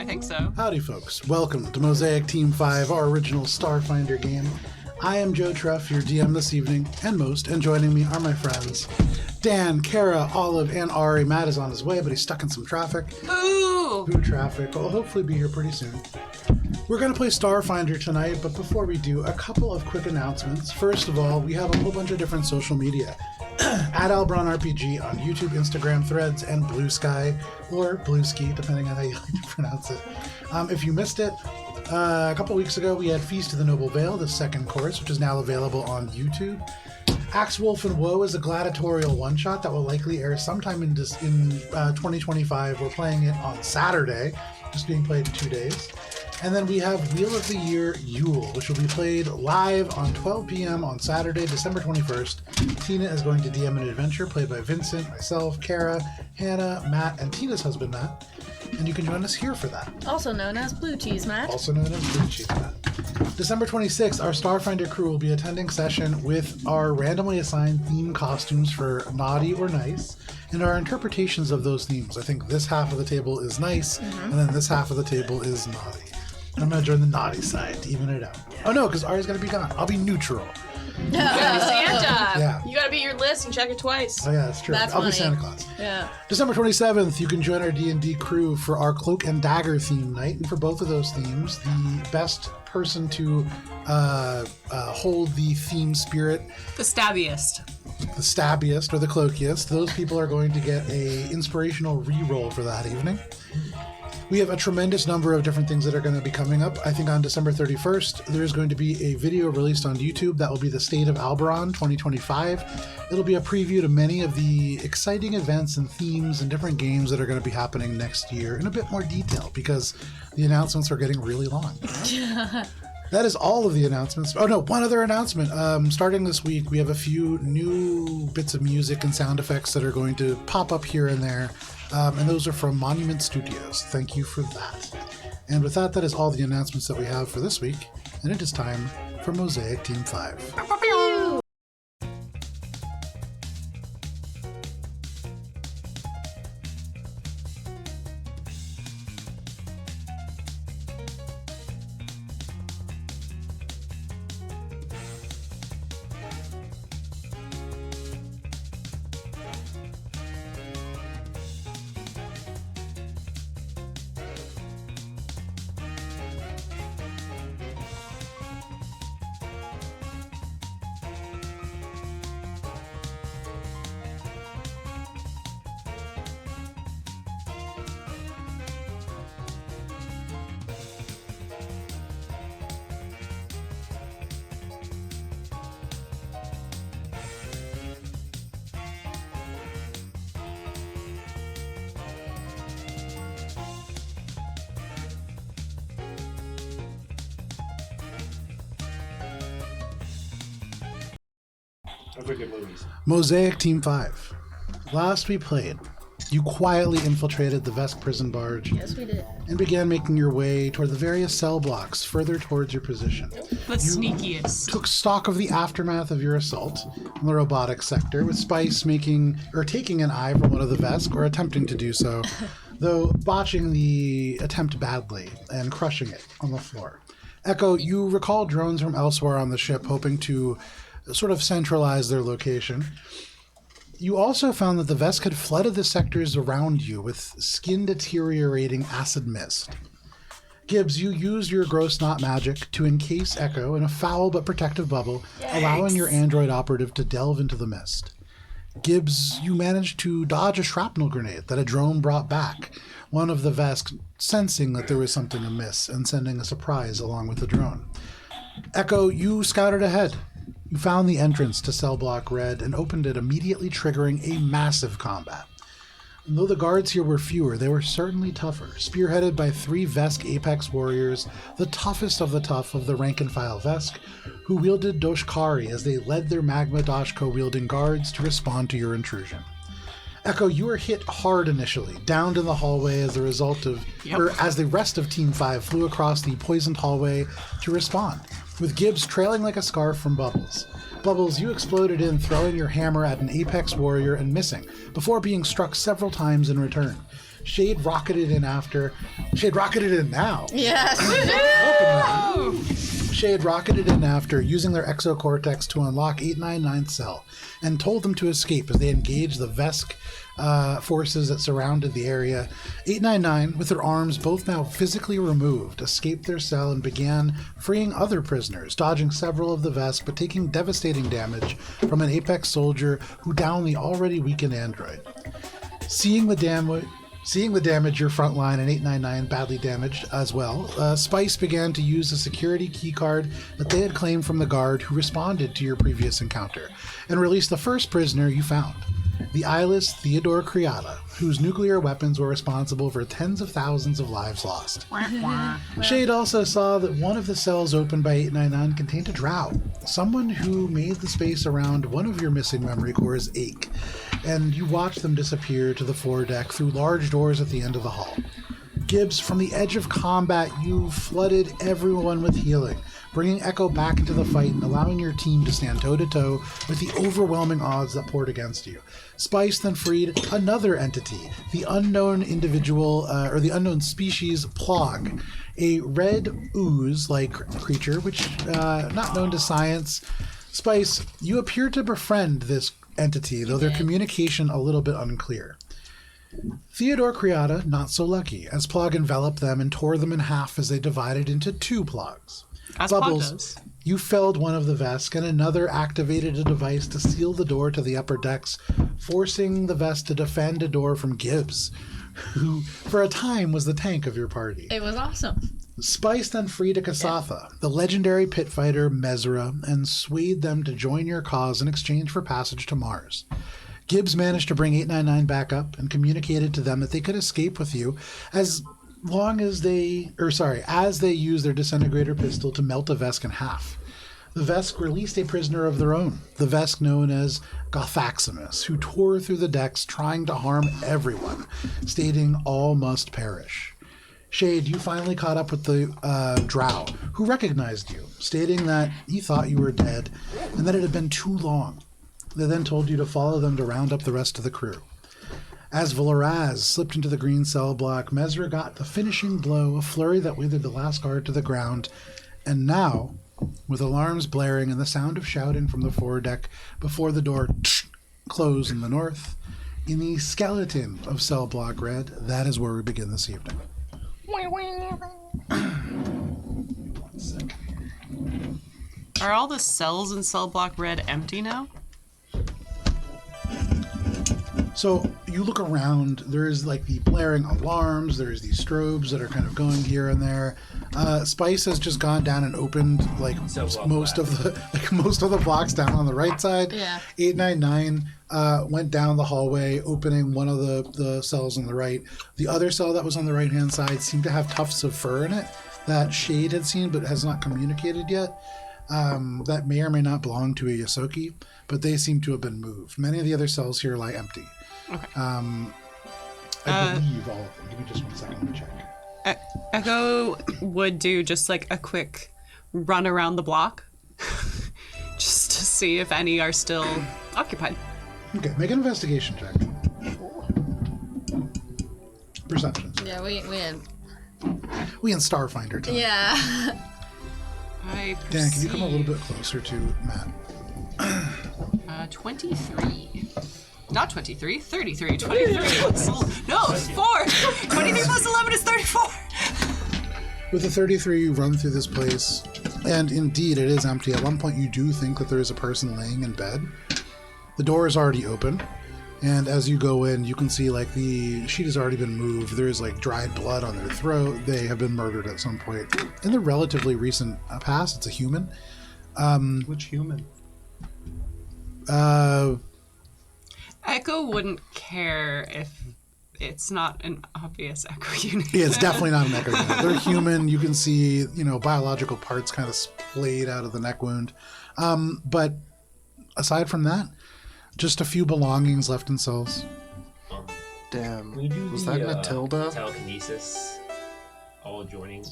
I think so. Howdy, folks. Welcome to Mosaic Team 5, our original Starfinder game. I am Joe Treff, your DM this evening, and joining me are my friends Dan, Kara, Olive, and Ari. Matt is on his way, but he's stuck in some traffic. Ooh! Boo traffic. Will hopefully be here pretty soon. We're going to play Starfinder tonight, but before we do, a couple of quick announcements. First of all, we have a whole bunch of different social media. At Albron RPG on YouTube, Instagram, Threads, and Blue Sky, or Blueski, depending on how you like to pronounce it. If you missed it, a couple weeks ago we had Feast of the Noble Vale, the second course, which is now available on YouTube. Axe, Wolf, and Woe is a gladiatorial one-shot that will likely air sometime in 2025. We're playing it on Saturday, just being played in 2 days. And then we have Wheel of the Year Yule, which will be played live on 12 p.m. on Saturday, December 21st. Tina is going to DM an adventure played by Vincent, myself, Kara, Hannah, Matt, and Tina's husband, Matt. And you can join us here for that. Also known as Blue Cheese Matt. Also known as Blue Cheese Matt. December 26th, our Starfinder crew will be attending session with our randomly assigned theme costumes for Naughty or Nice, and our interpretations of those themes. I think this half of the table is nice, and then this half of the table is naughty. I'm going to join the naughty side to even it out. Oh no, because Ari's going to be gone. I'll be neutral. You gotta be Santa. Yeah. You gotta beat your list and check it twice. Oh yeah, that's true. That's I'll be funny. Santa Claus. Yeah. December 27th, you can join our D&D crew for our Cloak and Dagger theme night. And for both of those themes, the best person to hold the theme spirit, The stabbiest. the stabbiest or the cloakiest, those people are going to get a inspirational re-roll for that evening. We have a tremendous number of different things that are going to be coming up. I think on December 31st, there's going to be a video released on YouTube that will be the State of Alberon 2025. It'll be a preview to many of the exciting events and themes and different games that are going to be happening next year in a bit more detail because the announcements are getting really long. That is all of the announcements. Oh no, one other announcement. Starting this week, we have a few new bits of music and sound effects that are going to pop up here and there. And those are from Monument Studios. Thank you for that. And with that, that is all the announcements that we have for this week. And it is time for Mosaic Team 5. Mosaic Team 5. Last we played, you quietly infiltrated the Vesk prison barge Yes, we did. and began making your way toward the various cell blocks further towards your position. The sneakiest. Took stock of the aftermath of your assault in the robotics sector, with Spice taking an eye from one of the Vesk, or attempting to do so, though botching the attempt badly and crushing it on the floor. Echo, you recall drones from elsewhere on the ship, hoping to sort of centralize their location. You also found that the Vesk had flooded the sectors around you with skin-deteriorating acid mist. Gibbs, you used your gross knot magic to encase Echo in a foul but protective bubble, allowing your android operative to delve into the mist. Gibbs, you managed to dodge a shrapnel grenade that a drone brought back, one of the Vesk sensing that there was something amiss and sending a surprise along with the drone. Echo, you scouted ahead. You found the entrance to Cell Block Red and opened it, immediately triggering a massive combat. And though the guards here were fewer, they were certainly tougher, spearheaded by 3 Vesk Apex warriors, the toughest of the tough of the rank-and-file Vesk, who wielded Doshkari as they led their Magma Dashko-wielding guards to respond to your intrusion. Echo, you were hit hard initially, downed in the hallway as a result of, or as the rest of Team 5 flew across the poisoned hallway to respond, with Gibbs trailing like a scarf from bubbles. Bubbles, you exploded in, throwing your hammer at an Apex warrior and missing, before being struck several times in return. Shade rocketed in now. Yes. Shade rocketed in after, using their exocortex to unlock 899's cell, and told them to escape as they engaged the Vesk forces that surrounded the area. 899, with their arms both now physically removed, escaped their cell and began freeing other prisoners, dodging several of the Vesk, but taking devastating damage from an Apex soldier who downed the already weakened android. Seeing the damage, your front line and 899 badly damaged as well, Spice began to use the security keycard that they had claimed from the guard who responded to your previous encounter, and released the first prisoner you found, the eyeless Theodore Criada, whose nuclear weapons were responsible for tens of thousands of lives lost. Shade also saw that one of the cells opened by 899 contained a drow, someone who made the space around one of your missing memory cores ache, and you watched them disappear to the foredeck through large doors at the end of the hall. Gibbs, from the edge of combat, you flooded everyone with healing, bringing Echo back into the fight and allowing your team to stand toe-to-toe with the overwhelming odds that poured against you. Spice then freed another entity, the unknown individual, or the unknown species Plog, a red ooze-like creature, which, not known to science. Spice, you appear to befriend this entity, though their communication a little bit unclear. Theodore Criada, not so lucky, as Plog enveloped them and tore them in half as they divided into two Plogs. As Bubbles, you felled one of the Vesk, and another activated a device to seal the door to the upper decks, forcing the Vesk to defend a door from Gibbs, who, for a time, was the tank of your party. It was awesome. Spice then freed a Kasatha, the legendary pit fighter Mesra, and swayed them to join your cause in exchange for passage to Mars. Gibbs managed to bring 899 back up and communicated to them that they could escape with you as they used their disintegrator pistol to melt a Vesk in half. The Vesk released a prisoner of their own, the Vesk known as Gothaximus, who tore through the decks trying to harm everyone, stating all must perish. Shade, you finally caught up with the drow, who recognized you, stating that he thought you were dead and that it had been too long. They then told you to follow them to round up the rest of the crew. As Valoraz slipped into the green cell block, Mesra got the finishing blow, a flurry that withered the last guard to the ground, and now, with alarms blaring and the sound of shouting from the foredeck before the door closed in the north, in the skeleton of Cell Block Red, that is where we begin this evening. 1 second here. Are all the cells in Cell Block Red empty now? So you look around, there's like the blaring alarms, there's these strobes that are kind of going here and there. Spice has just gone down and opened like most of the blocks down on the right side. Yeah. 899 went down the hallway, opening one of the cells on the right. The other cell that was on the right hand side seemed to have tufts of fur in it that Shade had seen but has not communicated yet. That may or may not belong to a Yosoki, but they seem to have been moved. Many of the other cells here lie empty. Okay. I believe all of them. Give me just 1 second, let me check. Echo would do just like a quick run around the block just to see if any are still occupied. Okay, make an investigation check. Perception. Yeah, we had. We in Starfinder tonight. Yeah. Dan, can you come a little bit closer to Matt? 23. Not 23, 33. 23 plus... No, 4! 23 plus 11 is 34! With the 33, you run through this place, and indeed it is empty. At one point, you do think that there is a person laying in bed. The door is already open, and as you go in, you can see like the sheet has already been moved. There is like dried blood on their throat. They have been murdered at some point. In the relatively recent past, it's a human. Which human? Echo wouldn't care if it's not an obvious Echo unit. Yeah, it's definitely not an Echo unit. They're human. You can see, biological parts kind of splayed out of the neck wound. But aside from that, just a few belongings left in cells. Damn. Can we do Was the, that Matilda? telekinesis all joining?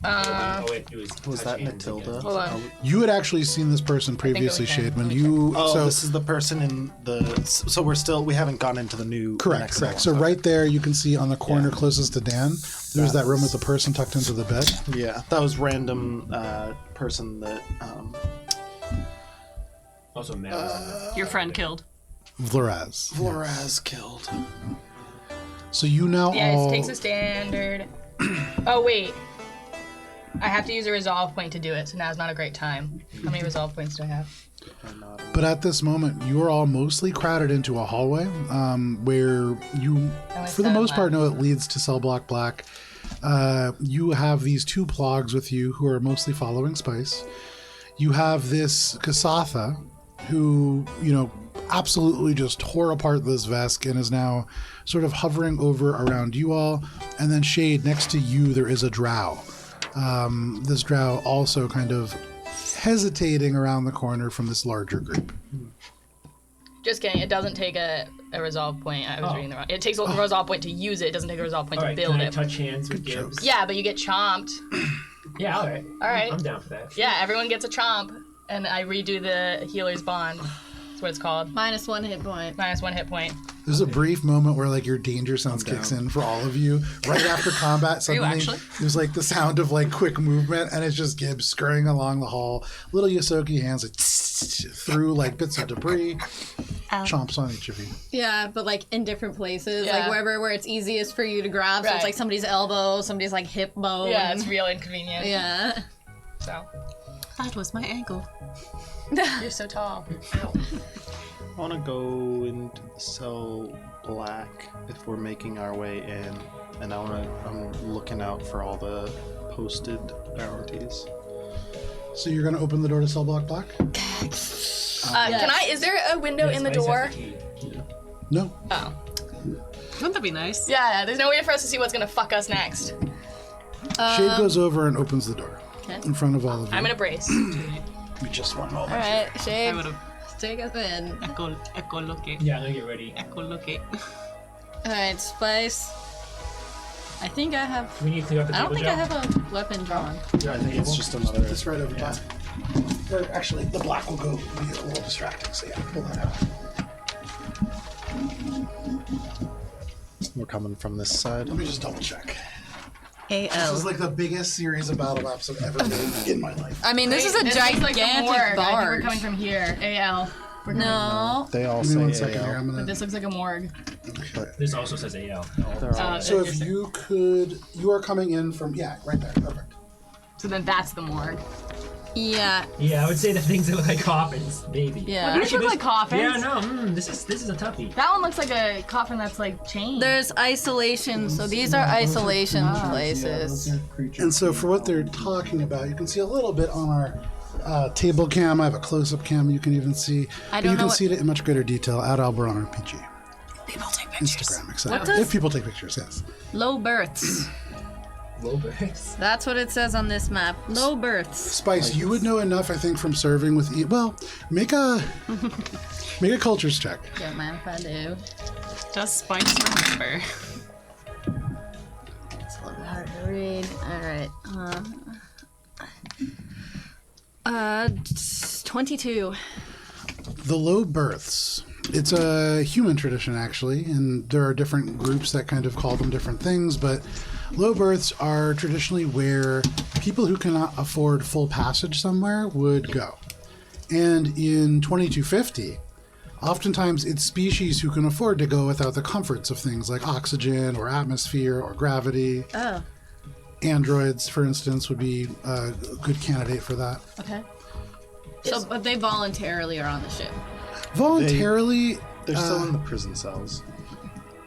Oh wait, it Was that Matilda? Hold on. You had actually seen this person previously, can. Shade, when you. Oh, so this is the person in the. So we haven't gone into the new. correct, next correct. level. So right there, you can see on the corner closest to Dan, there's that room with the person tucked into the bed. Yeah, that was random person that. Also, Matt was Your friend killed. Vloraz. Floraz killed. So you now Yeah, all. it takes a standard. Oh, wait. I have to use a resolve point to do it, so now's not a great time. How many resolve points do I have? But at this moment, you are all mostly crowded into a hallway where you, for the most part, know it leads to Cell Block Black. You have these two plogs with you who are mostly following Spice. You have this Kasatha who, absolutely just tore apart this Vesk and is now sort of hovering over around you all. And then Shade, next to you, there is a Drow. This Drow also kind of hesitating around the corner from this larger group. Just kidding. It doesn't take a resolve point. I was reading the wrong. It takes a resolve point to use it. It doesn't take a resolve point All to right, build can I it. touch hands with joke. Gibbs? Yeah, but you get chomped. Yeah, all right. All right. I'm down for that. Yeah, everyone gets a chomp, and I redo the healer's bond. That's what it's called. -1 hit point. -1 hit point. There's a brief moment where your danger sense kicks in for all of you. Right after combat, suddenly actually? there's the sound of quick movement, and it's just Gibbs scurrying along the hall. Little Yosoki hands through bits of debris, chomps on each of you. Yeah, but in different places, Yeah. wherever where it's easiest for you to grab. So Right. it's somebody's elbow, somebody's hip bone. Yeah, it's real inconvenient. Yeah. So That was my ankle. you're so tall. I want to go into the Cell Black if we're making our way in, and I'm looking out for all the posted bounties. So you're going to open the door to Cell Block Black? Can I? Is there a window in the Spice has door? key. No. Oh. Wouldn't that be nice? Yeah. There's no way for us to see what's gonna fuck us next. Shade goes over and opens the door Okay. in front of all of you. I'm gonna brace. Just one moment. All right, I Shade, would have take us in. ecoloque. Yeah, I'm gonna get ready. Ecoloque. All right, Spice. I think I have. Do we need to clear up the I don't table, think I Joe? have a weapon drawn. Yeah, I think it's just another. It's right over top. Or actually, the black will go be a little distracting, so yeah, pull that out. We're coming from this side. Let me just double check. AL. This is the biggest series of battle maps I've ever made in my life. I mean, this is a This looks like the gigantic morgue. I think we're barge. coming from here. AL. We're coming- No. They all Give me say one second here. AL. I'm But gonna. this looks like a morgue. This also says AL. They're all So if you could, you are coming in from right there. Perfect. So then that's the morgue. Yeah. Yeah, I would say the things that look like coffins, maybe. Yeah. These look like coffins. Yeah, no, this is a toughie. That one looks like a coffin that's chained. There's isolation, so these are isolation places. And so for what they're talking about, you can see a little bit on our table cam. I have a close-up cam you can even see. I But don't you know can what- see it in much greater detail at Alberon RPG. People take pictures. Instagram, etc. What does- If people take pictures, yes. Low births. Low births. That's what it says on this map. Low births. Spice, you would know enough, I think, from serving with. Make a cultures check. Don't mind if I do. Does Spice remember? It's a little hard to read. All right. 22. The low births. It's a human tradition, actually, and there are different groups that kind of call them different things, but low births are traditionally where people who cannot afford full passage somewhere would go. And in 2250, oftentimes it's species who can afford to go without the comforts of things like oxygen or atmosphere or gravity. Oh, Androids, for instance, would be a good candidate for that. okay. So, but they voluntarily are on the ship. Voluntarily, They're still in the prison cells.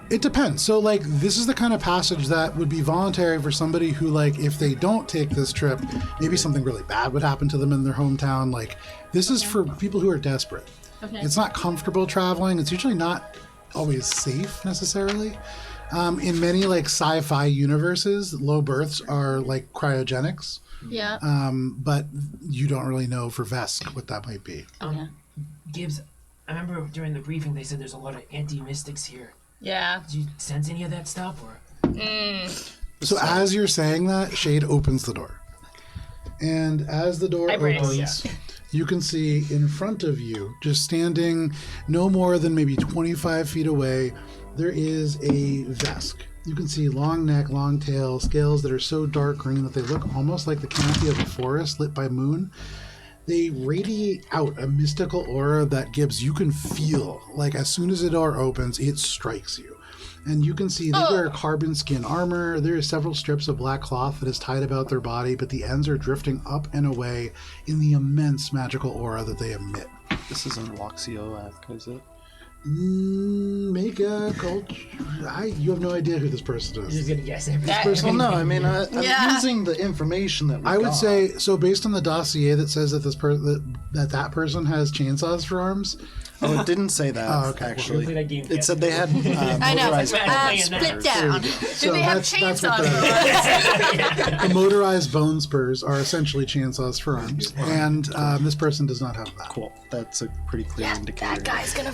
it depends. So, this is the kind of passage that would be voluntary for somebody who, if they don't take this trip, maybe something really bad would happen to them in their hometown. This is for people who are desperate. Okay. It's not comfortable traveling. It's usually not always safe necessarily. In many sci-fi universes, low births are cryogenics, Yeah. but you don't really know for Vesk what that might be. Okay. Gibbs, I remember during the briefing they said there's a lot of anti-mystics here. Yeah. Did you sense any of that stuff, or? So as you're saying that, Shade opens the door. And as the door I brace. opens, you can see in front of you, just standing no more than maybe 25 feet away, there is a Vesk. You can see long neck, long tail, scales that are so dark green that they look almost like the canopy of a forest lit by moon. They radiate out a mystical aura that Gibbs, you can feel, like as soon as the door opens, it strikes you. And you can see they wear carbon skin armor. There are several strips of black cloth that is tied about their body, but the ends are drifting up and away in the immense magical aura that they emit. This isn't Loxioac, is it? Make a culture. You have no idea who this person You're is. just gonna guess everything. Well, no, I mean, I'm Yeah. using the information that we I would got. say so. Based on the dossier that says that that person has chainsaws for arms. Oh, it didn't say that, Oh, okay. actually. Play that game It said they had I know. motorized Split down. So they have that's what chainsaws? the motorized bone spurs are essentially chainsaws for arms, and this person does not have that. Cool. That's a pretty clear indicator. That guy's gonna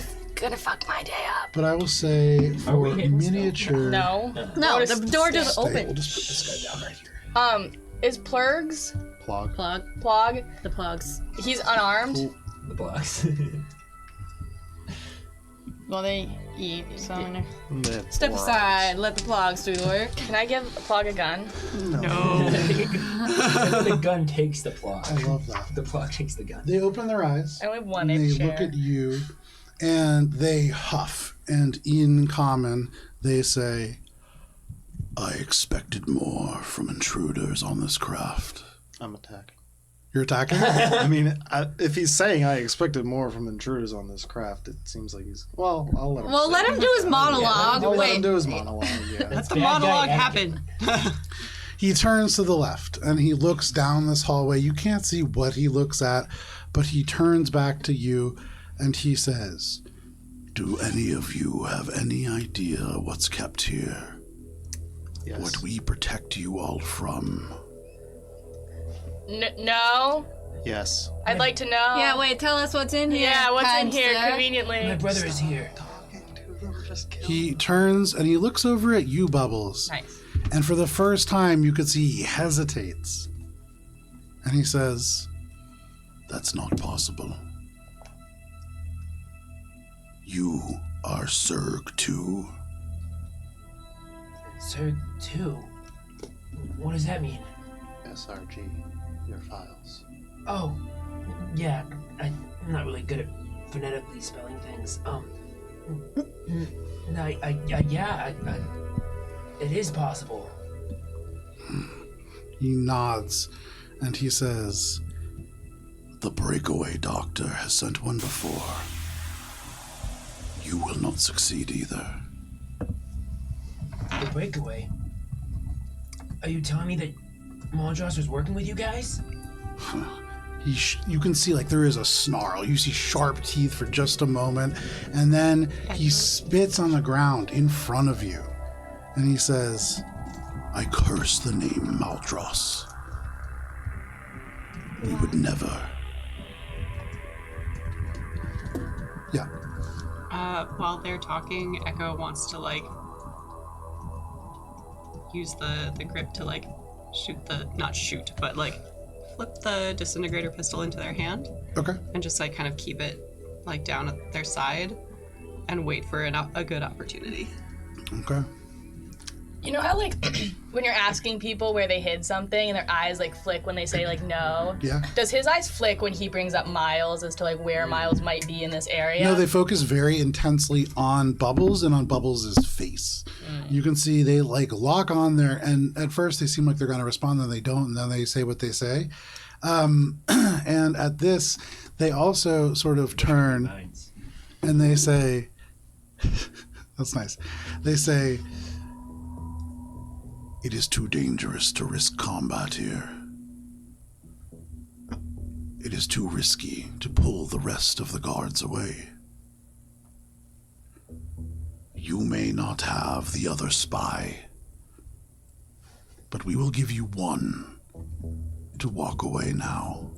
fuck my day up. But I will say Are we for hitting still? miniature. No. No, the door just Stay, we'll opened. just put this guy down right here. Is Plurgs Plug. Plog? The plugs. He's unarmed. The blocks. Well, they eat, so That step works. aside. Let the plugs do the work. Can I give Plog a gun? No. The gun takes the plug. I love that. The plug takes the gun. They open their eyes. I only have one And they share. look at you, and they huff, and in common they say, "I expected more from intruders on this craft." I'm attacking. You're attacking? I mean, if he's saying I expected more from intruders on this craft, it seems like he's... Well, I'll let him Well, say let it. him do his monologue. I'll let him Wait. do his monologue, yeah. Let the Bad guy monologue etiquette. happen. He turns to the left, and he looks down this hallway. You can't see what he looks at, but he turns back to you, and he says, "Do any of you have any idea what's kept here? Yes. What we protect you all from?" No. Yes. I'd like to know. Yeah, wait, tell us what's in here. Yeah, what's in kind here sir. conveniently? My brother is here. He turns and he looks over at you, Bubbles. Nice. And for the first time, you could see he hesitates. And he says, "That's not possible. You are Zerg too." Sir, two. What does that mean? SRG, your files. Oh, yeah. I'm not really good at phonetically spelling things. It is possible. He nods and he says, "The breakaway doctor has sent one before. You will not succeed either." The breakaway. Are you telling me that Mondros was working with you guys? You can see like there is a snarl. You see sharp teeth for just a moment, and then he spits on the ground in front of you, and he says, "I curse the name Maldros. We would never." Yeah. While they're talking, Echo wants to use the grip to flip the disintegrator pistol into their hand Okay. and just kind of keep it down at their side and wait for a good opportunity. Okay. You know how when you're asking people where they hid something and their eyes flick when they say no? Yeah. Does his eyes flick when he brings up Miles as to where Miles might be in this area? No, they focus very intensely on Bubbles and on Bubbles' face. You can see they lock on there, and at first they seem like they're going to respond, then they don't, and then they say what they say. And at this, they also sort of turn and they say, that's nice. They say, "It is too dangerous to risk combat here. It is too risky to pull the rest of the guards away. You may not have the other spy, but we will give you one to walk away now."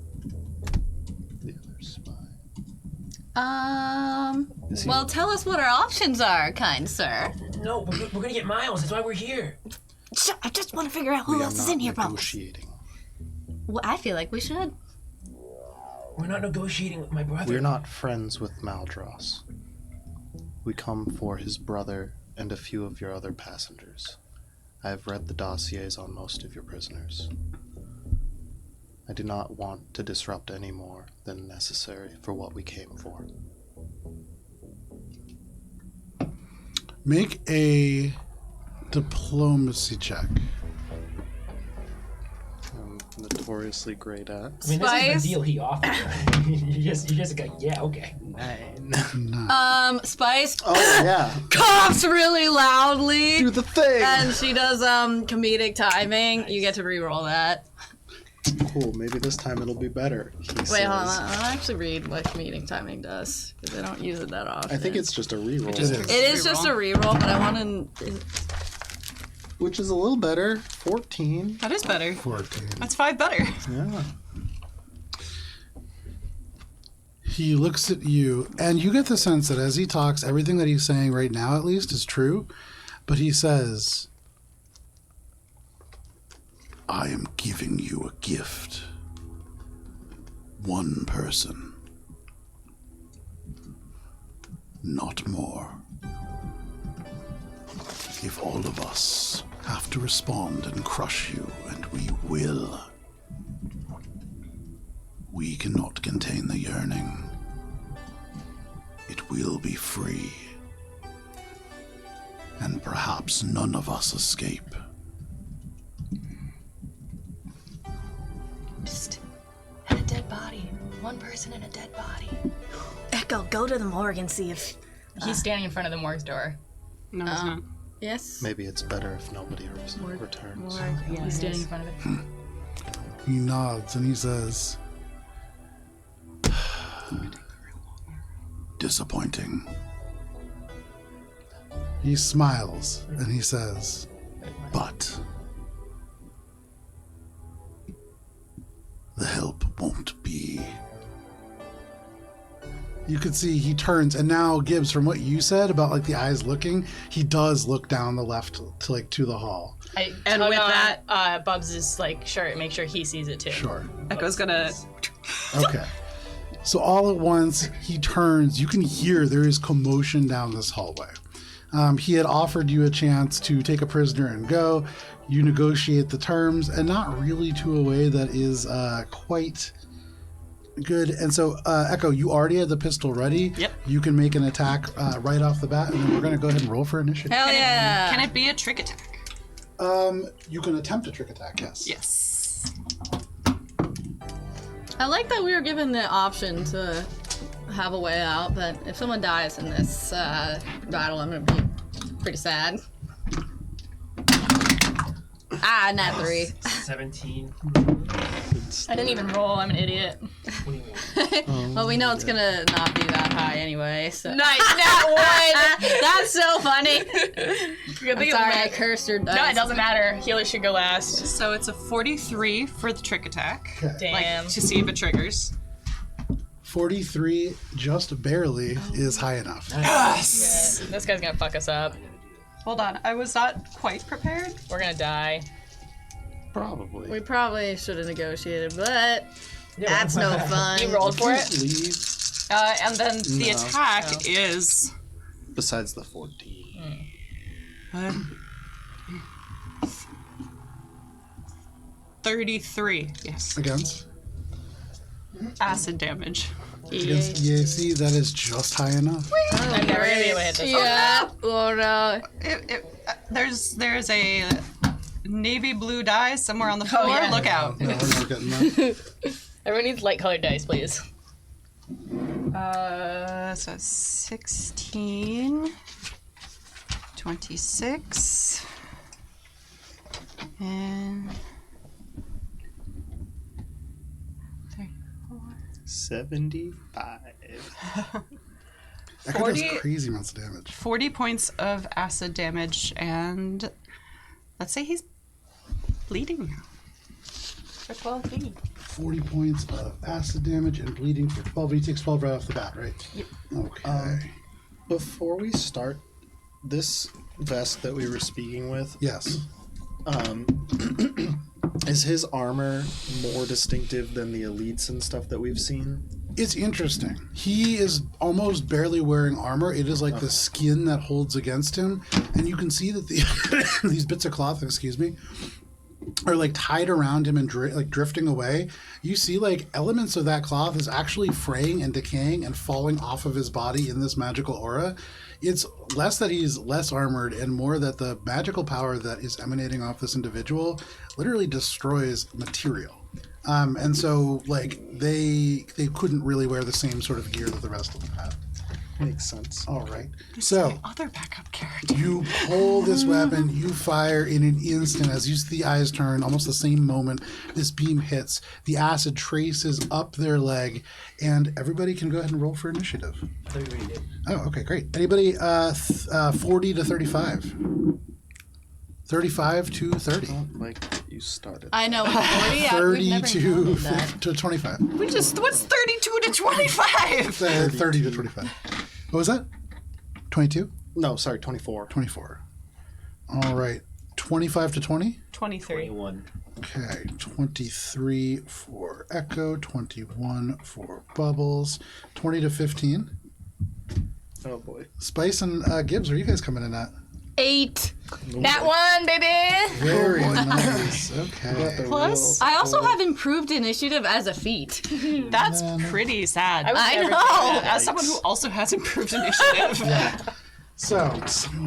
The other spy. Well, tell us what our options are, kind sir. No, we're gonna get Miles. That's why we're here. I just want to figure out who We are else is not in here, Bubbles. negotiating. Well, I feel like we should. We're not negotiating with my brother. We're not friends with Maldros. We come for his brother and a few of your other passengers. I have read the dossiers on most of your prisoners. I do not want to disrupt any more than necessary for what we came for. Make a diplomacy check. I'm notoriously great at. I mean, this Spice? is the deal he offered. you just go, yeah, okay. 9. Spice Oh, yeah. coughs really loudly. Do the thing! And she does comedic timing. You get to re-roll that. Cool, maybe this time it'll be better, he Wait, says. hold on. I'll actually read what comedic timing does because I don't use it that often. I think it's just a reroll. It is. It is just a re-roll, but I want to. Which is a little better. 14. That is better. 14. That's 5 better. Yeah. He looks at you, and you get the sense that as he talks, everything that he's saying right now, at least, is true. But he says, I am giving you a gift. One person. Not more. If all of us have to respond and crush you, and we will, we cannot contain the yearning. It will be free. And perhaps none of us escape. Psst. And a dead body. One person and a dead body. Echo, go to the morgue and see if. He's standing in front of the morgue's door. No, it's not. Yes. Maybe it's better if nobody returns. He's standing in front of it. He nods and he says, disappointing. He smiles and he says, but the help won't be. You could see he turns, and now Gibbs, from what you said about like the eyes looking, he does look down the left to like to the hall. And with with that- that, Bubs' like shirt, make sure he sees it too. Sure. Echo's gonna. Okay. So all at once, he turns. You can hear there is commotion down this hallway. He had offered you a chance to take a prisoner and go. You negotiate the terms, and not really to a way that is quite good. And so, Echo, you already had the pistol ready. Yep. You can make an attack right off the bat, and then we're going to go ahead and roll for initiative. Hell yeah. Can it be a trick attack? You can attempt a trick attack, yes. Yes. I like that we were given the option to have a way out, but if someone dies in this battle, I'm gonna be pretty sad. Nat 3. 17. I didn't even roll. I'm an idiot. 21. Well, we know it's gonna not be that high anyway, so. Nice, Nat 1! That's so funny. Good I'm thing sorry, I it cursed your dice. No, it doesn't matter. Healer should go last. So it's a 43 for the trick attack. Okay. Damn. Like, to see if it triggers. 43, just barely, is high enough. Yes! This guy's gonna fuck us up. Hold on, I was not quite prepared. We're gonna die. Probably. We probably should have negotiated, but that's no fun. You rolled for it? Leave And then the No. attack is. besides the 14. 33. Yes. Against? Acid damage. Against EAC, that is just high enough. I'm never gonna be able to hit this. Yeah. Oh no. There's a navy blue die somewhere on the floor. yeah. Look out. No, we're not getting that. Everyone needs light colored dice, please. So 16, 26, and 75. That guy 40 does crazy amounts of damage. 40 points of acid damage, and let's say he's bleeding for 12 feet. 40 points of acid damage and bleeding for 12. He takes 12 right off the bat, right? Yep. Okay. Before we start, this vest that we were speaking with, Yes. Is his armor more distinctive than the elites and stuff that we've seen? It's interesting. He is almost barely wearing armor. It is like the skin that holds against him, and you can see that the these bits of cloth, excuse me, are like tied around him and like drifting away. You see like elements of that cloth is actually fraying and decaying and falling off of his body in this magical aura. It's less that he's less armored and more that the magical power that is emanating off this individual literally destroys material. And so, like, they couldn't really wear the same sort of gear that the rest of them had. Makes sense. All right. So, Other backup character. you pull this weapon, you fire in an instant as you see the eyes turn, almost the same moment this beam hits. The acid traces up their leg, and everybody can go ahead and roll for initiative. I thought you already did. Oh, okay, great. Anybody 40 to 35? 35 to 30. Like you started. I know. 40. We've 30 never to, encountered that. to 25. What's 32 to 25? 30 to 25. What was that? 22? No, sorry, 24. 24. All right. 25 to 20? 23. 21. Okay. 23 for Echo, 21 for Bubbles, 20 to 15. Oh boy. Spice and Gibbs, where are you guys coming in at? 8. That one, baby. Very nice. Okay. Plus, I also have improved initiative as a feat. that's pretty sad. I never know. As someone who also has improved initiative. So,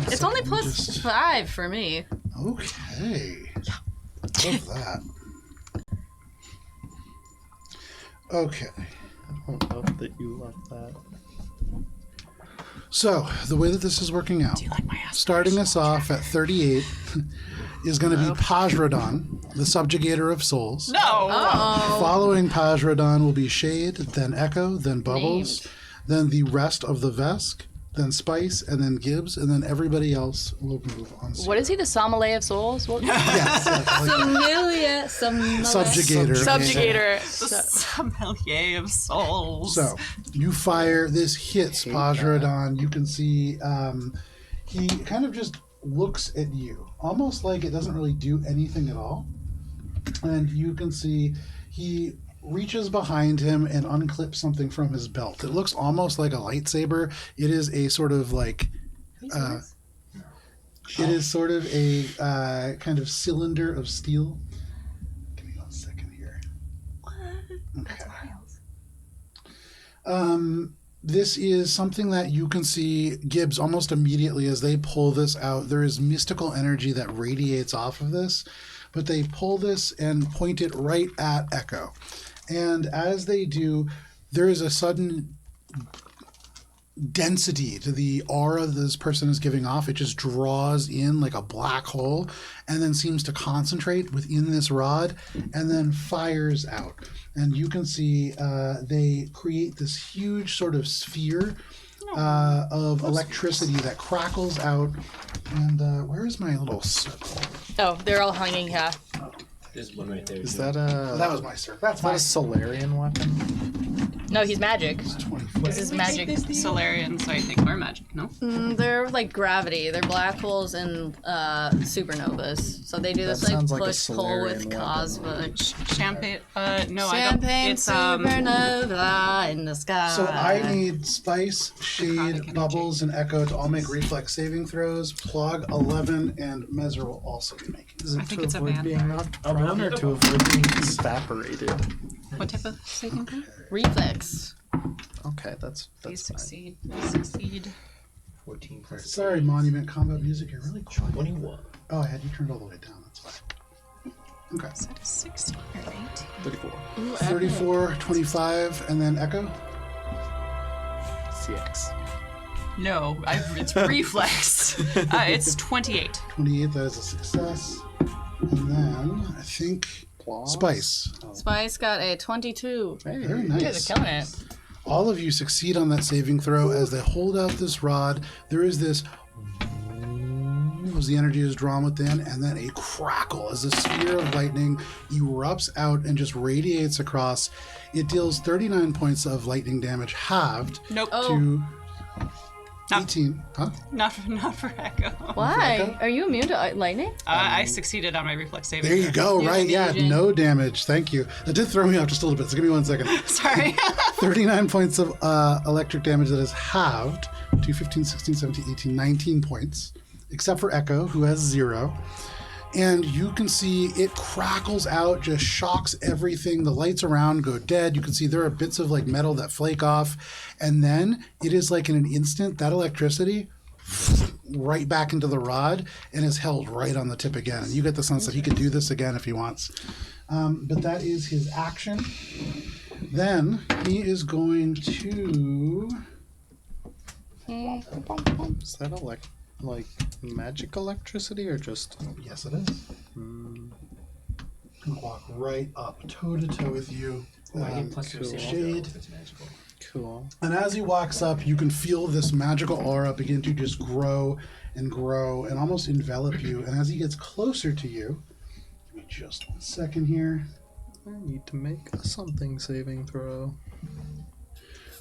It's only plus 5 for me. Okay. Love that. Okay. I don't love that you love that. So, the way that this is working out, starting us off at 38 is going to be Pajradon, the subjugator of souls. No. Following Pajradon will be Shade, then Echo, then Bubbles, then the rest of the Vesk, then Spice, and then Gibbs, and then everybody else will move on. What is he, the sommelier of souls? What? Yes, subjugator. Subjugator. The sommelier of souls. So, you fire, this hits Pajradon. You can see he kind of just looks at you, almost like it doesn't really do anything at all. And you can see he reaches behind him and unclips something from his belt. It looks almost like a lightsaber. It is a sort of like it is sort of a kind of cylinder of steel. Give me 1 second here. Okay. This is something that you can see Gibbs almost immediately as they pull this out. There is mystical energy that radiates off of this, but they pull this and point it right at Echo. And as they do, there is a sudden density to the aura this person is giving off. It just draws in like a black hole and then seems to concentrate within this rod and then fires out. And you can see they create this huge sort of sphere of electricity that crackles out. And where is my little circle? Oh, they're all hanging here. There's one right there. Is too. that a That was my circle. That's is that my a Solarian weapon? No, he's magic. 24. This is magic. Solarians, I think, are magic, no? They're like gravity. They're black holes and supernovas. So they do this That like sounds like a push pull Solarian with weapon. cosmic. Champagne, no, I don't. Champagne It's, supernova in the sky. So I need Spice, Shade, energy. Bubbles, and Echo to all make reflex saving throws. Plug 11 and Mezzer will also be making. Is it I think to it's a avoid vampire. being knocked prone or to avoid being evaporated? what type of saving throw? reflex. Okay, that's Please fine. succeed. Please succeed. 14 plus Sorry, Monument Combat Music, you're really quiet. 21. Oh, I had you turned all the way down. That's fine. Okay. Is that a 16 or 18? 34. 34, 25, and then Echo. CX. No, it's reflex. It's 28. 28, that is a success. And then I think Claws? Spice. Spice got a 22. Very You nice. guys are killing it. All of you succeed on that saving throw as they hold out this rod. There is this as the energy is drawn within, and then a crackle as a sphere of lightning erupts out and just radiates across. It deals 39 points of lightning damage, halved Nope. to No. 18. Huh? Not for Echo. Why? Are you immune to lightning? I succeeded on my reflex saving. There you go. Right. Yeah. evasion. No damage. Thank you. That did throw me off just a little bit. So give me 1 second. Sorry. 39 points of electric damage that is halved to 15, 16, 17, 18, 19 points, except for Echo, who has 0. And you can see it crackles out, just shocks everything. The lights around go dead. You can see there are bits of like metal that flake off. And then it is like in an instant, that electricity right back into the rod and is held right on the tip again. And you get the sense that he could do this again if he wants. But that is his action. Then he is going to... Is that like magic electricity or just? Yes, it is. He'll walk right up, toe to toe with you. I get plus your saving Shade. throw if it's magical. Cool. And as he walks up, you can feel this magical aura begin to just grow and almost envelop you. And as he gets closer to you, give me just 1 second here. I need to make a something saving throw.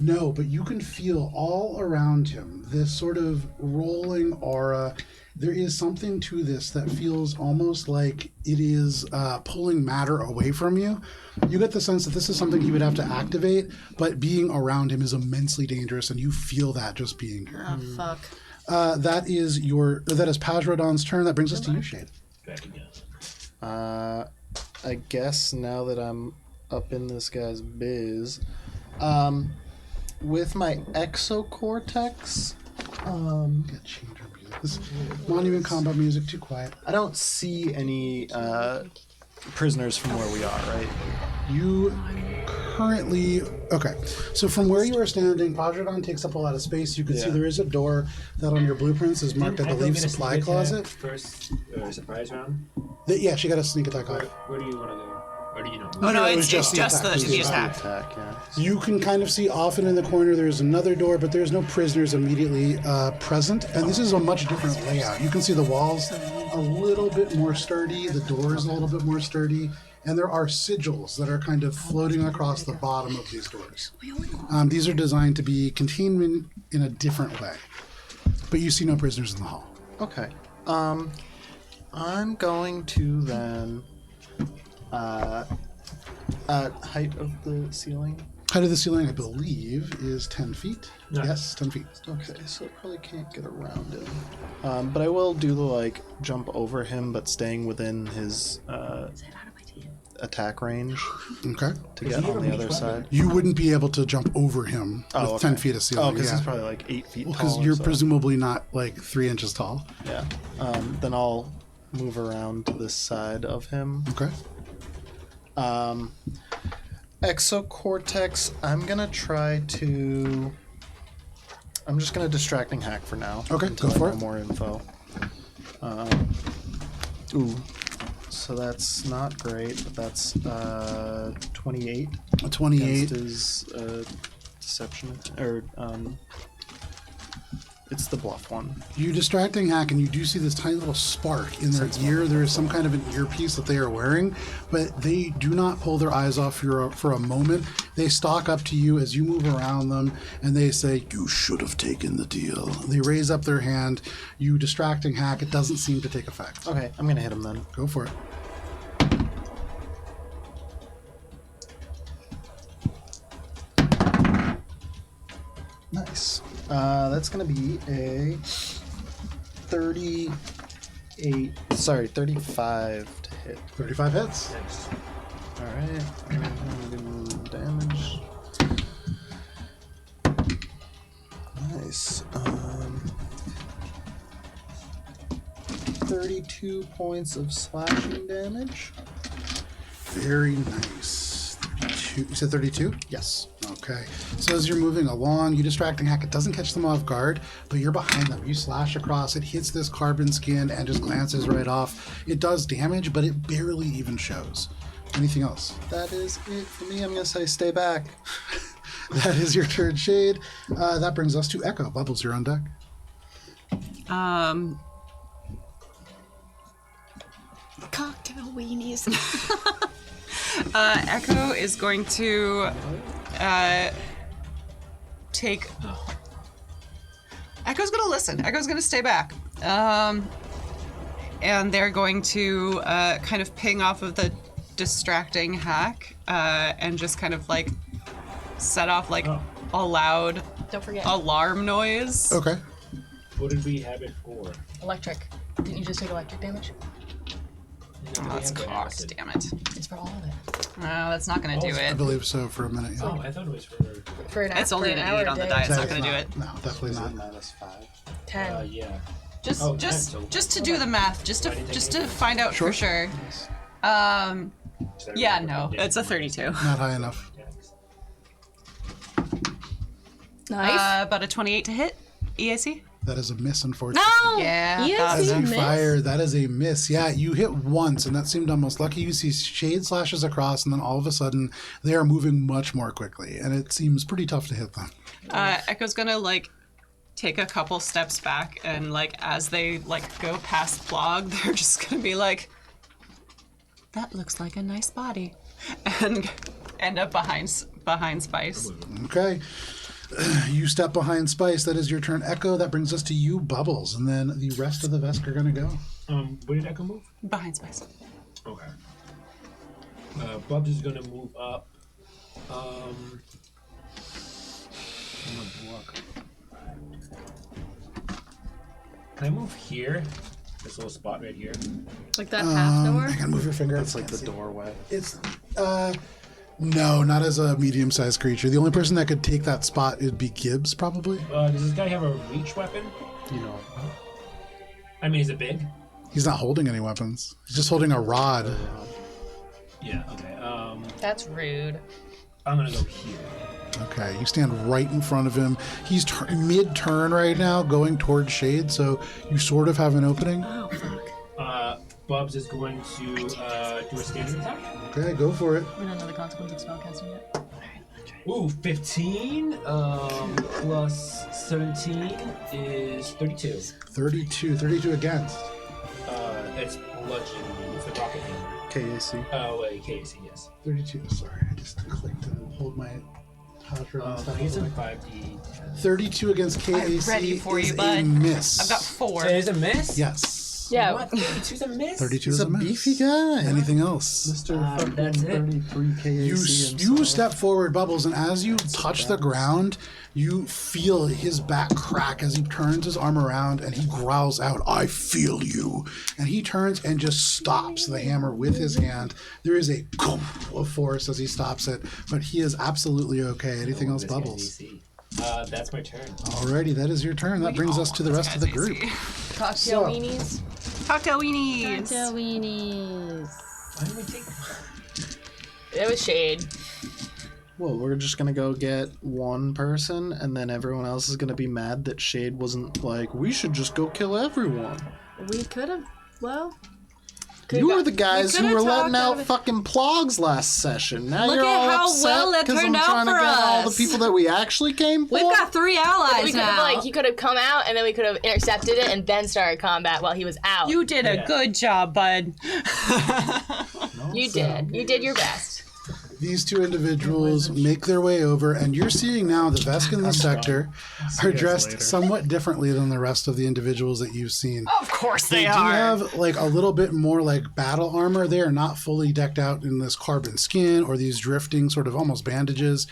No, but you can feel all around him this sort of rolling aura. There is something to this that feels almost like it is pulling matter away from you. You get the sense that this is something he would have to activate, but being around him is immensely dangerous, and you feel that just being here. Oh, fuck. That is Pajrodon's turn. That brings us to you, Shade. Back again. I guess now that I'm up in this guy's biz, with my exocortex, Get change our music. This monument combat music too quiet. I don't see any prisoners from where we are, right? You currently so from where you are standing, Pajrodon takes up a lot of space. You can see Yeah. there is a door that on your blueprints is marked, I Didn't believe, Echo get a supply sneak attack closet. First surprise round. Yeah, she got a sneak attack off. Where do you want to go? Or do you know? Oh no, it was it's just just the attack. the Just attack. Attack, yeah. You can kind of see often in the corner there's another door, but there's no prisoners immediately present. And this is a much different layout. You can see the walls a little bit more sturdy, the doors a little bit more sturdy, and there are sigils that are kind of floating across the bottom of these doors. These are designed to be containment in a different way. But you see no prisoners in the hall. Okay. I'm going to then height of the ceiling. Height of the ceiling, I believe, is 10 feet. Nice. Yes, 10 feet. Okay, so I probably can't get around him. But I will do the jump over him, but staying within his attack range Okay. to get on the other side. You wouldn't be able to jump over him with 10 feet of ceiling. Oh, because yeah. he's probably 8 feet tall. Because you're presumably not 3 inches tall. Yeah. Then I'll move around to this side of him. Okay. Exocortex, I'm just gonna distracting hack for now. Okay, until go for I know it. more info. So that's not great, but that's 28 A 28. against his deception, or it's the bluff one. You distracting hack, and you do see this tiny little spark in their ear. There is some kind of an earpiece that they are wearing, but they do not pull their eyes off for a moment. They stalk up to you as you move around them, and they say, "You should have taken the deal." They raise up their hand. You distracting hack. It doesn't seem to take effect. Okay, I'm gonna hit him then. Go for it. Nice. That's gonna be a 35 to hit. 35 hits. Alright, I'm gonna do damage. Nice. 32 points of slashing damage. Very nice. 32. You said 32? Yes. Okay. So as you're moving along, you distracting hack. It doesn't catch them off guard, but you're behind them. You slash across. It hits this carbon skin and just glances right off. It does damage, but it barely even shows. Anything else? That is it for me. I'm gonna say stay back. That is your turn, Shade. That brings us to Echo. Bubbles, you're on deck. Cocktail weenies. Echo is going to take. Echo Echo's gonna listen. Echo's gonna stay back. And they're going to kind of ping off of the distracting hack and just kind of like set off like a loud Don't forget. alarm noise. Okay. What did we have it for? Electric. Didn't you just take electric damage? Oh, that's cocked, damn it. It's for all of it. No, that's not gonna do I it. believe so for a minute. Yeah. Oh, I thought it was for. For an It's only for an hour 8 on the day. die. It's not That's gonna do it. No, definitely Is it not. -5? 10. Yeah. Just Oh, just so- just to do the math, just to find out for sure. So Yeah, no, it's a 32. Not high enough. Nice. About a 28 to hit. EAC. That is a miss, unfortunately. No! Yeah, Yes, thought As you you missed. fire, that is a miss. Yeah, you hit once, and that seemed almost lucky. You see shade slashes across, and then all of a sudden, they are moving much more quickly, and it seems pretty tough to hit them. Echo's gonna like take a couple steps back, and like as they like go past Plog, they're just gonna be like, "That looks like a nice body," and end up behind Spice. Okay. You step behind Spice. That is your turn, Echo. That brings us to you, Bubbles, and then the rest of the Vesk are going to go. Where did Echo move? Behind Spice. Okay. Bubs is gonna move up. I'm gonna block. Can I move here? This little spot right here. Like that half door? I can move your finger. That's like the doorway. It's no, not as a medium-sized creature. The only person that could take that spot would be Gibbs, probably. Does this guy have a reach weapon? You know. I mean, is it big? He's not holding any weapons. He's just holding a rod. Yeah. Okay. That's rude. I'm gonna go here. Okay, you stand right in front of him. He's mid-turn right now, going towards Shade, so you sort of have an opening. Oh, fuck. Bubs is going to do a standard attack. Okay, go for it. We don't know the consequence of spellcasting yet. Ooh, 15 plus 17 is 32. 32 against. That's bludgeoning with the rocket hammer. KAC. Oh, wait, KC, yes. 32, sorry, I just clicked and hold my Hodger on I guess it's 5d. 32 against KAC ready for is you, a bud. miss. I've got 4. It is a miss? Yes. Yeah. What? 32's a miss? 32 He's is a a miss. beefy guy. Anything else? Mr. fucking that's it. 33 KAC. You step forward, Bubbles, and as you touch the ground, you feel his back crack as he turns his arm around and he growls out, "I feel you." And he turns and just stops the hammer with his hand. There is a of force as he stops it, but he is absolutely okay. Anything else, This guy's Bubbles? AC. That's my turn. Alrighty, that is your turn. That brings us to the rest of the group. Cocktail So- weenies. Cocktail weenies. Cocktail weenies. Why did we take... It was Shade. Well, we're just gonna go get one person, and then everyone else is gonna be mad that Shade wasn't like, we should just go kill everyone. We could have, well, You were the guys who could've were letting talked out about it. fucking plogs last session. Now Look you're at all how upset well it 'cause turned I'm out trying to for get all the us. people that we actually came for. we've got 3 allies We could have now. he could have come out and then we could have intercepted it and then started combat while he was out. You did a Yeah. good job, bud. You did. You did your best. These two individuals make their way over, and you're seeing now the Vesk in the sector are dressed somewhat differently than the rest of the individuals that you've seen. Of course They they do are. have like a little bit more like battle armor. They are not fully decked out in this carbon skin or these drifting sort of almost bandages.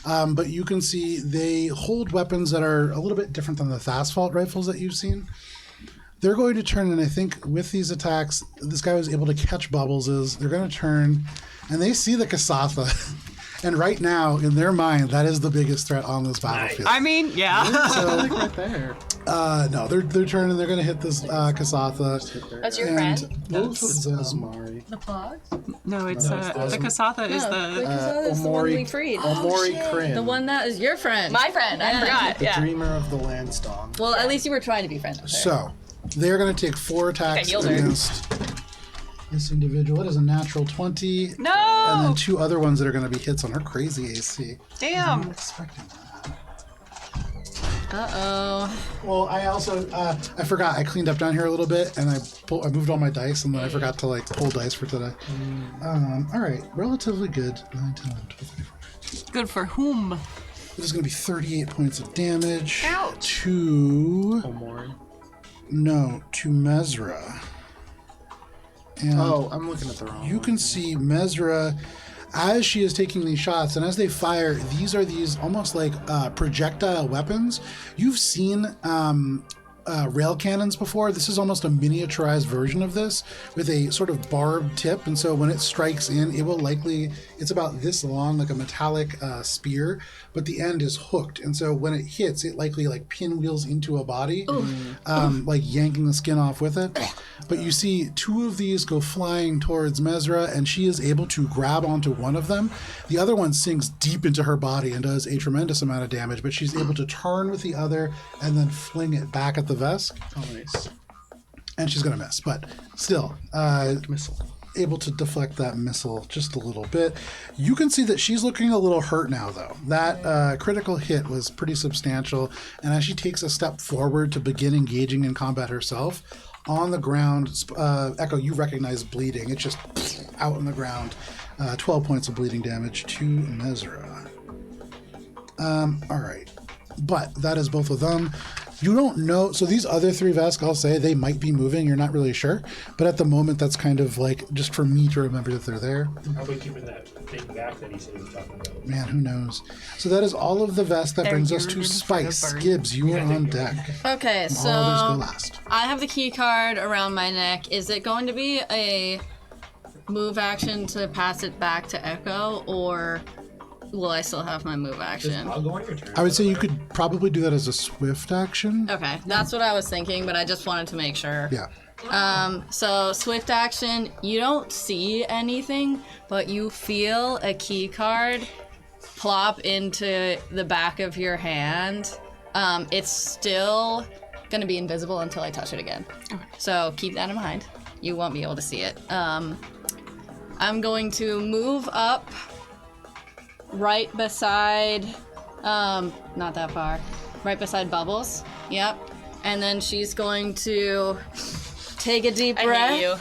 But you can see they hold weapons that are a little bit different than the Thasphalt rifles that you've seen. They're going to turn, and I think with these attacks, this guy was able to catch Bubbles. They're going to turn, and they see the Kasatha. And right now, in their mind, that is the biggest threat on this battlefield. I mean, yeah. Like right there. No, they're turning. They're going to hit this Kasatha. That's your And friend. both of them- Asmari. The plug? No, it's the Kasatha is the. That's the one we freed. Omori Krim. The one that is your friend. My friend. I forgot. The Yeah. dreamer of the Landstorm. Well, at least you were trying to be friends with her. So, they're going to take 4 attacks healed her. against this individual. It is a natural 20. No! And then 2 other ones that are going to be hits on her crazy AC. Damn. I'm expecting that. Uh-oh. Well, I also, I forgot. I cleaned up down here a little bit, and I moved all my dice, and then I forgot to, like, pull dice for today. All right. Relatively good. 9, 10, 11, 12, 13, 14. Good for whom? It is going to be 38 points of damage. Ouch. To Omori. to Mesra. And Oh, I'm looking at the wrong you one. can see Mesra as she is taking these shots, and as they fire, these are almost like projectile weapons. You've seen rail cannons before. This is almost a miniaturized version of this with a sort of barbed tip, and so when it strikes in, it will likely, it's about this long, like a metallic spear, but the end is hooked, and so when it hits, it likely like pinwheels into a body, like yanking the skin off with it. But you see two of these go flying towards Mesra, and she is able to grab onto one of them. The other one sinks deep into her body and does a tremendous amount of damage, but she's able to turn with the other and then fling it back at the Vesk. Oh, nice. And she's going to miss, but still Missile. able to deflect that missile just a little bit. You can see that she's looking a little hurt now, though. That critical hit was pretty substantial, and as she takes a step forward to begin engaging in combat herself, on the ground, Echo, you recognize bleeding. It's just out on the ground. 12 points of bleeding damage to Mesra. All right. But that is both of them. You don't know. So these other three Vesk, I'll say, they might be moving. You're not really sure. But at the moment, that's kind of like just for me to remember that they're there. How are we keeping that thing back that he said he was talking about? Man, who knows? So that is all of the Vesk. That brings us to yearning for the Spice. bird. Gibbs, you are on deck. Okay, All others go so last. I have the key card around my neck. Is it going to be a move action to pass it back to Echo, or will I still have my move action? I'll go on your turn. I would say you could probably do that as a swift action. Okay, that's what I was thinking, but I just wanted to make sure. Yeah. So swift action, you don't see anything, but you feel a key card plop into the back of your hand. It's still gonna be invisible until I touch it again. Okay. So keep that in mind. You won't be able to see it. I'm going to move up right beside, not that far, right beside Bubbles. Yep. And then she's going to take a deep breath. I hate you.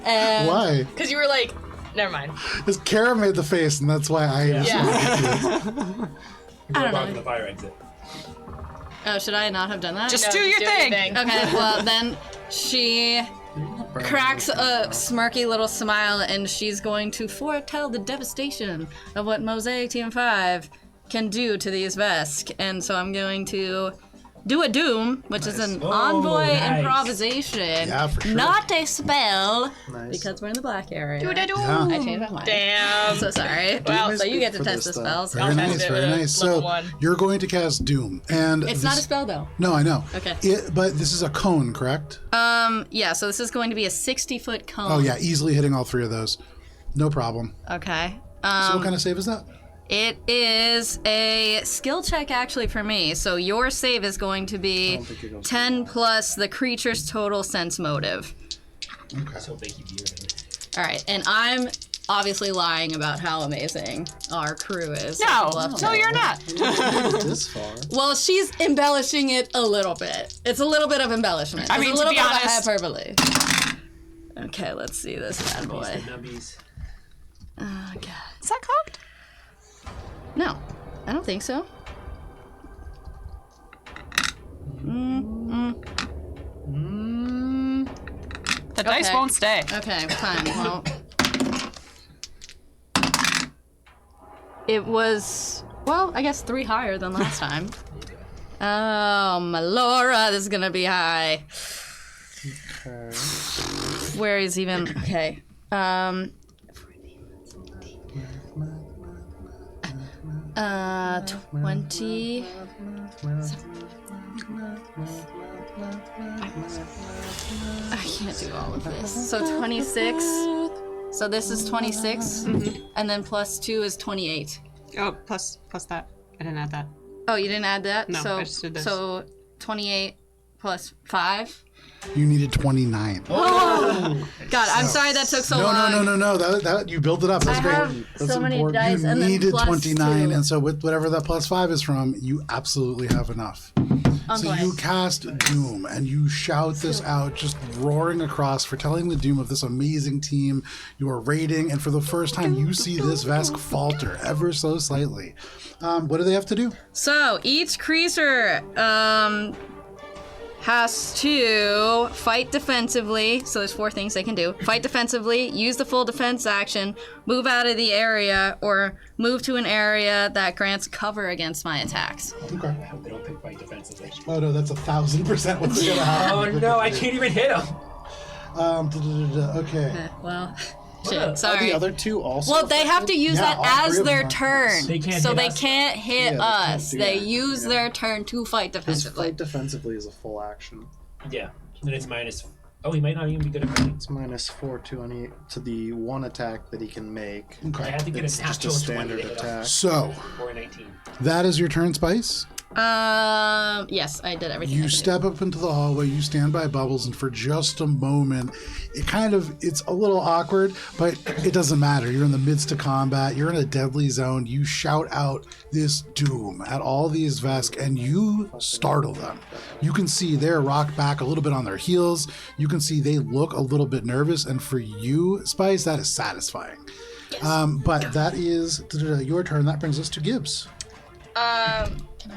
And Why? Because you were like, never mind. Because Kara made the face, and that's why I responded to it. I don't Go know. the fire exit. Oh, should I not have done that? Just No, do your just thing. Okay, well then she cracks a smirky little smile, and she's going to foretell the devastation of what Mosaic Team 5 can do to these Vesk. And so I'm going to do a Doom, which is an envoy nice. improvisation, Yeah, for sure. not a spell, Nice. because we're in the black area. Yeah. I changed my mind. Damn. I'm so sorry. Well, so you get to for test this the stuff. spells. Very I'll test nice, it very with a nice. level So 1. you're going to cast Doom, and It's not a spell though. No, I know. Okay. But this is a cone, correct? Yeah, so this is going to be a 60-foot cone. Oh yeah, easily hitting all three of those, no problem. Okay. So what kind of save is that? It is a skill check actually for me. So your save is going to be think it goes 10 plus the creature's total sense motive. Let's hope they keep you in. All right, and I'm obviously lying about how amazing our crew is. No, you're not. This far. Well, she's embellishing it a little bit. It's a little bit of embellishment. I It's mean, a little to be bit honest- of a hyperbole. Okay, let's see this bad boy. The nubbies. Oh, God. Is that cocked? No, I don't think so. The dice Okay. won't stay. Okay, fine. Well, it was, well, I guess 3 higher than last time. Oh, my Laura, this is gonna be high. Okay. Where is even? Okay. 20. I can't do all of this. So 26. So this is 26, and then plus 2 is 28. Oh, plus that. I didn't add that. Oh, you didn't add that? No, so, I just did this. So 28 plus 5. You needed 29. God, I'm sorry that took so long. No. That you built it up. That's I great. have That's so many important. dice You and then needed plus 29, 2. and so with whatever that plus 5 is from, you absolutely have enough. So playing. you cast Doom and you shout this out, just roaring across, foretelling the doom of this amazing team you are raiding. And for the first time, you see this Vesk falter ever so slightly. What do they have to do? So each creature has to fight defensively. So there's 4 things they can do. Fight defensively, use the full defense action, move out of the area, or move to an area that grants cover against my attacks. Okay. I hope they don't pick fight defensively. Oh no, that's 1,000% what's gonna happen. Oh no, I can't even hit him. Okay. Well, What? shit, Are sorry. the other two also? Well, they have to use Yeah, that all 3 as of their them are. turn. They can't so hit they us. can't hit Yeah, they us. can't do They that. use Yeah. their turn to fight His defensively. fight defensively is a full action. Yeah. Then it's minus. Oh, he might not even be good at fighting. It's -4 to the one attack that he can make. I Okay. have to get It's a just a natural 20 standard to hit him. attack. So Or a 19. that is your turn, Spice. Yes, I did everything. I You could do. step up into the hallway, you stand by Bubbles, and for just a moment, it's a little awkward, but it doesn't matter. You're in the midst of combat, you're in a deadly zone, you shout out this doom at all these Vesk, and you startle them. You can see they're rocked back a little bit on their heels, you can see they look a little bit nervous, and for you, Spice, that is satisfying. But that is your turn. That brings us to Gibbs.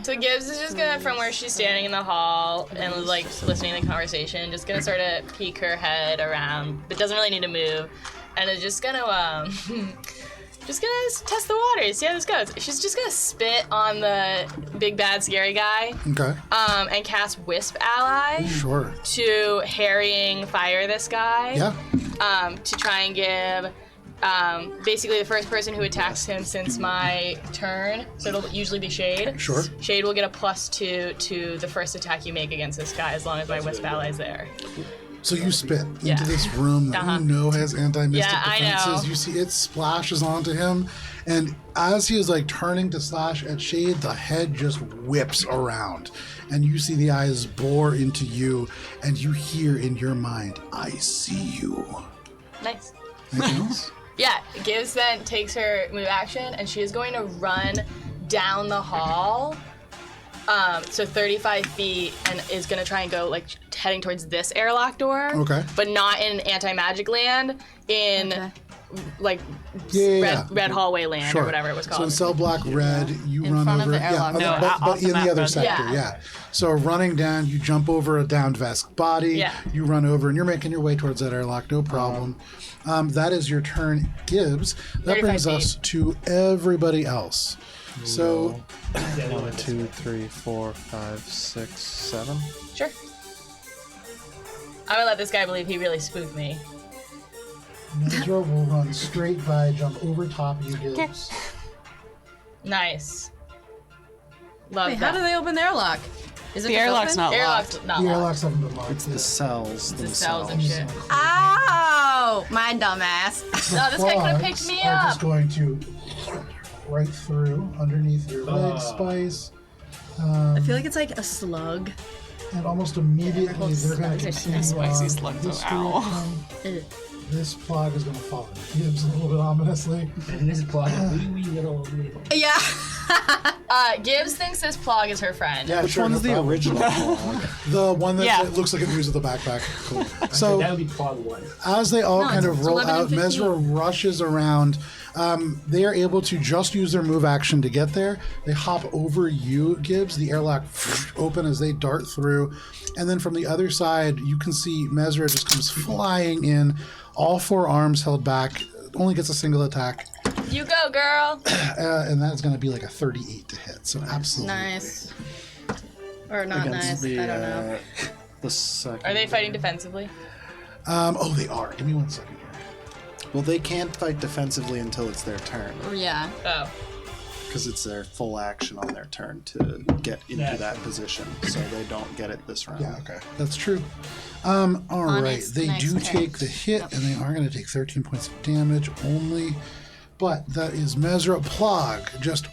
So Gibbs is just gonna, from where she's standing in the hall and like listening to the conversation, just gonna sort of peek her head around, but doesn't really need to move, and is just gonna just gonna test the waters, see how this goes. She's just gonna spit on the big bad scary guy, Okay. and cast Wisp Ally Sure. to harrying fire this guy. Yeah. To try and give basically the first person who attacks him since my turn, so it'll usually be Shade. Sure. Shade will get a +2 to the first attack you make against this guy as long as my Wisp Ally is there. So you spit into Yeah. this room that Uh-huh. you know has anti-mystic Yeah, I defenses. know. You see it splashes onto him, and as he is like turning to slash at Shade, the head just whips around, and you see the eyes bore into you, and you hear in your mind, "I see you." Nice. Anything else? Yeah, Gibbs then takes her move action and she is going to run down the hall. So 35 feet, and is going to try and go like heading towards this airlock door. Okay. But not in anti-magic land, in Okay. like Yeah. red hallway land Sure. or whatever it was So called. in cell block red, you In run front of over. the airlock. Yeah, No, but off in the the map, other but- sector, Yeah. yeah. So running down, you jump over a downed Vesk body. Yeah. You run over, and you're making your way towards that airlock, no problem. That is your turn, Gibbs. That 35 brings us to everybody else. So 1, 2, 3, 4, 5, 6, 7. Sure. I'm gonna let this guy believe he really spooked me. Ezra will run straight by, jump over top of you, Gibbs. Nice. Love Wait, that. how do they open the airlock? Is it The just airlock's open? not locked. Airlock's not The locked. airlocks haven't been locked. It's the cells The cells and shit. Oh, my dumbass. No, this guy could have Clogs picked me are up. just going to right through underneath your leg, Spice. I feel like it's like a slug. And almost immediately whole they're going to slugs are continue spicy on slugs, this ow. direction. This plug is going to fall. Gibbs a little bit ominously. And this plug, wee little. Yeah. Gibbs thinks this plug is her friend. Yeah, Which sure, one's no the problem. original plug? The one that Yeah. looks like it moves with the backpack. Cool. That So would be plug 1. as they all No, kind it's of roll 11 and out, 15. Mesra rushes around. They are able to just use their move action to get there. They hop over you, Gibbs. The airlock open as they dart through. And then from the other side, you can see Mesra just comes flying in, all 4 arms held back, only gets a single attack. You go, girl. And that's going to be like a 38 to hit. So absolutely. Nice. Or not Against nice. the, I don't know. the second. Are they fighting defensively? Oh, they are. Give me 1 second here. Well, they can't fight defensively until it's their turn, Yeah. Oh. because it's their full action on their turn to get into Yeah. that position. So they don't get it this round. Yeah, okay. That's true. All right. Honest, They nice do pick. take the hit, and they are going to take 13 points of damage only. But that is Mesra Plog, just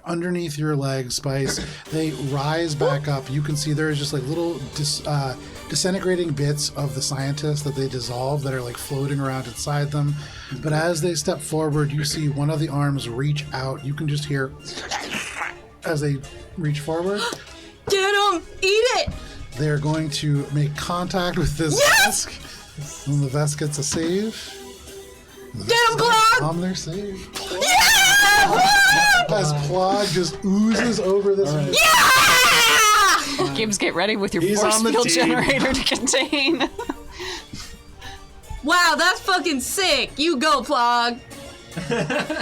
underneath your legs, Spice. They rise back up. You can see there's just like little disintegrating bits of the scientists that they dissolve that are like floating around inside them. But as they step forward, you see one of the arms reach out. You can just hear as they reach forward. Get him! Eat it! They're going to make contact with this Vesk. When the Vesk gets a save. Get him, Plog! On their save. Yeah! As Plog just oozes over this. Yeah! Gibbs, get ready with your He's force on the field team. generator to contain. Wow, that's fucking sick. You go, Plog.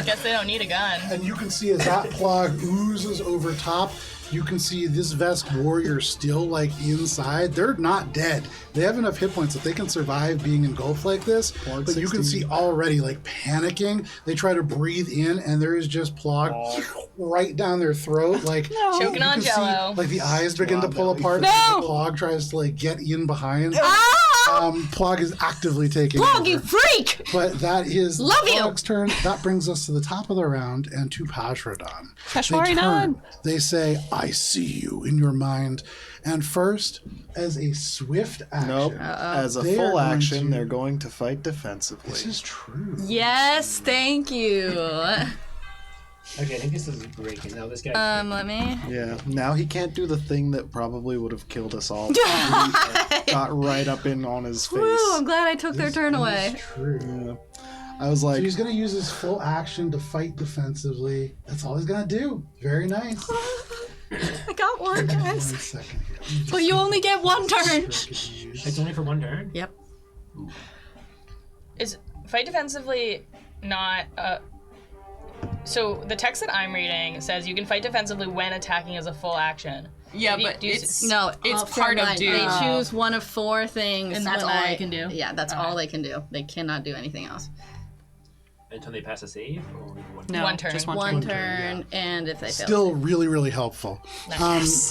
Guess they don't need a gun. And you can see as that Plog oozes over top, you can see this Vesk warrior still like inside. They're not dead. They have enough hit points that they can survive being engulfed like this. But you can see already like panicking. They try to breathe in, and there is just Plog right down their throat, like Choking you on can see, Jell-O. like the eyes begin to pull apart. No! And Plog tries to like get in behind. Ah! Plog is actively taking Plog, over. you freak! But that is Love you! Plog's turn. That brings us to the top of the round and to Pashradon. Peshwari They turn. Nod. They say, I see you in your mind. And first, as a swift action. Nope. As a They are full going action, to- they're going to fight defensively. This is true. Yes, thank you. Okay, I think this is breaking. Now this guy. Let me. Yeah. Now he can't do the thing that probably would have killed us all. He, got right up in on his face. Woo, I'm glad I took their turn away. This is true. Yeah. I was So like, he's going to use his full action to fight defensively. That's all he's going to do. Very nice. I got one, 1 guys. second here. But you only get one turn. It's only for one turn. Yep. Is fight defensively not so the text that I'm reading says you can fight defensively when attacking as a full action. Yeah, Do you- but do you- it's No, it's for part of mine. doing. They choose one of 4 things, And that's when all they can do? Yeah, that's all they can do. They cannot do anything else. Until they pass a save, or only one. No, One turn. just One turn. turn, and if they fail. Still really, really helpful.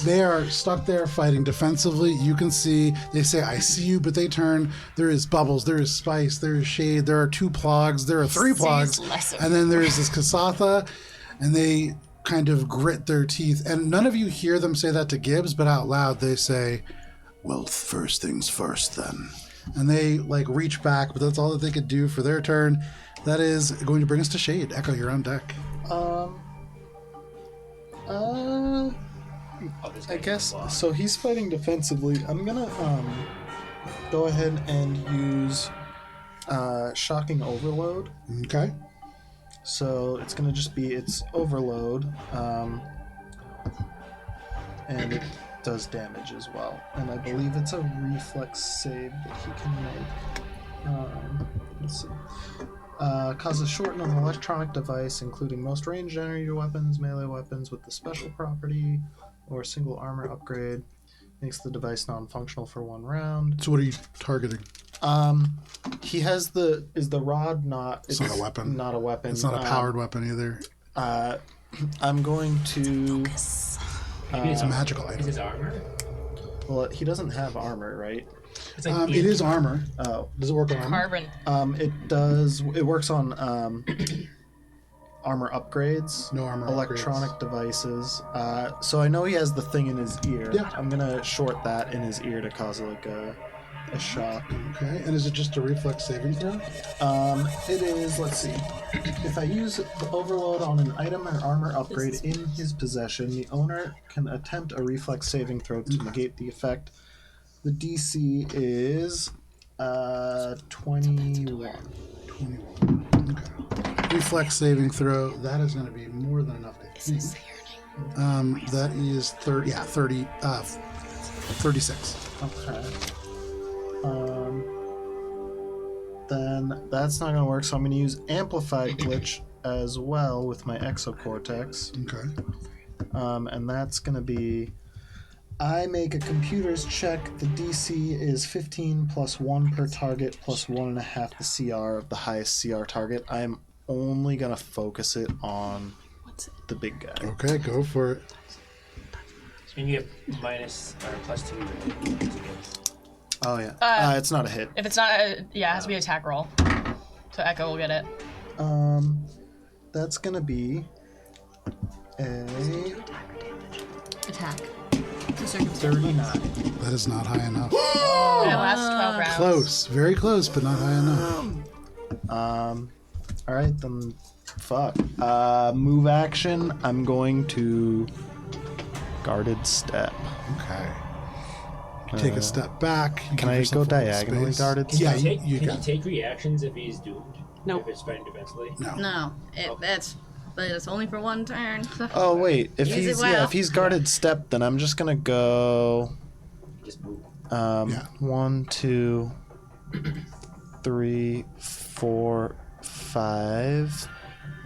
They are stuck there fighting defensively. You can see, they say, I see you, but they turn. There is Bubbles, there is Spice, there is Shade, there are 2 Plogs, there are 3 Plogs, less of and then there is this Kasatha, and they kind of grit their teeth. And none of you hear them say that to Gibbs, but out loud they say, well, first things first then. And they like reach back, but that's all that they could do for their turn. That is going to bring us to Shade. Echo, you're on deck. Oh, this I guy's guess blocked. so. He's fighting defensively. I'm gonna go ahead and use shocking overload. Okay. So it's gonna just be its overload, and it does damage as well. And I believe it's a reflex save that he can make. Let's see. Causes shorten of an electronic device, including most range-generated weapons, melee weapons with the special property, or single armor upgrade. Makes the device non-functional for 1 round. So what are you targeting? He has the rod not? It's not a weapon. Not a weapon. It's not a powered weapon either. I'm going to. Maybe It's a magical Is item. his armor? Well, he doesn't have armor, right? It's like It is armor. Oh, Does it work on armor? Carbon. it does. It works on armor upgrades. No armor Electronic devices. So I know he has the thing in his ear. Yeah. I'm gonna short that in his ear to cause like a shock. Okay, and is it just a reflex saving throw? It is. Let's see. If I use the overload on an item or armor upgrade in his possession, the owner can attempt a reflex saving throw to negate the effect. The DC is 21. 21. Okay. Reflex saving throw. That is going to be more than enough, I think. That is 30. Yeah, 30. 36. Okay. Then that's not going to work, so I'm going to use Amplified Glitch as well with my Exocortex. Okay. And that's going to be... I make a computer's check. The DC is 15 plus 1 per target plus 1.5 the CR of the highest CR target. I'm only going to focus it on the big guy. Okay, go for it. And you get minus or plus 2. Oh, yeah. It's not a hit. If it's not, it has to be an attack roll. So Echo will get it. That's going to be a Attack. 39. That is not high enough. And it lasts 12 rounds. Close. Very close, but not high enough. All right, then fuck. Move action. I'm going to guarded step. Okay. You take a step back. Can give I yourself go a little diagonally space. guarded? Yeah, Can you he can. take reactions if he's doomed? Nope. If it's fighting defensively? No. No, but it's only for one turn. So. Oh wait, if Use it he's well. if he's guarded step, then I'm just gonna go. Just move. Yeah. 1, 2, 3, 4, 5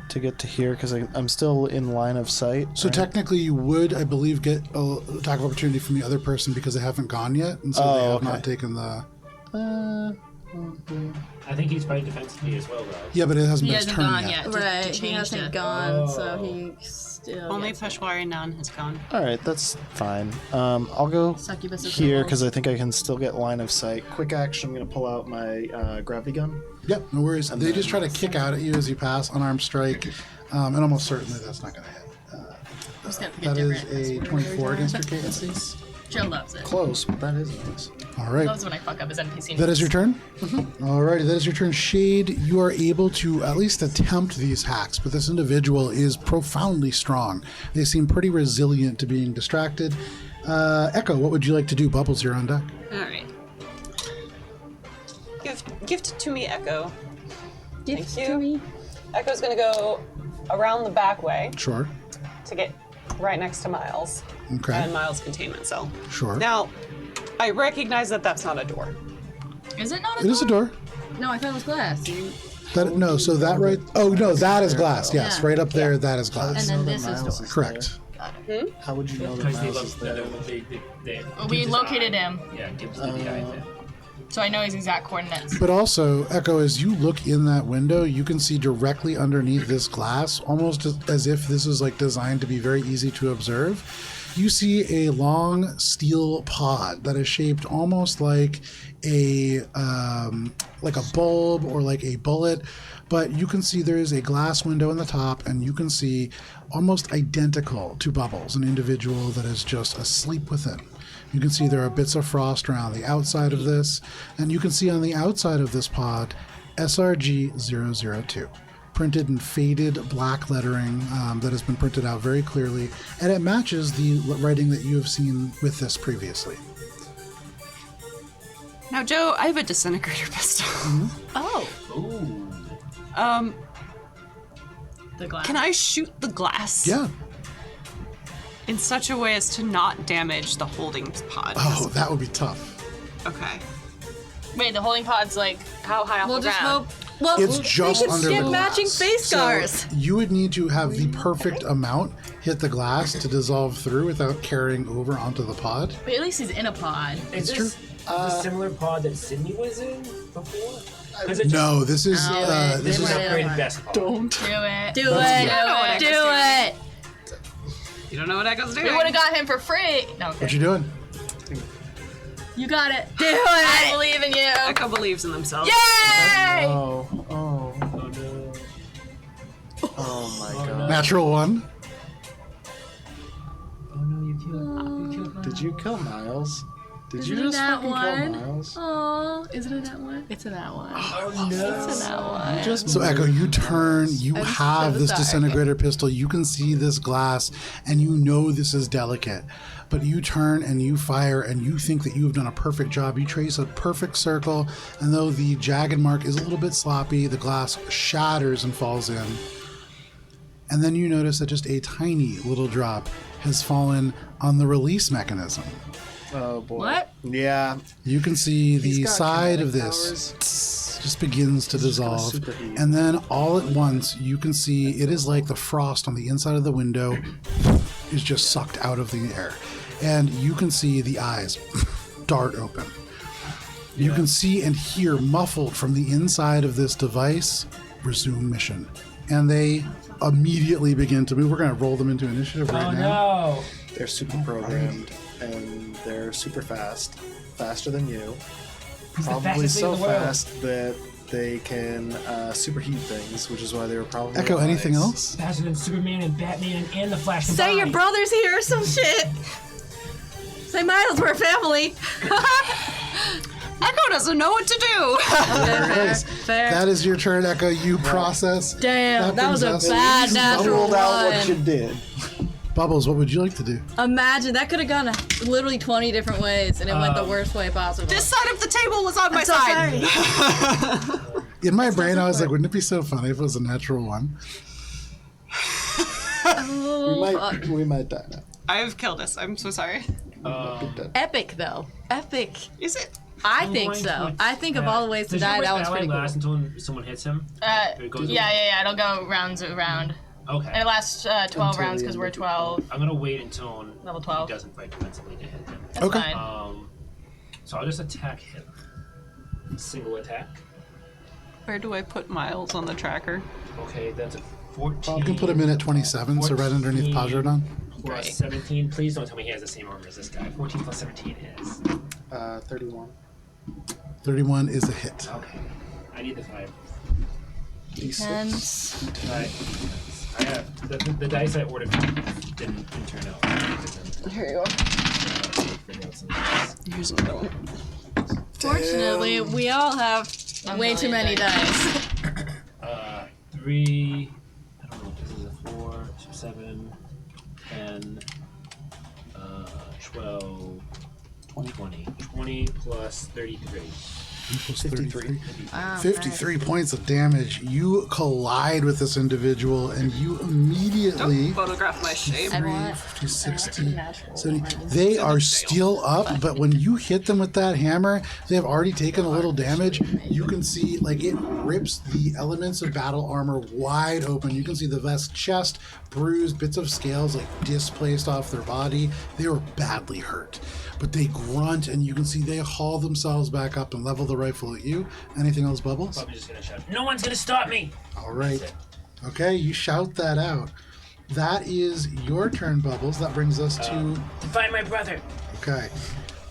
to get to here because I'm still in line of sight. So right? technically, you would, I believe, get a attack of opportunity from the other person because they haven't gone yet, and so they have okay. not taken the. I think he's fighting defensively as well, though. Yeah, but it hasn't He been his hasn't turn gone yet. yet. Right, To he change hasn't it. gone, so Oh. he still Only gets it. Peshwari Nan has gone. All right, that's fine. I'll go Succubus is here the because I think I can still get line of sight. Quick action. I'm gonna pull out my gravity gun. Yep, no worries. They just try to kick out at you as you pass, unarmed strike, and almost certainly that's not going to hit. Just have to get That is different. a 24 against your KNC. Joe loves it. Close, but that is nice. All right. Loves when I fuck up his NPC. That is your turn? Alrighty, that is your turn. Shade, you are able to at least attempt these hacks, but this individual is profoundly strong. They seem pretty resilient to being distracted. Echo, what would you like to do? Bubbles, you're on deck. All right. Gift to me, Echo. Gift Thank to you. me. Echo's gonna go around the back way Sure. to get right next to Miles Okay. and Miles' containment cell. Sure. Now, I recognize that that's not a door. Is it not a It is a door. No, I thought it was glass. No, so that right. Oh, no, that is glass. Yes, Yeah. right up there, that is And glass. then Know that this is Miles door. Correct. How would you know that Because they Miles is love there? they Well, we Gibbs' located eye. him, Yeah, Gibbs did the eye thing. so I know his exact coordinates. But also, Echo, as you look in that window, you can see directly underneath this glass, almost as if this is like designed to be very easy to observe. You see a long steel pod that is shaped almost like a bulb or like a bullet, but you can see there is a glass window in the top, and you can see almost identical to Bubbles, an individual that is just asleep within. You can see there are bits of frost around the outside of this, and you can see on the outside of this pod SRG-002, printed in faded black lettering that has been printed out very clearly, and it matches the writing that you have seen with this previously. Now, Joe, I have a disintegrator pistol. Oh, Ooh. the glass. Can I shoot the glass? Yeah. In such a way as to not damage the holding pod. Oh, that would be tough. Okay. Wait, the holding pod's like how high off We'll the just ground? hope. Well, It's just we could under skip the matching glass. face scars. So you would need to have the perfect amount hit the glass to dissolve through without carrying over onto the pod. But at least he's in a pod. Is It's this the similar pod that Sydney was in before? No, this is No, this This is is upgraded best pod. don't. Do it. Do That's it. good. Do it. You don't know what Echo's doing. We would have got him for free. No, What okay. you doing? You got it. Do I it. believe in you. Echo believes in themselves. Yay! Oh, oh, Oh no. oh my Oh, god. no. Natural one. Oh no, you killed my Did you kill Miles? Did Is you it just that fucking one? kill Miles? Oh, is it a that one? It's a that one. Oh no. It's a that one. Just So Echo, you turn, you I'm have so this sorry. disintegrator pistol, you can see this glass, and you know this is delicate. But you turn and you fire, and you think that you have done a perfect job. You trace a perfect circle, and though the jagged mark is a little bit sloppy, the glass shatters and falls in. And then you notice that just a tiny little drop has fallen on the release mechanism. Oh boy. What? Yeah. You can see He's the got side kinetic of this just begins to gonna dissolve. superheat. And then all at once, you can see it is like the frost on the inside of the window is just sucked out of the air. And you can see the eyes dart open. You can see and hear muffled from the inside of this device, resume mission. And they immediately begin to move. We're going to roll them into initiative right Oh now. no. They're super programmed and they're super fast. Faster than you. the Probably fastest thing so in the world. fast that they can superheat things, which is why they were probably Echo, on anything ice. else? Faster than Superman and Batman and the Flash. Say your combined. brother's here or some shit. Say Miles, we're a family. Echo doesn't know what to do. There it is. Fair. That is your turn, Echo. You process. Damn, that was a brings us- bad you natural Ruled out what you one. did. Bubbles, what would you like to do? Imagine that could have gone literally 20 different ways, and it went the worst way possible. This side of the table was on my so side. sorry. In my brain, I was like, wouldn't it be so funny if it was a natural one? We might die now. I have killed us. I'm so sorry. Epic though. Epic. Is it? I think so. I think of all the ways to die, that one's pretty cool. last until someone hits him? It goes Yeah. It'll go rounds around. Okay. And it lasts 12 rounds because we're 12. I'm gonna wait until Level 12. he doesn't fight defensively to hit him. That's Okay. fine. So I'll just attack him. Single attack. Where do I put Miles on the tracker? Okay, that's a 14. You can put him in at 27, so right underneath 14 Pajodon. Plus 17. Please don't tell me he has the same armor as this guy. 14 plus 17 is. 31. 31 is a hit. Okay. I need the 5. Tense. I have the dice I ordered didn't turn out. Here you go. Figure out some dice. Here's another one. Fortunately, we all have way too many dice. 3. I don't know if this is a 4, 7, 10, 12, 20. 20 plus 33. Equals 53. 33. Wow, 53 points of damage. You collide with this individual, and you immediately. Photograph my shape. 50, 60, 70. They are still up, but when you hit them with that hammer, they have already taken a little damage. You can see, like, it rips the elements of battle armor wide open. You can see the vest chest bruised, bits of scales, like, displaced off their body. They were badly hurt. But they grunt, and you can see they haul themselves back up and level the rifle at you. Anything else, Bubbles? Probably just gonna shout, "No one's gonna stop me!" All right. Okay, you shout that out. That is your turn, Bubbles. That brings us to... To find my brother. Okay.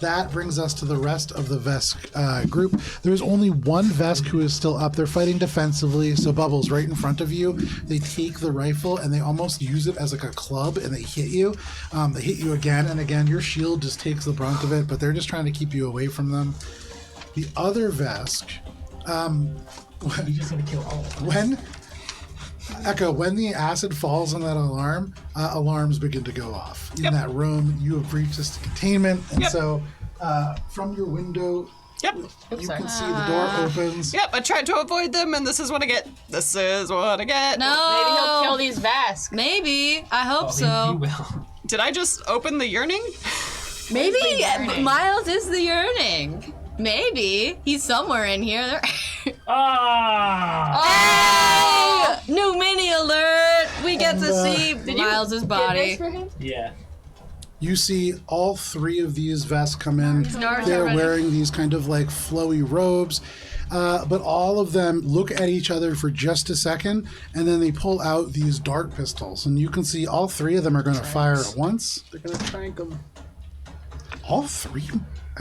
That brings us to the rest of the Vesk group. There's only one Vesk who is still up. They're fighting defensively. So Bubbles, right in front of you, they take the rifle and they almost use it as like a club, and they hit you. They hit you again and again. Your shield just takes the brunt of it, but they're just trying to keep you away from them. The other Vesk, You're just gonna kill all of them. when the acid falls on that alarm, alarms begin to go off. In that room, you have breached this containment, and so from your window, Yep. you can see the door opens. Yep, I tried to avoid them, and this is what I get. This is what I get. No. Maybe he'll kill these Vask. Maybe. I hope He so. will. Did I just open the yearning? Maybe yearning? Miles is the yearning. Maybe. He's somewhere in here. Ah! Hey! New mini alert! We get to see Miles's body. Yeah. You see all three of these vests come in. They're wearing these kind of like flowy robes. But all of them look at each other for just a second, and then they pull out these dart pistols. And you can see all three of them are going to fire at once. They're gonna trank them. All three?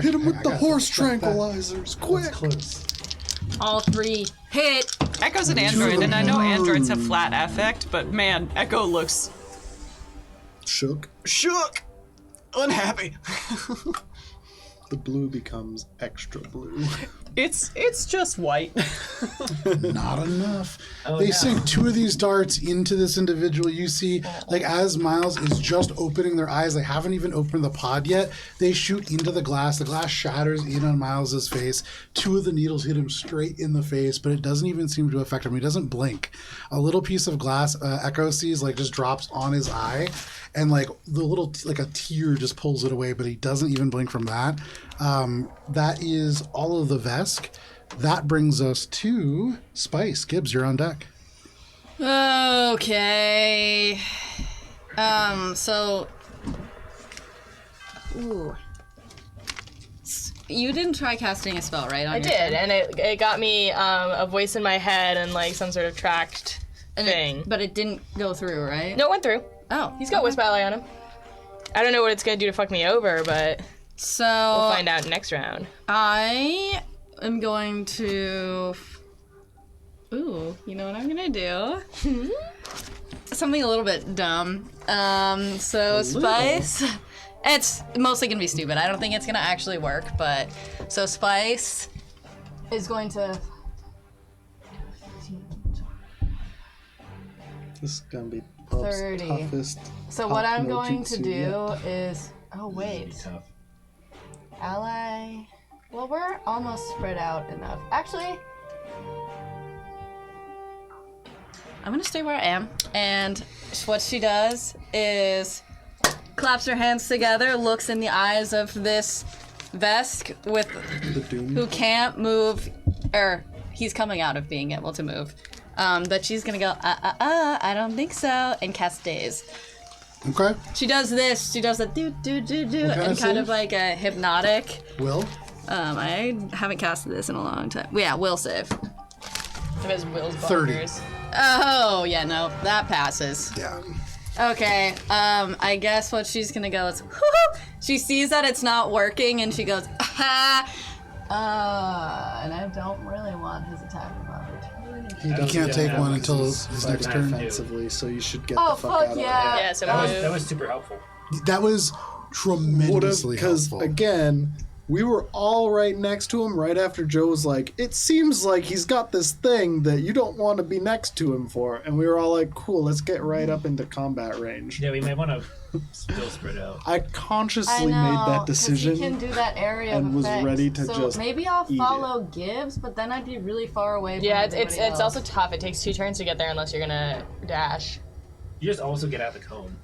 Hit them with I the got horse to check that. tranquilizers, That's quick! close. All three hit. Echo's an android, and I know androids have flat affect, but man, Echo looks Shook. shook, unhappy. The blue becomes extra blue. It's just white. Not enough. They sink two of these darts into this individual. You see, like, as Miles is just opening their eyes, they haven't even opened the pod yet. They shoot into the glass. The glass shatters in on Miles's face. Two of the needles hit him straight in the face, but it doesn't even seem to affect him. He doesn't blink. A little piece of glass Echo sees, like, just drops on his eye, and like the little like a tear just pulls it away, but he doesn't even blink from that. That is all of the Vesk. That brings us to Spice. Gibbs, you're on deck. Okay. So. Ooh. You didn't try casting a spell, right? I did, and it got me a voice in my head and like some sort of tracked thing. But it didn't go through, right? No, it went through. Oh. He's got Wisp Ally on him. I don't know what it's gonna do to fuck me over, but So. we'll find out next round. I am going to. Ooh, you know what I'm gonna do? Something a little bit dumb. So Spice. It's mostly gonna be stupid. I don't think it's gonna actually work, but so Spice is going to. This is gonna be Pub's 30. toughest So what I'm no going to jutsu do yet. is... Oh, Be wait. tough. Ally... Well, we're almost spread out enough. Actually... I'm gonna stay where I am. And what she does is... claps her hands together, looks in the eyes of this Vesk with The Doom. who can't move, or he's coming out of being able to move. But she's gonna go, I don't think so, and cast Daze. Okay. She does this, she does a do, What and kind of save? like a hypnotic. Will? I haven't casted this in a long time. Yeah, will save. If it's Will's 30. bonkers. Oh, yeah, no, that passes. Yeah. Okay, I guess what she's gonna go is, whoo-hoo! She sees that it's not working and she goes, aha! And I don't really want his attack of opportunity. He You doesn't can't get take that one because until he's his fighting next turn. offensively, so you should get Oh, the fuck fuck out of yeah. Yeah, so That move. was super helpful. That was tremendously Because helpful. again, we were all right next to him right after Joe was like, it seems like he's got this thing that you don't want to be next to him for. And we were all like, cool, let's get right up into combat range. Yeah, we might want to still spread out. I consciously made that 'cause decision. He can do that area and of was effect. ready to so just maybe I'll eat follow Gibbs, but then I'd be really far away from Yeah, it's everybody else. also tough. It takes 2 turns to get there unless you're gonna dash. You just also get out the cone.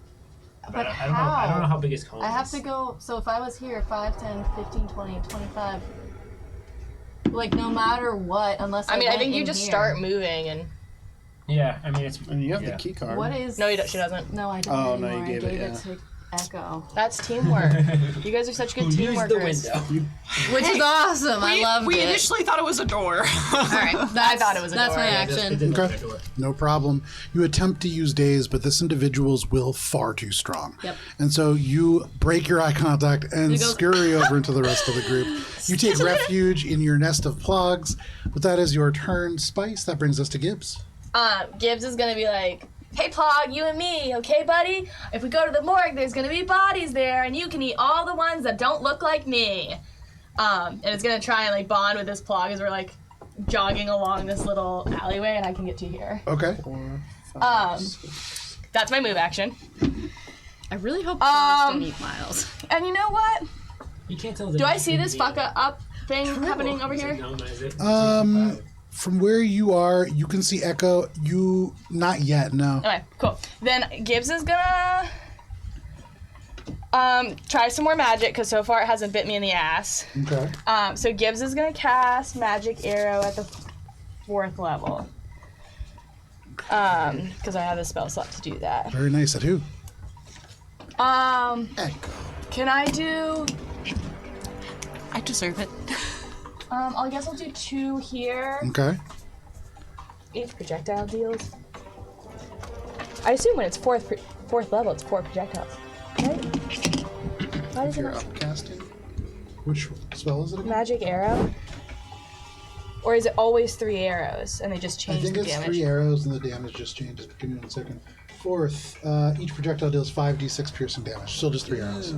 But I don't know. I don't know how big his cone I have is. to go, so if I was here 5, 10, 15, 20, 25, like no matter what, unless I mean, I went think you in just here. start moving and. Yeah, I mean it's. And you have yeah. the key card. What is... No, she doesn't. No, I don't Oh, no, anymore. you gave I gave it, it to Echo. That's teamwork. You guys are such good Who used the teamworkers. window? Which is awesome. I loved we it. initially thought it was a door. Alright, I thought it was a that's door. my Yeah, It action. did look Okay. like a door. No problem. You attempt to use Daze, but this individual's will far too strong. Yep. And so you break your eye contact and He goes- scurry over into the rest of the group. You take refuge in your nest of plogs, but that is your turn. Spice, that brings us to Gibbs. Gibbs is gonna be like, hey Plog, you and me, okay buddy? If we go to the morgue, there's gonna be bodies there, and you can eat all the ones that don't look like me. And it's gonna try and like bond with this Plog as we're like jogging along this little alleyway, and I can get to here. Okay. 4, 5, 6. That's my move action. I really hope Miles Um, don't eat Miles. And you know what? You can't tell. Do I see this fuck up thing happening over here? From where you are, you can see Echo. You, not yet, no. Okay, cool. Then Gibbs is gonna try some more magic because so far it hasn't bit me in the ass. Okay. So Gibbs is gonna cast Magic Arrow at the 4th level. Because I have the spell slot to do that. Very nice. At who? Echo. Can I do? I deserve it. I guess I'll do 2 here. Okay. 8 projectile deals. I assume when it's 4th level, it's 4 projectiles, right? Why If does it you're not? upcasting. Which spell is it again? Magic Arrow? Or is it always 3 arrows and they just I change think the it's damage? 3 arrows and the damage just changes. Give me 1 second. 4th, each projectile deals 5d6 piercing damage. Still just 3 arrows.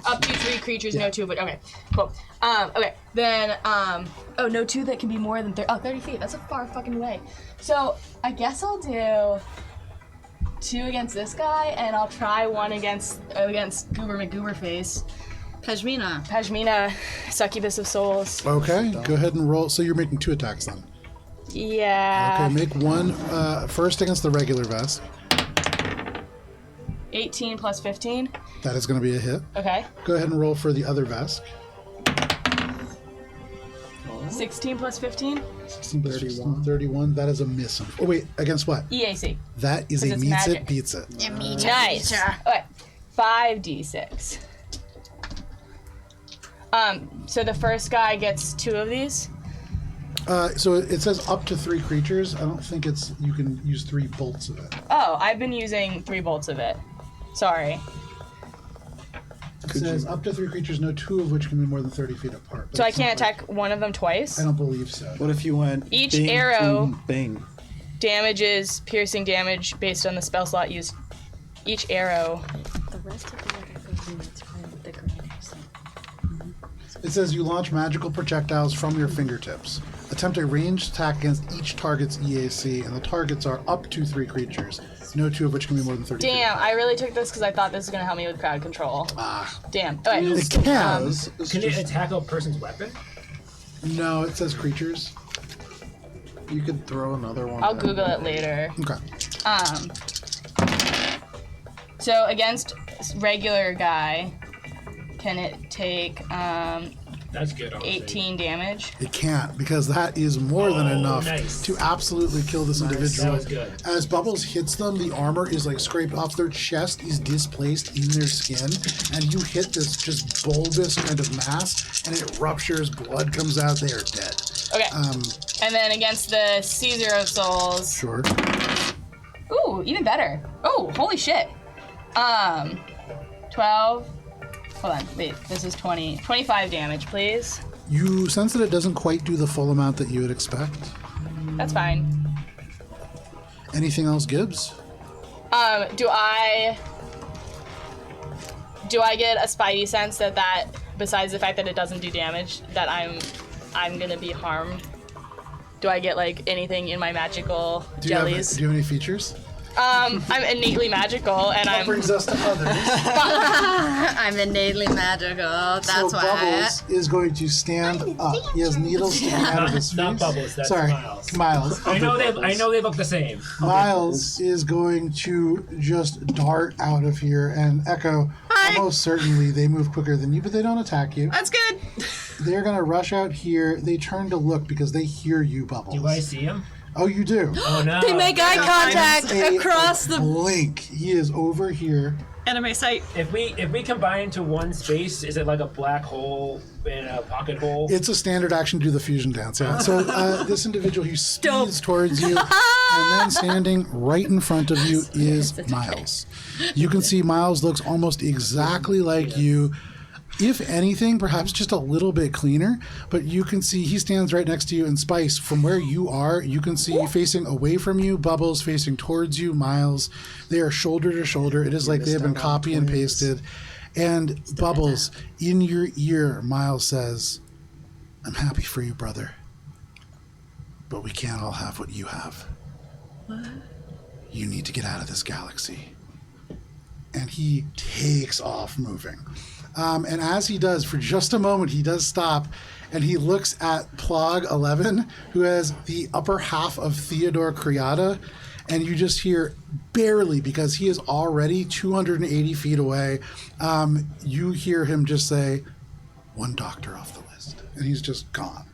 Up to 3 creatures, Yeah. no 2, but okay, cool. Okay, then, oh, no 2 that can be more than 30 feet. That's a far fucking way. So, I guess I'll do 2 against this guy, and I'll try 1 against Goober McGooberface. Pashmina, Succubus of Souls. Okay, go ahead and roll. So you're making 2 attacks then. Yeah. Okay, make 1 first against the regular vest. 18 plus 15. That is going to be a hit. Okay. Go ahead and roll for the other vest. 16 plus 15. 16 plus 16, 31. That is a miss. Oh wait, against what? EAC. That is 'Cause a it's meets magic. it, beats it. Nice. Okay. 5d6. So the first guy gets 2 of these. So it says up to 3 creatures. I don't think it's you can use 3 bolts of it. Oh, I've been using 3 bolts of it. Sorry. It says up to 3 creatures, no 2 of which can be more than 30 feet apart. But So I it's not can't like- attack one of them twice. I don't believe so. What if you went Each bing, arrow- boom, bing? Damages piercing damage based on the spell slot used. Each arrow. The rest of the other units from the grenades. It says you launch magical projectiles from your fingertips. Attempt a ranged attack against each target's EAC, and the targets are up to 3 creatures. No 2 of which can be more than 30 feet. Damn, I really took this because I thought this was gonna help me with crowd control. Damn. Okay. It can. Can it attack a person's weapon? No, it says creatures. You could throw another one. I'll at Google me. it later. Okay. So against regular guy, can it take That's good. honestly. 18 damage? It can't, because that is more than enough nice. to absolutely kill this individual. That was good. As Bubbles hits them, the armor is like scraped off. Their chest is displaced in their skin, and you hit this just bulbous kind of mass, and it ruptures, blood comes out, they are dead. Okay. And then against the Caesar of Souls. Sure. Ooh, even better. Oh, holy shit. 12. Hold on, wait, this is 20. 25 damage, please. You sense that it doesn't quite do the full amount that you would expect. That's fine. Anything else, Gibbs? Do I get a spidey sense that besides the fact that it doesn't do damage, that I'm gonna be harmed? Do I get like anything in my magical jellies? Do you have any features? I'm innately magical, and That I'm. brings us to others. I'm innately magical. That's So why. Bubbles is going to stand up. He has needles sticking out of his face. Not Bubbles, that's Sorry, Miles. I know they look the same. Miles is going to just dart out of here, and Echo, almost certainly they move quicker than you, but they don't attack you. That's good. They're going to rush out here. They turn to look because they hear you, Bubbles. Do I see him? Oh, you do. Oh no. They make eye contact across the. blink. He is over here. Anime sight. If we combine into one space, is it like a black hole in a pocket hole? It's a standard action to do the fusion dance, yeah. So this individual, he speeds towards you, and then standing right in front of you is Miles. You can see Miles looks almost exactly like you. If anything, perhaps just a little bit cleaner, but you can see he stands right next to you, and Spice, from where you are, you can see facing away from you, Bubbles facing towards you, Miles. They are shoulder to shoulder. It is like they have been copy and pasted. And Bubbles, in your ear, Miles says, "I'm happy for you, brother, but we can't all have what you have. What? You need to get out of this galaxy." And he takes off moving. And as he does, for just a moment, he does stop, and he looks at Plog 11, who has the upper half of Theodore Criada, and you just hear barely, because he is already 280 feet away, you hear him just say, "One doctor off the list," and he's just gone.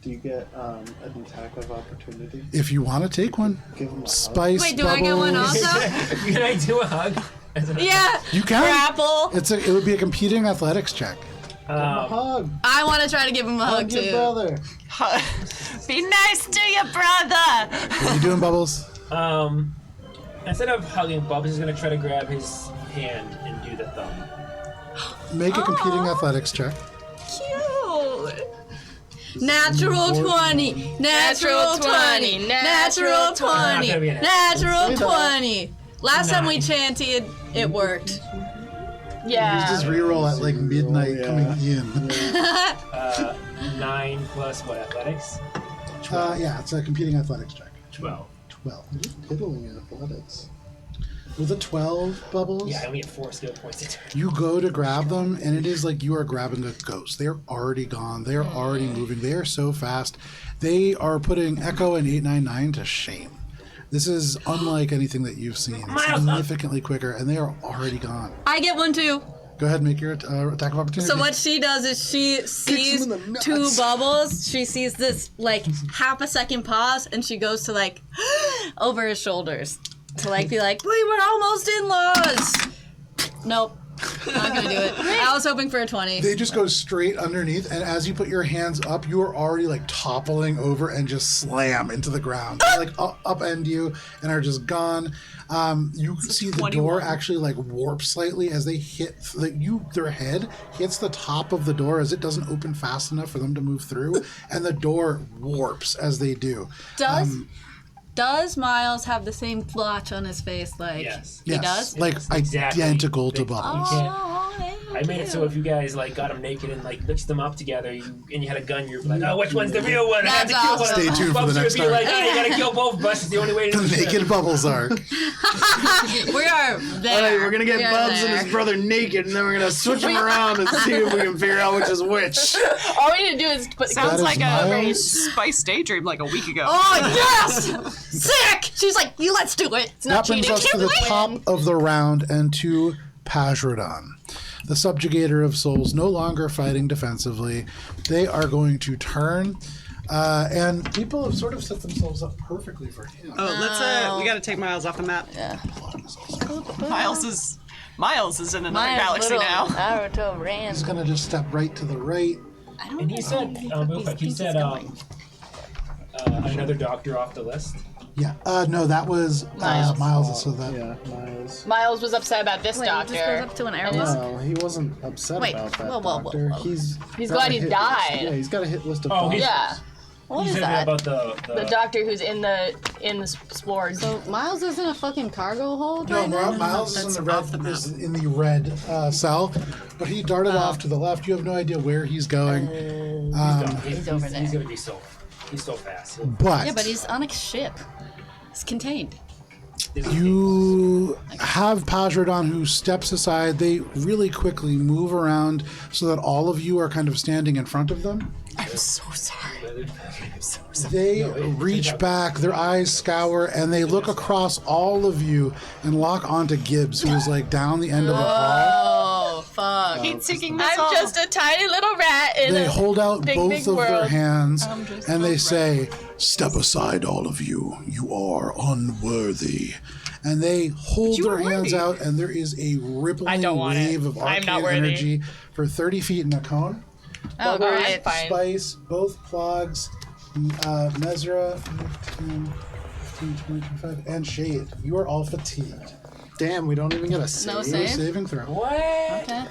Do you get an attack of opportunity? If you want to take one, Give him a Spice, Wait, do I get one Bubbles. also? Can I do a hug? Yeah. You can. Grapple. It would be a competing athletics check. hug. I want to try to give him a hug Hug your too. brother. Be nice to your brother. What are you doing, Bubbles? Instead of hugging Bubbles, he's gonna try to grab his hand and do the thumb. Make a competing athletics check. Cute. Natural 20. Natural 20. Natural 20. Natural 20. Last time we chanted, it worked. You Yeah. just reroll at like midnight yeah. coming in. 9 plus what, athletics? Yeah, it's a competing athletics check. 12. 12. Piddling athletics. With a 12, Bubbles, Yeah, I only have 4 skill points a turn. you go to grab them, and it is like you are grabbing a ghost. They're already gone. They are already moving. They are so fast. They are putting Echo and 899 to shame. This is unlike anything that you've seen. Significantly quicker, and they are already gone. I get one too. Go ahead and make your attack of opportunity. So what she does is she sees him in the two nuts. bubbles. She sees this like half a second pause, and she goes to like over his shoulders to like be like, "We were almost in-laws." Nope, not gonna do it. I was hoping for a 20. They just go straight underneath, and as you put your hands up, you are already like toppling over and just slam into the ground. They, like upend you and are just gone. You see the 21. door actually like warp slightly as they hit. Like their head hits the top of the door as it doesn't open fast enough for them to move through, and the door warps as they do. Does Miles have the same blotch on his face? Like Yes. he Yes, does. like Exactly. identical to Bubbles. Oh, okay. I made it so if you guys like got them naked and like mixed them up together, and you had a gun, you're like, oh, which one's the real one? I have to That's kill one. awesome. Stay tuned for the Bubs next would be like, arc. oh, you gotta kill both of us. It's the only way to do The this. Naked Bubbles arc. We are there. All right, we're gonna get We are Bubs and there. his brother naked, and then we're gonna switch them around and see if we can figure out which is which. All we need to do is put Sounds is like a Miles. Spice Daydream like a week ago. Oh yes! Sick! She's like, you let's do it. It's That not brings cheating. us to the top of the round and to Pajradon. The subjugator of souls, no longer fighting defensively. They are going to turn, and people have sort of set themselves up perfectly for him. Oh, we gotta take Miles off the map. Yeah. Miles is in another My galaxy little now. Naruto ran. He's going to just step right to the right. I don't And he said, real quick, he said another doctor off the list. Yeah. No, that was Miles. Miles. So that. Yeah, Miles. Miles was upset about this Wait, doctor. this goes up to an arrow. No, he wasn't upset Wait, about that whoa, whoa, whoa, doctor. whoa. He's He's got glad a he hit died. list. Yeah, he's got a hit list of Oh, he's- Yeah, What he is said that? about the doctor who's in the spores. So Miles is in a fucking cargo hold No, right now? Miles is That's in the red. off the map. Is in the red cell, but he darted off to the left. You have no idea where he's going. he's over there. He's gonna be so fast. But Yeah, but he's on a ship. It's contained. you have Pajradon who steps aside. They really quickly move around so that all of you are kind of standing in front of them. I'm so sorry. They reach back, their eyes scour, and they look across all of you and lock onto Gibbs, who is like down the end of the hall. Oh, fuck. Heat seeking I'm missile. just a tiny little rat in They a hold out big, both big of their world. hands just and they a say, "Step aside, all of you. You are unworthy." And they hold You their are hands worthy. out, and there is a rippling I don't want wave it. of I'm not arcane worthy. energy for 30 feet in a cone. Oh, Well, great. I'm fine. Spice, both Plogs, Mesra, 15, 20, 25, and Shade. You are all fatigued. damn. We don't even get a save. No No save? saving throw. Okay.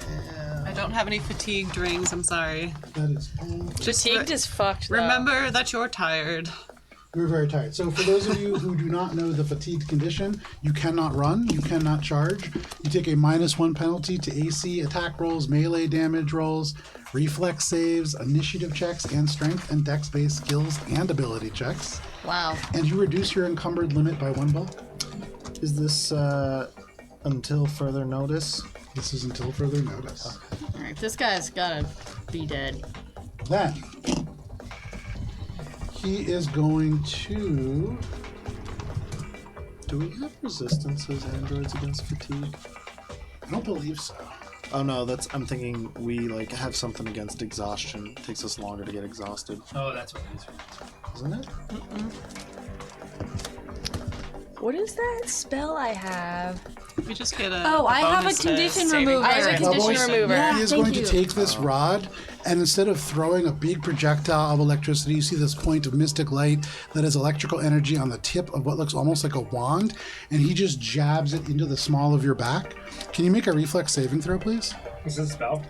I don't have any fatigued rings. I'm sorry. That is Just Fatigued as fucked. though. remember that you're tired. You're very tired. So for those of you who do not know the fatigued condition, you cannot run, you cannot charge. You take a -1 penalty to AC, attack rolls, melee damage rolls, reflex saves, initiative checks, and strength and dex-based skills and ability checks. Wow. And you reduce your encumbered limit by 1 bulk. Is this until further notice? This is until further notice. Alright, this guy's gotta be dead. Then he is going to. Do we have resistance as androids against fatigue? I don't believe so. Oh no, I'm thinking we like have something against exhaustion. It takes us longer to get exhausted, Oh, that's what it is. isn't it? What is that spell I have? We just get a. Oh, I have a bonus to condition saving remover. I have a throws. condition Bubbles? remover. Yeah. He is thank going you. to take this rod, and instead of throwing a big projectile of electricity, you see this point of mystic light that is electrical energy on the tip of what looks almost like a wand, and he just jabs it into the small of your back. Can you make a reflex saving throw, please? Is this a spell?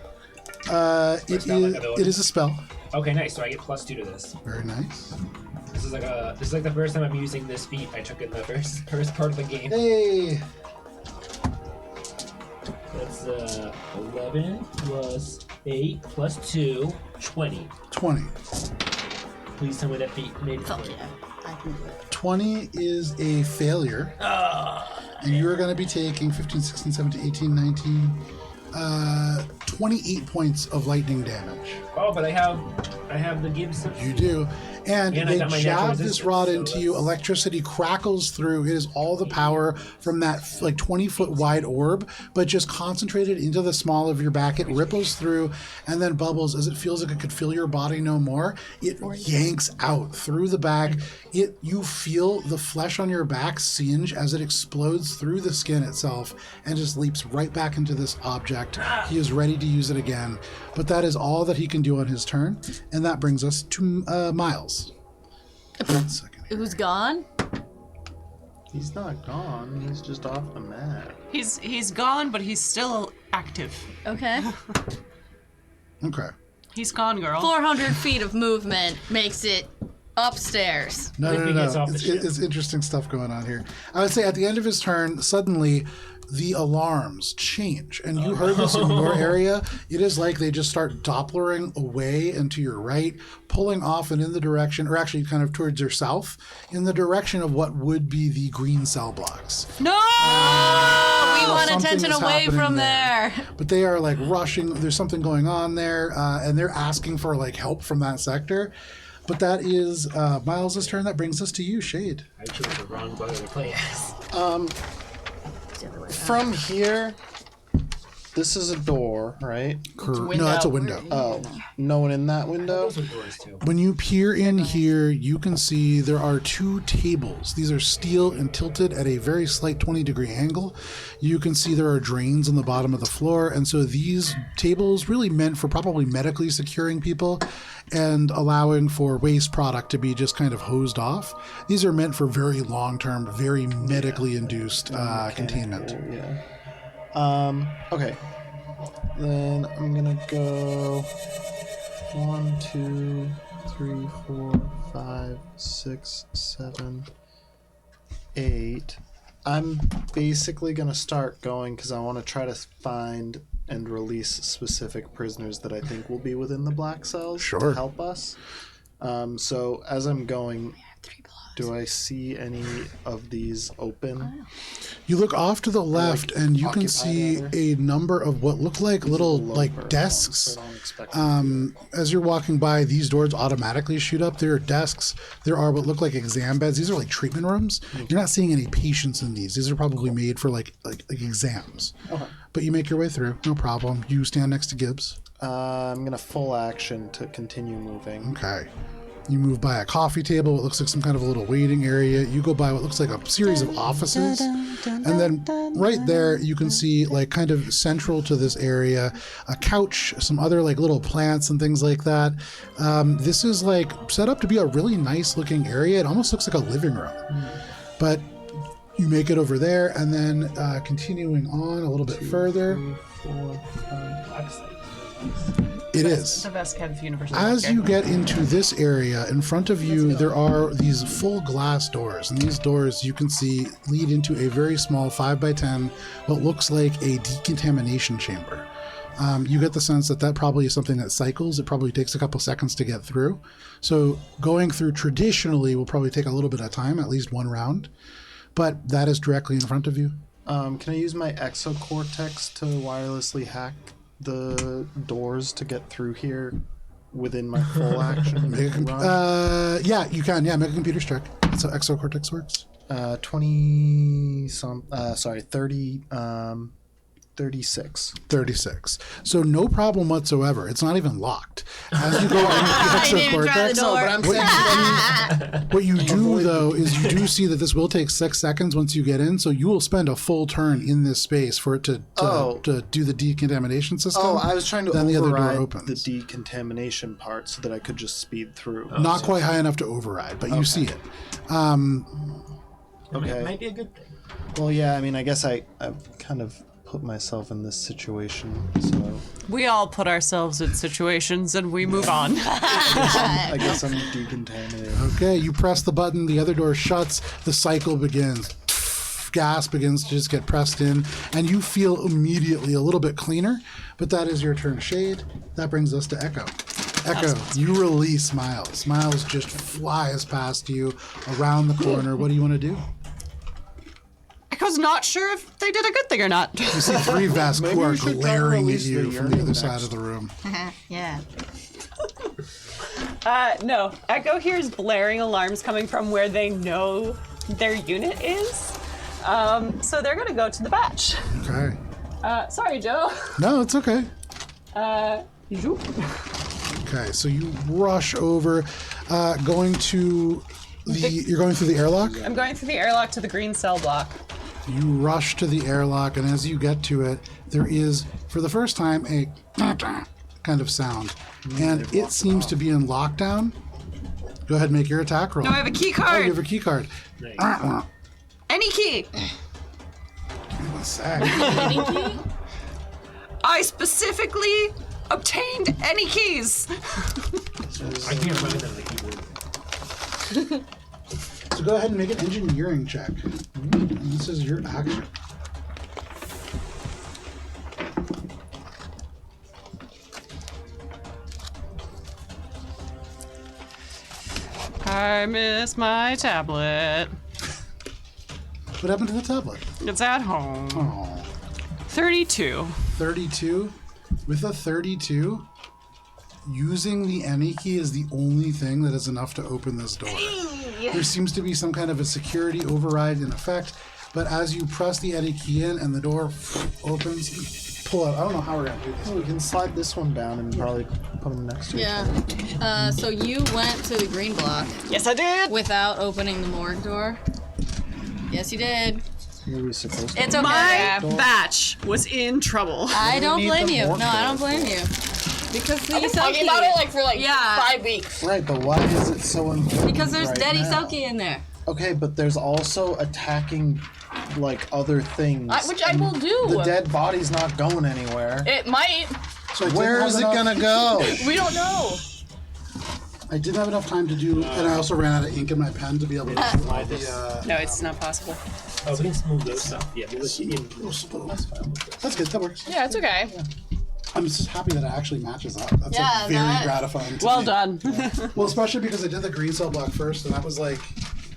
It spell, like is. ability? It is a spell. Okay, nice. So I get +2 to this. Very nice. This is like the first time I'm using this feat I took in the first part of the game. Hey, That's 11 plus 8 plus 2, 20. 20. Please tell me that feat made it. Fuck through. yeah. I can do it. 20 is a failure. And you're going to be taking 15, 16, 17, 18, 19, 28 points of lightning damage. Oh, but I have the Gibbs. You do. And And I they got my natural jab this resistance, rod so into you. that's- Electricity crackles through. It is all the power from that like 20-foot wide orb, but just concentrated into the small of your back. It ripples through and then bubbles as it feels like it could fill your body no more. It yanks out through the back. You feel the flesh on your back singe as it explodes through the skin itself and just leaps right back into this object. He is ready to use it again, but that is all that he can do on his turn, and that brings us to Miles. 1 second here. Who's gone? He's not gone. He's just off the map. He's gone, but he's still active. Okay. Okay. He's gone, girl. 400 feet of movement makes it upstairs. No, If no, he no, gets no. off the ship. It's interesting stuff going on here. I would say at the end of his turn, suddenly the alarms change. And you heard this in your area. It is like they just start Dopplering away and to your right, pulling off and in the direction, or actually kind of towards your south, in the direction of what would be the green cell blocks. No! We want Something attention is away happening from there. there. But they are like rushing. There's something going on there, and they're asking for like help from that sector. But that is Miles' turn. That brings us to you, Shade. I chose the wrong button to play as. From here, this is a door, right? No, that's a window. Oh, no one in that window? Those are doors too. When you peer in here, you can see there are 2 tables. These are steel and tilted at a very slight 20-degree angle. You can see there are drains on the bottom of the floor, and so these tables really meant for probably medically securing people and allowing for waste product to be just kind of hosed off. These are meant for very long-term, very medically induced containment. Yeah. Okay. Then I'm gonna go 1, 2, 3, 4, 5, 6, 7, 8. I'm basically gonna start going because I want to try to find and release specific prisoners that I think will be within the black cells to help us. So as I'm going, do I see any of these open? You look off to the left, and you can see a number of what look like little like desks. As you're walking by, these doors automatically shoot up. There are desks. There are what look like exam beds. These are like treatment rooms. You're not seeing any patients in these. These are probably made for like exams. Okay. But you make your way through, no problem. You stand next to Gibbs. I'm gonna full action to continue moving. Okay. You move by a coffee table, what looks like some kind of a little waiting area. You go by what looks like a series of offices. And then right there, you can see, like, kind of central to this area, a couch, some other, like, little plants and things like that. This is, like, set up to be a really nice looking area. It almost looks like a living room. But you make it over there, and then continuing on a little bit further. 4, 5. It is. The best kept universal. As you get into this area, in front of you, there are these full glass doors. And these doors, you can see, lead into a very small 5x10, what looks like a decontamination chamber. You get the sense that probably is something that cycles. It probably takes a couple seconds to get through. So going through traditionally will probably take a little bit of time, at least 1 round. But that is directly in front of you. Can I use my exocortex to wirelessly hack the doors to get through here within my full action? Yeah, you can. Yeah, make a computer check. That's how exocortex works. 36. 36. So no problem whatsoever. It's not even locked. As you go into the exocortex, No, but I'm saying what you do though is you do see that this will take 6 seconds once you get in. So you will spend a full turn in this space for it to do the decontamination system. Oh, I was trying to then the other door override opens. the decontamination part so that I could just speed through. Not quite high enough to override, but you see it. Okay. Might be a good thing. Well, yeah, I mean, I guess I've kind of put myself in this situation, so We all put ourselves in situations and we move on. I guess I'm decontaminated. Okay, you press the button, the other door shuts, the cycle begins. Gas begins to just get pressed in, and you feel immediately a little bit cleaner, but that is your turn, Shade. That brings us to Echo. Echo, you release Miles. Miles just flies past you around the corner. What do you want to do? Echo's not sure if they did a good thing or not. You see 3 Vesk who are we should glaring at release you the from the other yearning side next. of the room. Yeah. No, Echo hears blaring alarms coming from where they know their unit is. So they're gonna go to the batch. Okay. Sorry, Joe. No, it's okay. Zoop. Okay, so you rush over, going to you're going through the airlock? I'm going through the airlock to the green cell block. You rush to the airlock, and as you get to it, there is, for the first time, a kind of sound. And it seems to be in lockdown. Go ahead and make your attack roll. No, I have a key Oh, card. you have a key card. Nice. Any key. Give me 1 sec. I specifically obtained any keys. I can't find it on the keyboard. So go ahead and make an engineering check. And this is your action. I miss my tablet. What happened to the tablet? It's at home. Oh. 32. 32. With a 32, using the any key is the only thing that is enough to open this door. There seems to be some kind of a security override in effect, but as you press the any key in and the door opens, pull out. I don't know how we're going to do this. Oh, we can slide this one down and probably put them next to each other. Yeah. So you went to the green block Yes, I did. without opening the morgue door. Yes, you did. Were we supposed to? It's okay. My batch was in trouble. I don't need blame the you. No, morgue I door don't blame you. Because the I've been talking about it for Yeah. 5 weeks. Right, but why is it so important? Because there's right dead now? Isoki in there. Okay, but there's also attacking, like, other things. Which I will do. The dead body's not going anywhere. It might. So I didn't Where have is it enough- gonna go? We don't know. I didn't have enough time to do, and I also ran out of ink in my pen to be able to do all the. No, it's not possible. Oh, we can move those stuff. Yeah, move That's good. That works. Yeah, it's okay. I'm just happy that it actually matches up. That's Yeah, like very that- gratifying. To Well me. done. Well, especially because I did the green cell block first, and that was like,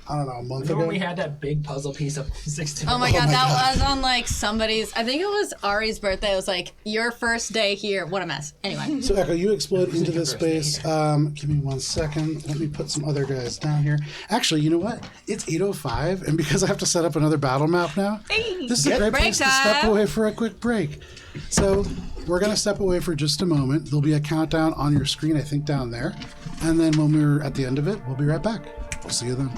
I don't know, a month Remember ago. when we had that big puzzle piece of 16? Oh my god, my that God. was on like somebody's. I think it was Ari's birthday. It was like your first day here. What a mess. Anyway. So Echo, you explode into this space. Give me 1 second. Let me put some other guys down here. Actually, you know what? It's 8:05, and because I have to set up another battle map now, this is a great break place to step time. away for a quick break. So we're gonna step away for just a moment. There'll be a countdown on your screen, I think, down there, and then when we're at the end of it, we'll be right back. We'll see you then.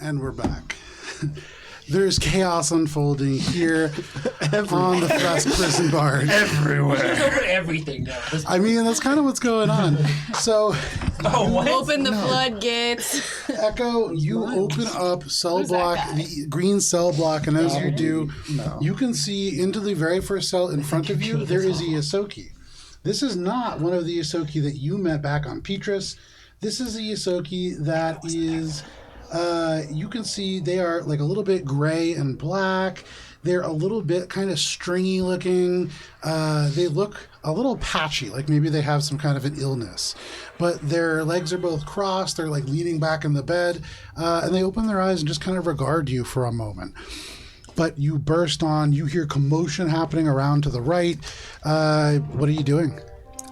And we're back. There's chaos unfolding here on the Fest Prison Barge. Everywhere. Just open everything now. I mean, that's kind of what's going on. So, What? Open the floodgates. Echo, you open up cell block, the green cell block, and as you do, you can see into the very first cell in front of you, there is a Yosoki. This is not one of the Yosoki that you met back on Petrus. This is a Yosoki that is... you can see they are like a little bit gray and black. They're a little bit kind of stringy looking. They look a little patchy, like maybe they have some kind of an illness. But their legs are both crossed. They're like leaning back in the bed. And they open their eyes and just kind of regard you for a moment. But you burst on. You hear commotion happening around to the right. What are you doing?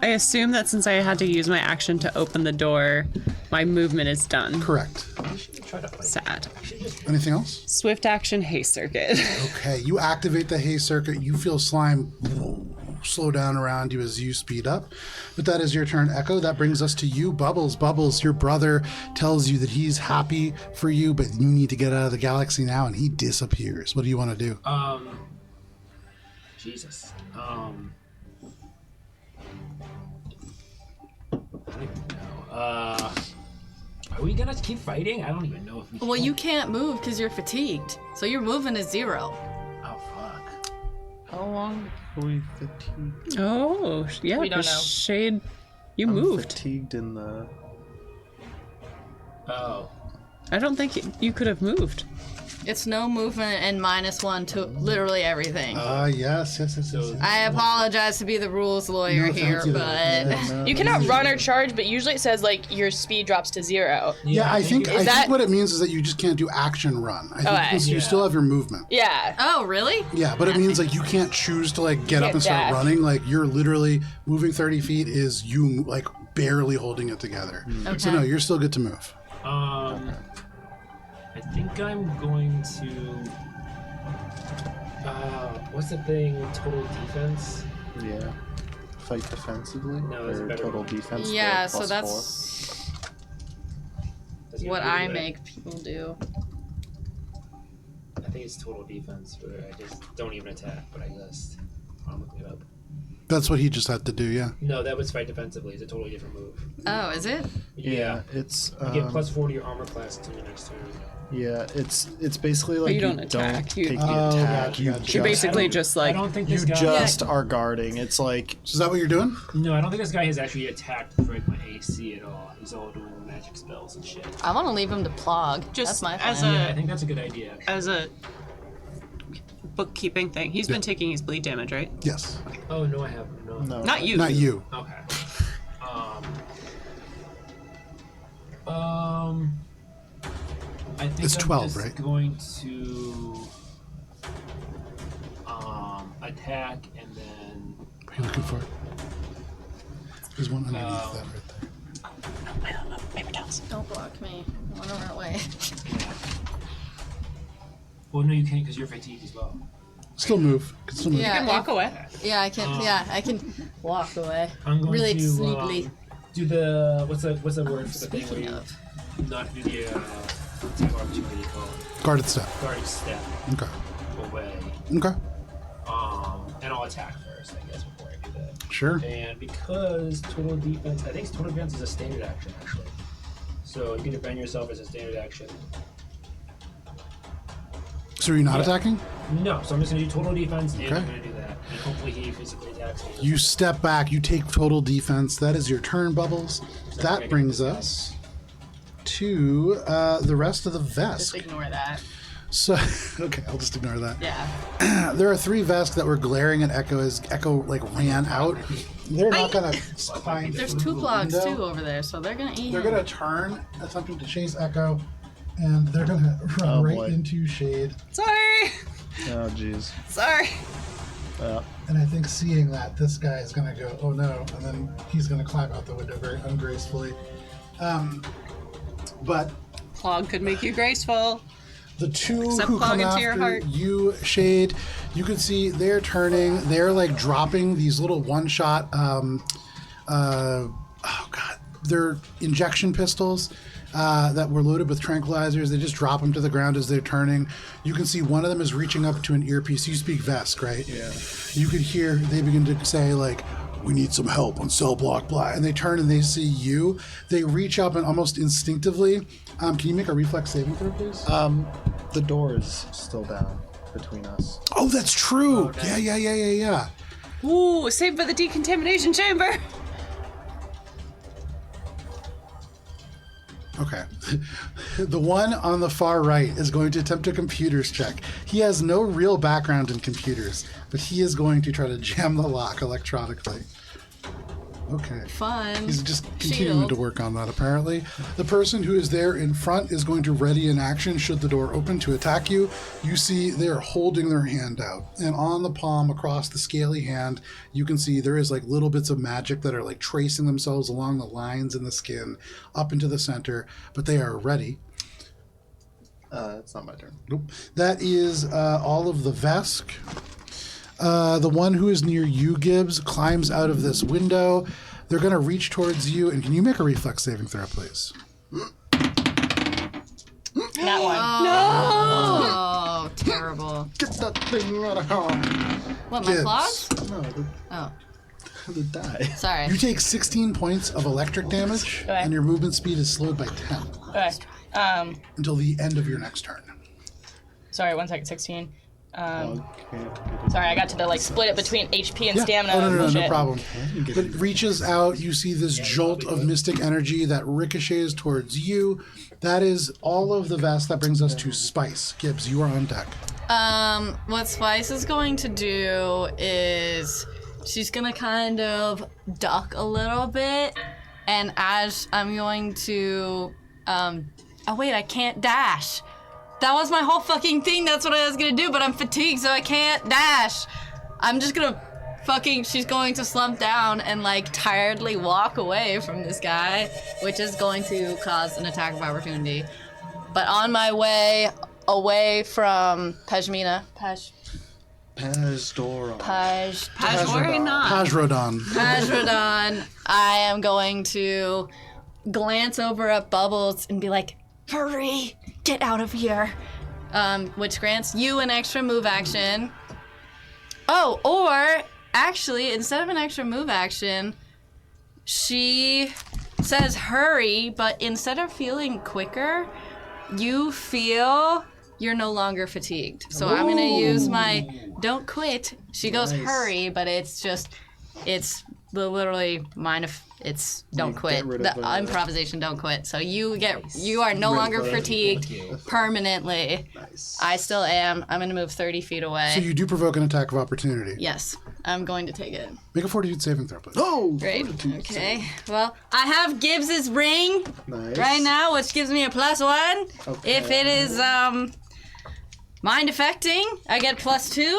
I assume that since I had to use my action to open the door, my movement is done. Correct. Sad. Anything else? Swift action haste circuit. Okay, you activate the haste circuit. You feel slime slow down around you as you speed up. But that is your turn, Echo. That brings us to you, Bubbles. Bubbles, your brother tells you that he's happy for you, but you need to get out of the galaxy now, and he disappears. What do you want to do? Jesus. I don't even know. Are we gonna keep fighting? I don't even know if we Well, can. you can't move because you're fatigued. So your movement is 0. Oh, fuck. How long are we fatigued? Oh, yeah, We don't know. Shade, you I'm moved. fatigued in the... Oh. I don't think you could have moved. It's no movement and -1 to literally everything. Yes. I apologize to be the rules lawyer No, thank here, you. but You cannot run or charge, but usually it says like your speed drops to 0. Yeah, I think that- what it means is that you just can't do action run. I think Okay. because you still have your movement. Yeah. oh, really? Yeah, but it means like you can't choose to like get up and start dash. running. Like you're literally moving 30 feet is you like barely holding it together. So Okay. no, you're still good to move. I think I'm going to. What's the thing? Total defense? Yeah. Fight defensively? No, that's a or better total one. defense? Yeah, for so plus that's Does it what really I matter? make people do. I think it's total defense where I just don't even attack, but I'm looking it up. That's what he just had to do. Yeah. No, that was fight defensively. It's a totally different move. Oh, is it? Yeah, it's You get +4 to your armor class until your next turn. yeah, it's basically like you don't attack, you- take the Oh, attack. gotcha, You gotcha. just, You're basically just I like, don't think you this guy. just are guarding. It's like So is that what you're doing? No, I don't think this guy has actually attacked to break my AC at all. He's all doing magic spells and shit. I want to leave him to plog. Just That's my as plan. Yeah, I think that's a good idea. as a bookkeeping thing. He's been taking his bleed damage, right? Yes. Oh no, I haven't. No. no, Not you. Not you. Okay. I think It's I'm 12, just right? going to attack and then What are you looking for? There's one underneath that right there. Paper towels. Don't block me. I want to run away. yeah. Well, no, you can't because you're fatigued as well. Still move. Can still move. Yeah. You can walk away. Yeah, I can. Yeah, I can walk away. I'm going Really to sneakily. do the what's the word for the thing where Speaking you of, not do the attack opportunity called Guarded step. guarding step Okay. away. Okay. And I'll attack first, I guess, before I do that. Sure. And because total defense, I think total defense is a standard action actually. So you can defend yourself as a standard action. So are you not Yeah. attacking? No, so I'm just gonna do total defense and Okay. I'm gonna do that. And hopefully he physically attacks me. You step back. You take total defense. That is your turn, Bubbles. That Okay. brings us to the rest of the just Vesk. ignore that. So, okay, I'll just ignore that. Yeah. There are 3 Vesk that were glaring at Echo as Echo like ran out. They're not gonna climb. There's through 2 the clogs window. too over there, so they're gonna eat They're him. gonna turn, attempting to chase Echo, and they're gonna run Oh, right boy. into Shade. Sorry. Oh jeez. Sorry. And I think seeing that, this guy is gonna go, oh no, and then he's gonna climb out the window very ungracefully. But Clog could make you graceful. the 2 Except who plug come into your after heart. you, Shade, you can see they're turning. They're like dropping these little one-shot. Oh god, they're injection pistols that were loaded with tranquilizers. They just drop them to the ground as they're turning. You can see one of them is reaching up to an earpiece. You speak Vesk, right? Yeah. You could hear they begin to say, like, we need some help on cell block blah. And they turn and they see you. They reach up and almost instinctively. Can you make a reflex saving throw, please? The door is still down between us. Oh, that's true. Yeah. Ooh, save for the decontamination chamber. Okay. The one on the far right is going to attempt a computers check. He has no real background in computers, but he is going to try to jam the lock electronically. Okay. Fun. He's just continuing to work on that, apparently. The person who is there in front is going to ready an action should the door open to attack you. You see they are holding their hand out. And on the palm, across the scaly hand, you can see there is like little bits of magic that are like tracing themselves along the lines in the skin up into the center. But they are ready. It's not my turn. Nope. That is all of the Vesk. The one who is near you, Gibbs, climbs out of this window. They're going to reach towards you. And can you make a reflex saving throw, please? That one. Oh, terrible. Get that thing out of here. What, my Gibbs. claws? No, Oh, the die. sorry. You take 16 points of electric damage, Okay. and your movement speed is slowed by 10 Okay. until the end of your next turn. Sorry, 1 second, 16. Okay. Sorry, I got to the like split it between HP and stamina. Oh, no bullshit. problem. Get But it reaches out. You see this jolt of mystic energy that ricochets towards you. That is all of the Vest. That brings us to Spice. Gibbs, you are on deck. What Spice is going to do is she's gonna kind of duck a little bit, and as I'm going to, oh wait, I can't dash. That was my whole fucking thing. That's what I was gonna do, but I'm fatigued, so I can't dash. I'm just gonna she's going to slump down and like tiredly walk away from this guy, which is going to cause an attack of opportunity. But on my way away from Pajmina, Pajdoron. Pajrodon, I am going to glance over at Bubbles and be like, hurry, get out of here. Which grants you an extra move action. Oh, or actually, instead of an extra move action, she says hurry, but instead of feeling quicker, you feel you're no longer fatigued. So I'm going to use my don't quit. She goes hurry, but it's literally mine if it's don't You quit. get rid The of, improvisation don't quit. So you are no longer fatigued permanently. Nice. I still am. I'm going to move 30 feet away. So you do provoke an attack of opportunity. Yes, I'm going to take it. Make a fortitude saving throw, please. Oh, Great. fortitude Okay. Well, I have Gibbs's ring Nice. right now, which gives me a +1. Okay. If it is mind affecting, I get +2.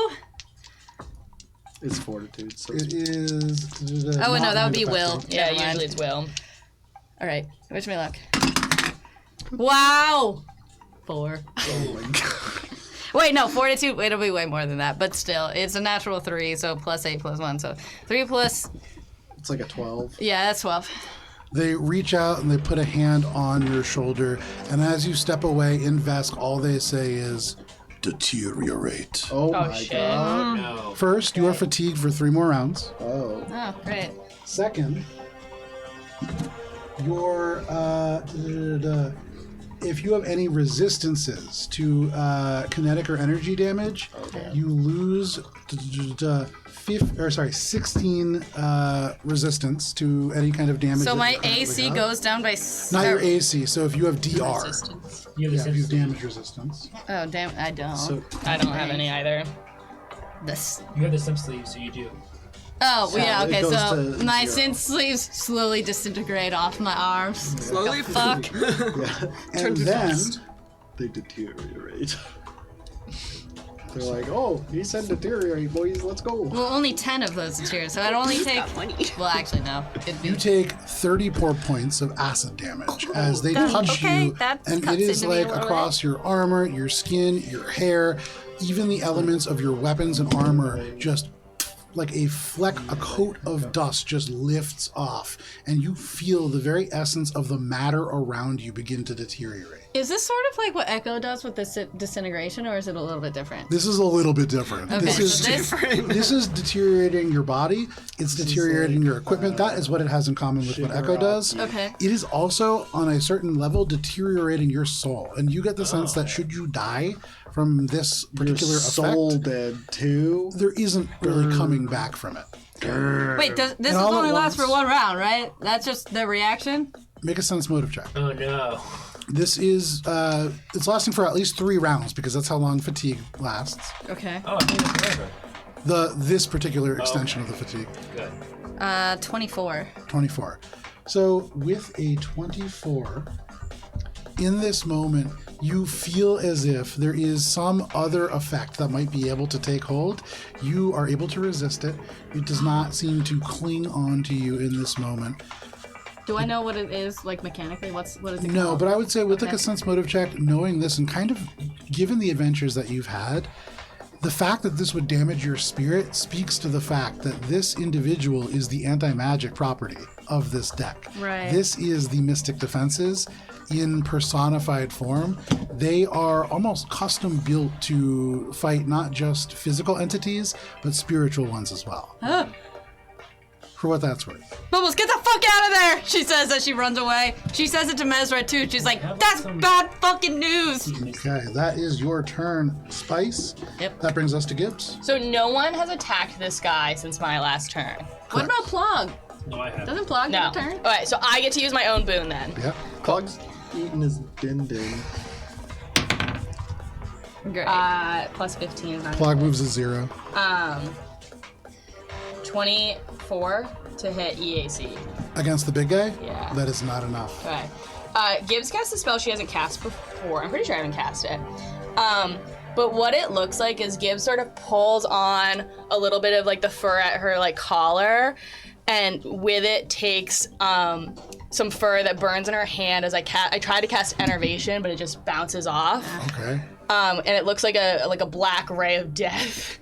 It's fortitude. So It is. Oh, no, that would be will. Yeah, Never mind. usually it's will. All right. Wish me luck. Wow. 4. oh my god. Wait, no, fortitude. It'll be way more than that, but still, it's a natural 3, so +8 +1, so 3 plus. It's like a 12. Yeah, that's 12. They reach out and they put a hand on your shoulder, and as you step away in Vesk, all they say is, deteriorate. Oh, my shit. god. No. First, you are fatigued for 3 more rounds. Oh. Oh, great. Second, your if you have any resistances to kinetic or energy damage, you lose 16 resistance to any kind of damage. So that my you currently AC have. goes down by. Not your AC. So if you have DR, Resistance. You have yeah, the if you have sense. damage resistance. Oh damn! I don't. So I don't have any either. This. You have the sim sleeve, so you do. Oh well, yeah. it Okay, goes so to my 0. synth sleeves slowly disintegrate off my arms. Slowly. Fuck. And then they deteriorate. They're like, oh, he said deteriorate, boys, let's go. Well, only 10 of those deteriorate, so I'd only take. Got money. Well, actually, no. It'd be. you take 34 points of acid damage as they touch okay, you, that and cuts it is into me a like little across your armor, your skin, your hair, even the elements of your weapons and armor just like a fleck, a coat of dust just lifts off, and you feel the very essence of the matter around you begin to deteriorate. Is this sort of like what Echo does with this disintegration, or is it a little bit different? This is a little bit different. Okay, This is this is deteriorating your body. It's deteriorating your equipment. That is what it has in common with what Echo does. Okay. It is also, on a certain level, deteriorating your soul. And you get the sense that should you die from this particular Soul effect, dead too. there isn't really coming back from it. Wait, this all only at lasts once. for 1 round, right? That's just the reaction? Make a sense motive check. Oh no. This is, it's lasting for at least 3 rounds because that's how long fatigue lasts. Okay. Oh, I think it's forever. This particular extension of the fatigue. Good. 24. 24. So with a 24, in this moment, you feel as if there is some other effect that might be able to take hold. You are able to resist it. It does not seem to cling on to you in this moment. Do I know what it is, like mechanically? What is it No, called? but I would say with like Okay. a sense motive check, knowing this and kind of given the adventures that you've had, the fact that this would damage your spirit speaks to the fact that this individual is the anti-magic property of this deck. Right. This is the Mystic Defenses in personified form. They are almost custom built to fight not just physical entities, but spiritual ones as well. Huh. For what that's worth. Bubbles, get the fuck out of there! She says as she runs away. She says it to Mesra too. She's like, that's bad fucking news! Okay, that is your turn, Spice. Yep. That brings us to Gibbs. So no one has attacked this guy since my last turn. What about Plug? No, I haven't. Doesn't Plug No. get a turn? All right, so I get to use my own boon then. Yep. Cog's eating his din din. Great. Plus 15 is not Plog moves a 0. 24 to hit EAC. Against the big guy? Yeah. That is not enough. Okay. Gibbs cast a spell she hasn't cast before. I'm pretty sure I haven't cast it. But what it looks like is Gibbs sort of pulls on a little bit of like the fur at her like collar, and with it takes some fur that burns in her hand as I try to cast Enervation, but it just bounces off. Okay. And it looks like a black ray of death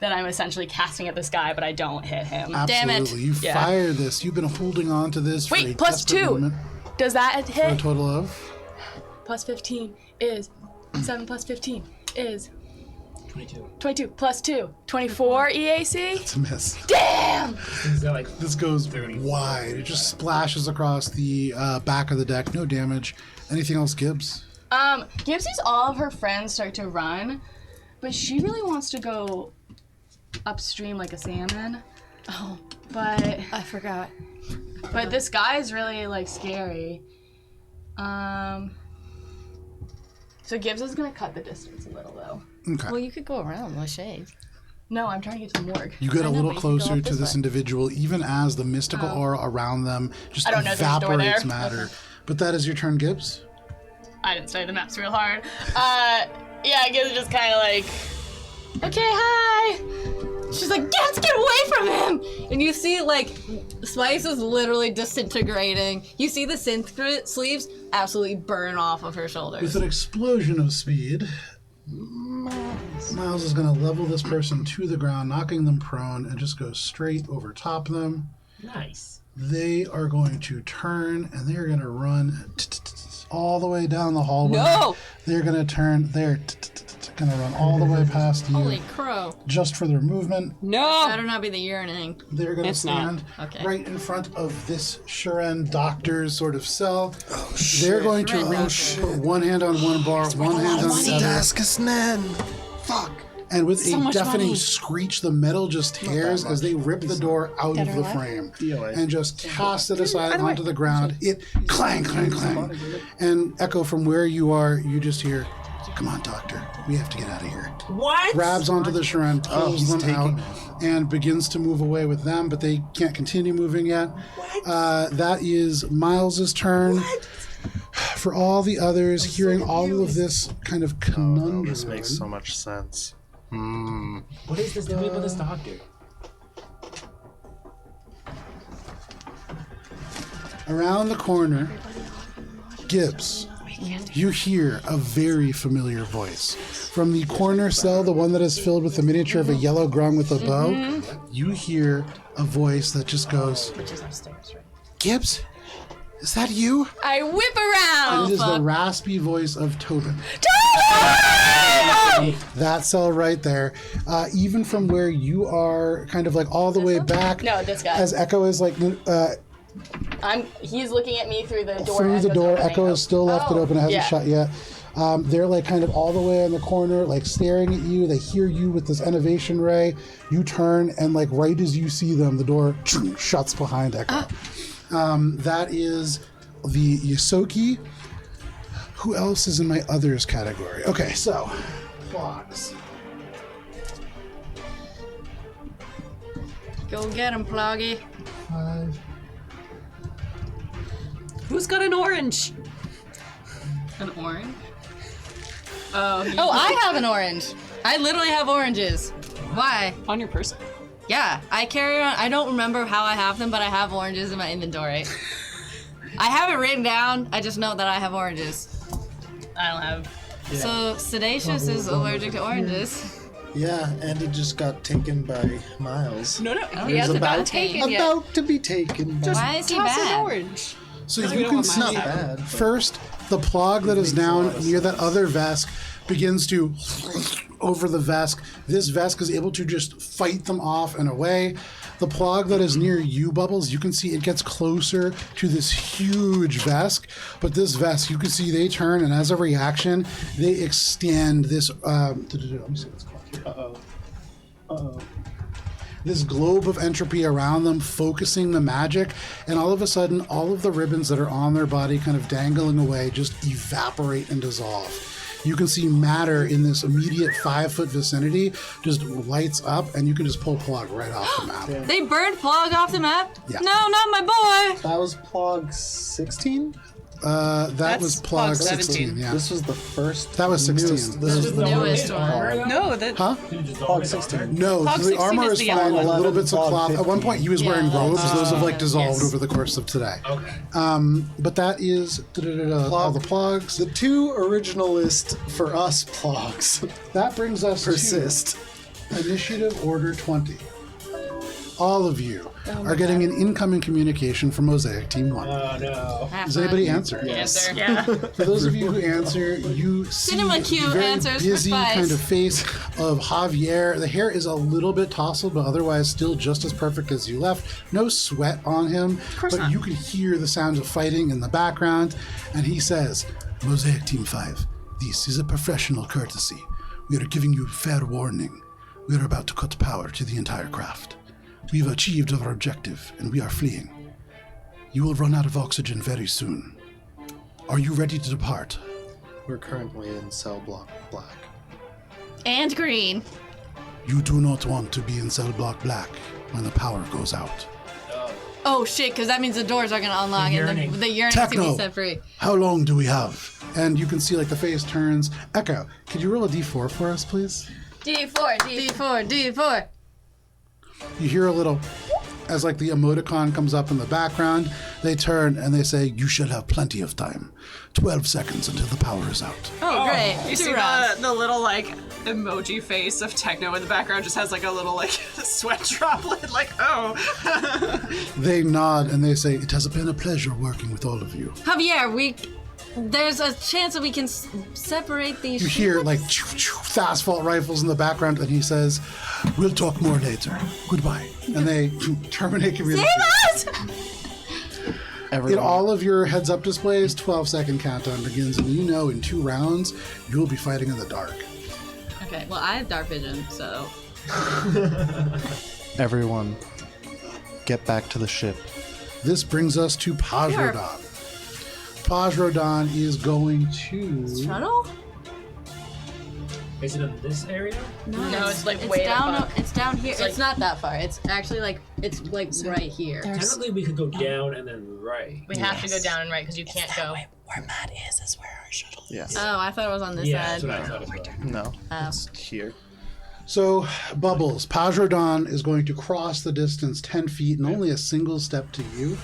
that I'm essentially casting at this guy, but I don't hit him. Damn it. Absolutely. You Yeah. fire this. You've been holding on to this for a Wait, plus desperate 2. moment. Does that For a hit? total of? Plus 15 is 7 plus 15 is 22. 22 plus 2. 24 EAC? It's a miss. Damn! Is that like This goes 34. wide. It just splashes across the back of the deck. No damage. Anything else, Gibbs? Gibbs sees all of her friends start to run, but she really wants to go upstream like a salmon. Oh, But I forgot. this guy is really like scary. So Gibbs is gonna cut the distance a little though. Okay. Well, you could go around the shade. No, I'm trying to get to the morgue. You get a I know, little but you can go closer up to this this way. individual, even as the mystical aura around them just I don't know if there's a door evaporates there. matter. But that is your turn, Gibbs. I didn't study the maps real hard. Yeah, Gibbs is just kind of like, okay, hi. She's like, let's get away from him! And you see, like, Spice is literally disintegrating. You see the synth sleeves absolutely burn off of her shoulders. With an explosion of speed, Miles is going to level this person to the ground, knocking them prone, and just go straight over top of them. Nice. They are going to turn, and they're going to run all the way down the hallway. No! They're going to turn. They're going to run all the way past you, Holy crow. just for their movement. No! Better not be the urinating. They're going to It's not. stand Okay. right in front of this Shuren doctor's sort of cell. They're going to Shuren reach, doctor. put one hand on one bar, one hand on the other. Fuck. And with So a much deafening money. screech, the metal just tears as they rip the door out of the frame DOA. and just cast it aside onto the ground. It clang, clang, clang. And Echo, from where you are, you just hear, "Come on, Doctor, we have to get out of here." What? Grabs onto the Shuren, pulls he's them taking out, them. and begins to move away with them, but they can't continue moving yet. That is Miles's turn. For all the others, hearing all of this kind of conundrum. This makes so much sense. What is this? Tell me about this doctor. Around the corner, Gibbs, you hear a very familiar voice. From the corner cell, the one that is filled with the miniature of a yellow grung with a bow, you hear a voice that just goes, Which is upstairs, right? Gibbs, is that you? I whip It around. is the raspy voice of Tobin. That cell right there. Even from where you are, kind of like all the way back. No, this guy. As Echo is like He's looking at me through the door. through the Echo's door. opening. Echo is still left it open. It hasn't yeah. shut yet. They're like kind of all the way in the corner, like staring at you. They hear you with this innovation ray. You turn and like right as you see them, the door shuts behind Echo. That is the Yosoki. Who else is in my others category? Okay, so plogs. Go get him, Ploggy. 5. Who's got an orange? An orange? Oh, I have an orange. I literally have oranges. Why? On your person? Yeah, I carry around. I don't remember how I have them, but I have oranges in my inventory. I have it written down. I just know that I have oranges. I don't have. So Sedacious is allergic to oranges. Yeah, and it just got taken by Miles. No, He hasn't been taken yet. About to be taken by. Why is he Toss an bad? orange. So we you don't can want see Not bad. but- first the plog that is makes a down lot of near that other Vesk begins to over the Vesk. This Vesk is able to just fight them off and away. The plog that is near you, Bubbles, you can see it gets closer to this huge Vesk. But this Vesk, you can see they turn, and as a reaction, they extend this. Let me see what it's called here. This globe of entropy around them, focusing the magic, and all of a sudden, all of the ribbons that are on their body kind of dangling away just evaporate and dissolve. You can see matter in this immediate 5-foot vicinity just lights up, and you can just pull Plog right off the map. They burned Plog off the map? Yeah. No, not my boy. That was Plog 16? That was Plog Plog 16, 17. yeah. This was the first. That was 16. newest- This is the Newest one. No, that. Huh? Plog 16. No, Plog the 16 armor is is the fine, yellow like one. little bits of Plog cloth. At one point, he was wearing Yeah. robes. Those have like dissolved Yes. over the course of today. Okay. But that is all the Plogs. The two originalist for us Plogs That brings us persist. to Initiative Order 20. All of you are getting an incoming communication from Mosaic Team 1. Oh no. Does anybody answer? Answer. Yeah. For those of you who answer, you see Cinema the Q very answers for busy Spice. kind of face of Javier. The hair is a little bit tousled, but otherwise still just as perfect as you left. No sweat on him, but not. you can hear the sounds of fighting in the background. And he says, Mosaic Team 5, this is a professional courtesy. We are giving you fair warning. We are about to cut power to the entire craft. We've achieved our objective, and we are fleeing. You will run out of oxygen very soon. Are you ready to depart? We're currently in cell block black. And green. You do not want to be in cell block black when the power goes out. Oh shit, because that means the doors are gonna unlock The and yearning. the yearning to Techno. be set free. How long do we have? And you can see like the face turns. Echo, could you roll a d4 for us, please? D4, D4, D4. You hear a little, as like the emoticon comes up in the background, they turn and they say, you shall have plenty of time. 12 seconds until the power is out. Oh, great. You see the little like emoji face of Techno in the background just has like a little like sweat droplet, like oh. They nod and they say, it has been a pleasure working with all of you. Javier, there's a chance that we can separate these. You hear like asphalt rifles in the background, and he says, we'll talk more later. Goodbye. And they terminate communication. Save us! In all of your heads-up displays, 12-second countdown begins, and you know in 2 rounds, you'll be fighting in the dark. Okay, well, I have dark vision, so. Everyone, get back to the ship. This brings us to Pajrodon. Pajrodon is going to... Shuttle? Is it in this area? No, it's like way down. above. It's down here. It's, like- not that far. It's actually like right here. Technically, we could go down and then right. We have to go down and right because you can't go. Where Matt is where our shuttle is. Yes. Oh, I thought it was on this Yeah, side. that's what I thought as well. No, Oh. it's here. So, Bubbles, Pajrodon is going to cross the distance 10 feet and only a single step to you.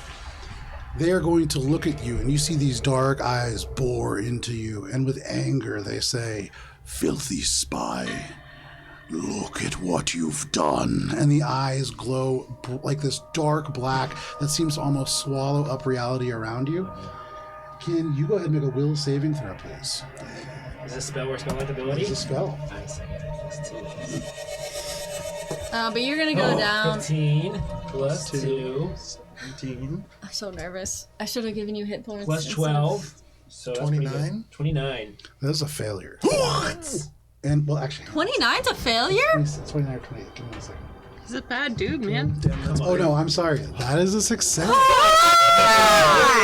They are going to look at you, and you see these dark eyes bore into you, and with anger they say, filthy spy. Look at what you've done. And the eyes glow like this dark black that seems to almost swallow up reality around you. Can you go ahead and make a will saving throw, please? Is this spell or spell like ability? It's a spell. Nice, I got it. +2. But you're gonna go down. 15 plus 2 17. I'm so nervous. I should have given you hit points. plus instead. 12. So that's pretty good. 29? 29. That is a failure. What? And, well, actually, 29's a failure? it's 29 or 28. Give me a second. He's a bad dude, man. Oh, no, I'm sorry. That is a success.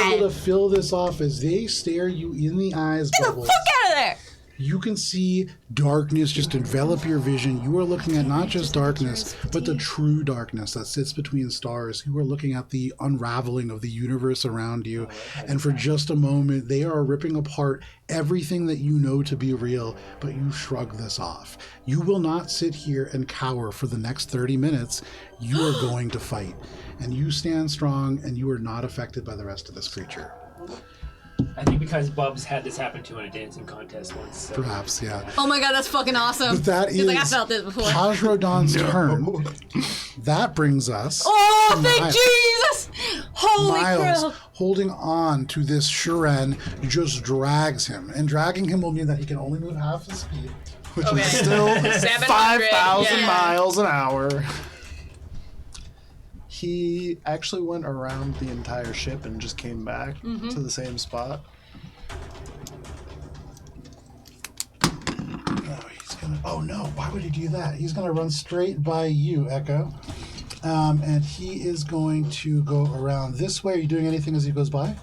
You're able to fill this off as they stare you in the eyes, Bubbles. Fuck out of there! You can see darkness just envelop your vision. You are looking at not just darkness, but the true darkness that sits between stars. You are looking at the unraveling of the universe around you. And for just a moment, they are ripping apart everything that you know to be real, but you shrug this off. You will not sit here and cower for the next 30 minutes. You are going to fight. And you stand strong, and you are not affected by the rest of this creature. I think because Bubs had this happen to him in a dancing contest once. So. Perhaps, yeah. Oh my god, that's fucking awesome. But that 'Cause, is like, I felt this before. Tajrodon's turn. That brings us Oh, to thank Miles. Jesus! Holy Miles, crap! holding on to this Shuren, just drags him. And dragging him will mean that he can only move half his speed. Which Okay. is still 700, 5,000 yeah. miles an hour. He actually went around the entire ship and just came back to the same spot. Oh no, why would he do that? He's going to run straight by you, Echo. And he is going to go around this way. Are you doing anything as he goes by?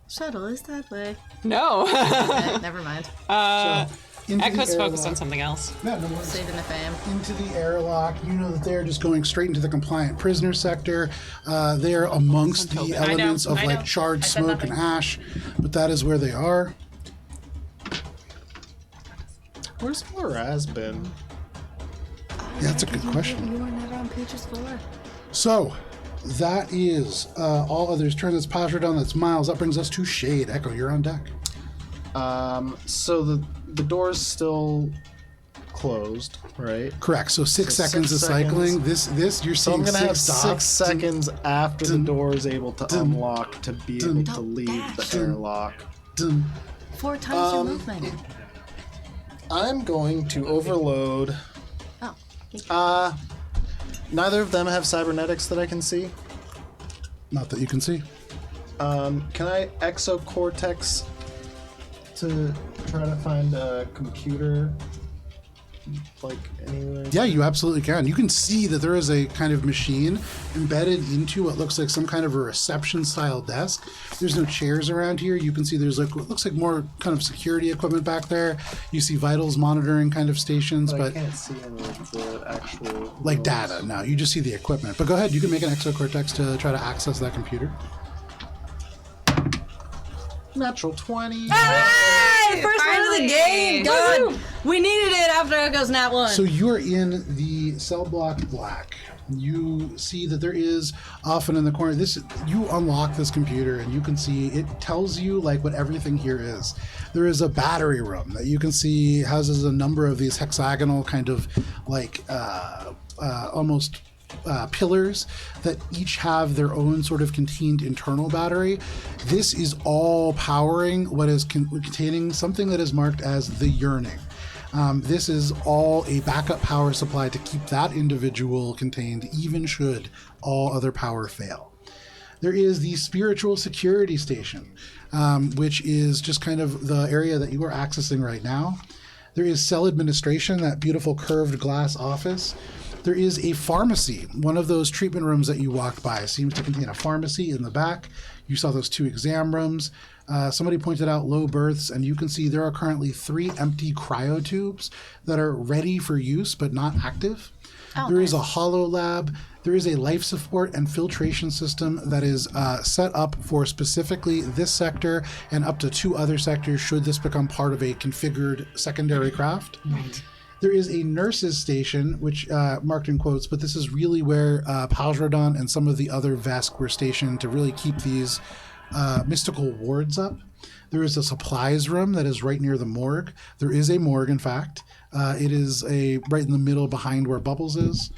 Shuttle is that way. No. Okay, never mind. Into the Echo's focused on airlock. something else. No, no worries. Saving the fam. Into the airlock. You know that they're just going straight into the compliant prisoner sector. They're amongst the I know, elements of I like know. charred I said smoke and nothing. ash, but that is where they are. Where's Moraz been? Yeah, that's a good question. You were never on Peach's floor. So, that is all others' turn. That's Pajradon, that's Miles. That brings us to Shade. Echo, you're on deck. So the door's still closed, right? Correct. So 6 So seconds 6 of cycling. This you're So seeing I'm gonna have 6 6 dots. seconds after the dun, door is able to dun, unlock to be dun, able to leave the airlock. Dun. 4 times your movement. I'm going to overload. Oh. Neither of them have cybernetics that I can see. Not that you can see. Can I exocortex to try to find a computer, like anywhere? Yeah, you absolutely can. You can see that there is a kind of machine embedded into what looks like some kind of a reception style desk. There's no chairs around here. You can see there's like what looks like more kind of security equipment back there. You see vitals monitoring kind of stations, I but can't see any of the actual like nodes. data. No, you just see the equipment. But go ahead, you can make an exocortex to try to access that computer. Natural 20. Hey! First one of the Finally! game! God! We needed it after Echo's Nat 1. So you're in the cell block black. You see that there is often in the corner. You unlock this computer and you can see it tells you like what everything here is. There is a battery room that you can see houses a number of these hexagonal kind of like almost pillars that each have their own sort of contained internal battery. This is all powering what is containing something that is marked as the yearning. This is all a backup power supply to keep that individual contained, even should all other power fail. There is the spiritual security station, which is just kind of the area that you are accessing right now. There is cell administration, that beautiful curved glass office. There is a pharmacy. One of those treatment rooms that you walked by seems to contain a pharmacy in the back. You saw those 2 exam rooms. Somebody pointed out low berths, and you can see there are currently 3 empty cryotubes that are ready for use but not active. There is a holo lab. There is a life support and filtration system that is set up for specifically this sector and up to 2 other sectors should this become part of a configured secondary craft. Right. There is a nurse's station, which marked in quotes, but this is really where Pajradon and some of the other Vesk were stationed to really keep these mystical wards up. There is a supplies room that is right near the morgue. There is a morgue, in fact. It is right in the middle behind where Bubbles is.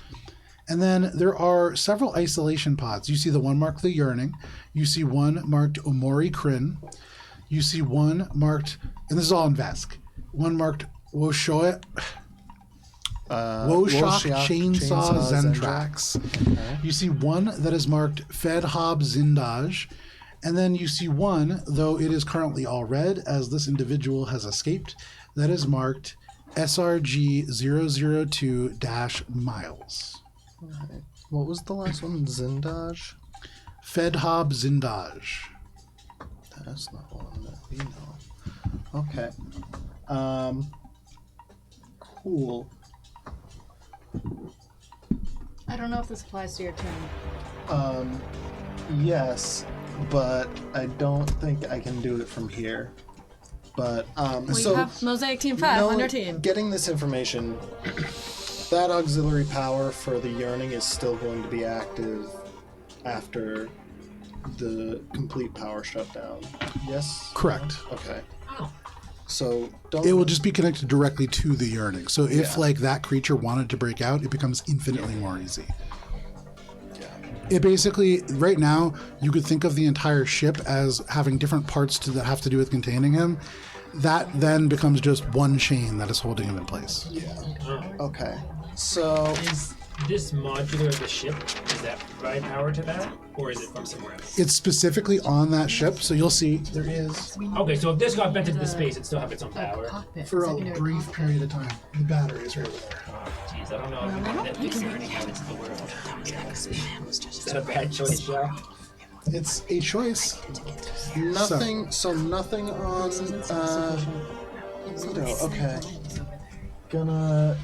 And then there are several isolation pods. You see the one marked the Yearning. You see one marked Omori Kryn. You see one marked, and this is all in Vesk, one marked Woshok Chainsaw Zentrax. Okay. You see one that is marked Fedhob Zindaj. And then you see one, though it is currently all red, as this individual has escaped, that is marked SRG 002-Miles. Right. What was the last one? Zindaj? Fedhob Zindaj. That's not one that we know. Okay. Cool. I don't know if this applies to your turn. Yes, but I don't think I can do it from here. But Well, so you have Mosaic Team 5 on your team. Getting this information, that auxiliary power for the Yearning is still going to be active after the complete power shutdown. Yes? Correct. Okay. So don't. It will just be connected directly to the Yearning. So if Yeah. like that creature wanted to break out, it becomes infinitely more easy. Yeah. It basically, right now, you could think of the entire ship as having different parts that have to do with containing him. That then becomes just one chain that is holding him in place. Yeah. Oh. Okay. So Is this modular of the ship, does that provide power to that? Or is it from somewhere else? It's specifically on that ship, so you'll see there is, Okay, so if this got vented into space, it'd still have its own power. for a brief period of time, the battery is right over there. Oh, jeez, I don't know if we can bring it into the world. Is that a bad choice, Joe? It's a choice. nothing. So nothing on. Okay. Gonna.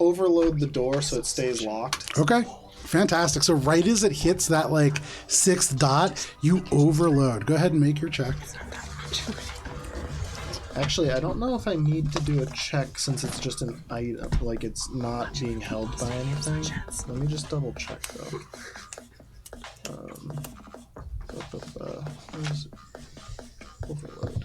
Overload the door so it stays locked. Okay, fantastic. So right as it hits that like 6th dot, you overload. Go ahead and make your check. Actually, I don't know if I need to do a check since it's just an item, like it's not being held by anything. Let me just double check though. Where is it? Overload.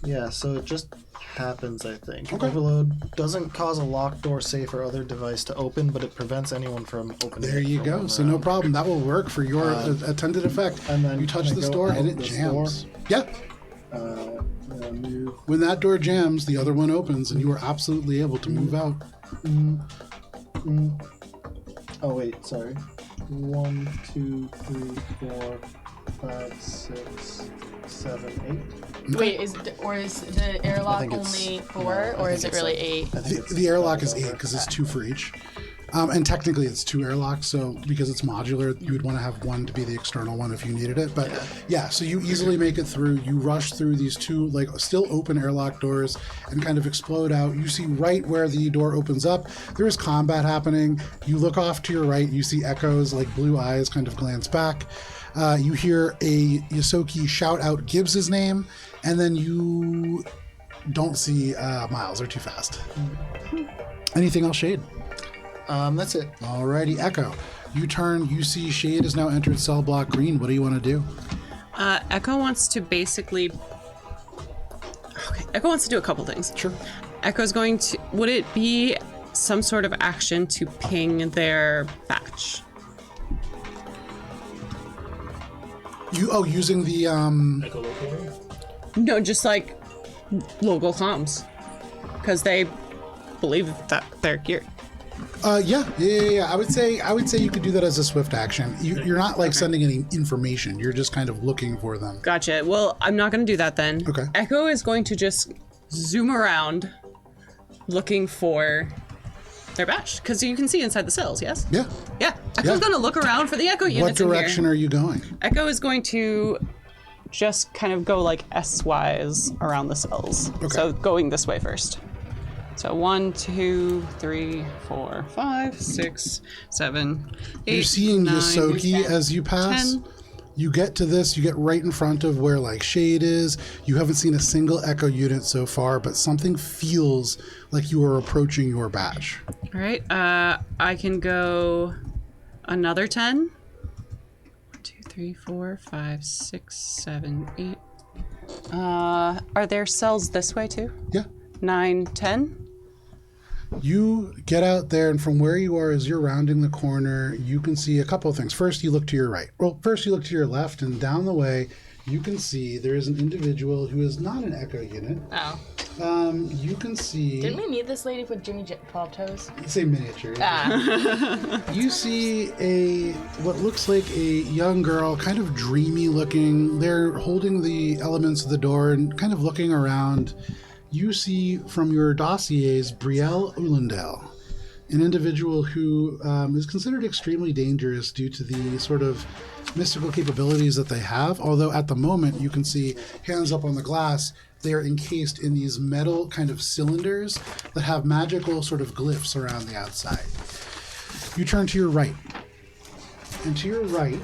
Yeah, so it just happens, I think. Okay. Overload doesn't cause a locked door, safe, or other device to open, but it prevents anyone from opening There it you from go. one So no round. problem. That will work for your attended effect. and then you touch can I this go door and out it this jams. Yeah. Move. When that door jams, the other one opens, and you are absolutely able to move out. Oh wait, sorry. 1, 2, 3, 4, 5, 6, 7, 8. Wait, is the airlock think it's- only 4, no, I or think is it it's really like- 8? I think it's The airlock is double 8 because it's over. 2 for each. And technically it's 2 airlocks, so because it's modular, you would want to have one to be the external one if you needed it. But yeah, so you easily make it through. You rush through these 2 like still open airlock doors and kind of explode out. You see right where the door opens up, there is combat happening. You look off to your right, you see Echo's like blue eyes kind of glance back. You hear a Yosoki shout out Gibbs' name, and then you don't see Miles. They're too fast. Anything else, Shade? That's it. Alrighty, Echo. You turn, you see Shade has now entered cell block green. What do you want to do? Echo wants to basically. Okay, Echo wants to do a couple things. Sure. Echo's going to. Would it be some sort of action to ping their batch? Using the Like a local? No, just like local comms, because they believe that they're geared. yeah. I would say you could do that as a swift action. You're not like sending any information. You're just kind of looking for them. Gotcha. Well, I'm not going to do that then. Okay. Echo is going to just zoom around looking for their batch, because you can see inside the cells, yes? Yeah. Yeah. Echo's going to look around for the Echo units What direction in here. are you going? Echo is going to just kind of go like S-wise around the cells. Okay. So going this way first. So 1, 2, 3, 4, 5, 6, 7, 8, You're seeing 9, Yosoki as you pass. 10. You get to this, you get right in front of where like shade is. You haven't seen a single echo unit so far, but something feels like you are approaching your batch. All right. I can go another 10. 1, 2, 3, 4, 5, 6, 7, 8. Are there cells this way too? Yeah. 9, 10. You get out there, and from where you are, as you're rounding the corner, you can see a couple of things. First, you look to your right. Well, first you look to your left, and down the way, you can see there is an individual who is not an echo unit. Oh. You can see... Didn't we meet this lady with Jimmy Bob toes? It's a miniature. Ah. You see what looks like a young girl, kind of dreamy looking. They're holding the elements of the door and kind of looking around. You see from your dossiers Brielle Ulendale, an individual who is considered extremely dangerous due to the sort of mystical capabilities that they have. Although at the moment you can see, hands up on the glass, they are encased in these metal kind of cylinders that have magical sort of glyphs around the outside. You turn to your right. And to your right,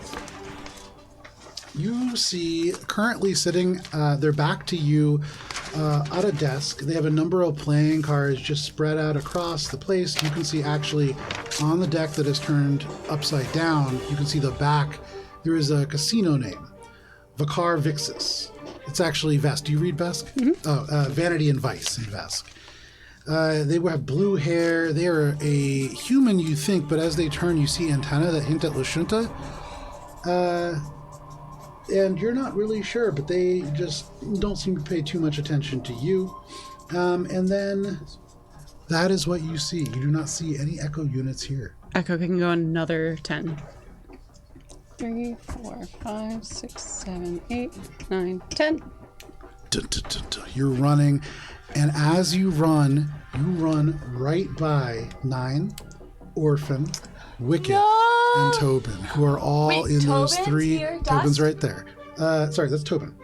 you see currently sitting, their back to you, at a desk. They have a number of playing cards just spread out across the place. You can see actually on the deck that is turned upside down, you can see the back. There is a casino name, Vicar Vixis. It's actually Vesk. Do you read Vesk? Mm-hmm. Vanity and Vice in Vesk. They have blue hair. They are a human, you think, but as they turn, you see antennae that hint at Lashunta. And you're not really sure, but they just don't seem to pay too much attention to you. And then that is what you see. You do not see any echo units here. Echo can go another 10. 3, 4, 5, 6, 7, 8, 9, 10. You're running, and as you run right by 9, Orphan, Wicket, and Tobin, who are all in those Tobin's 3. here? Tobin's Dust? right there. Sorry, that's Tobin.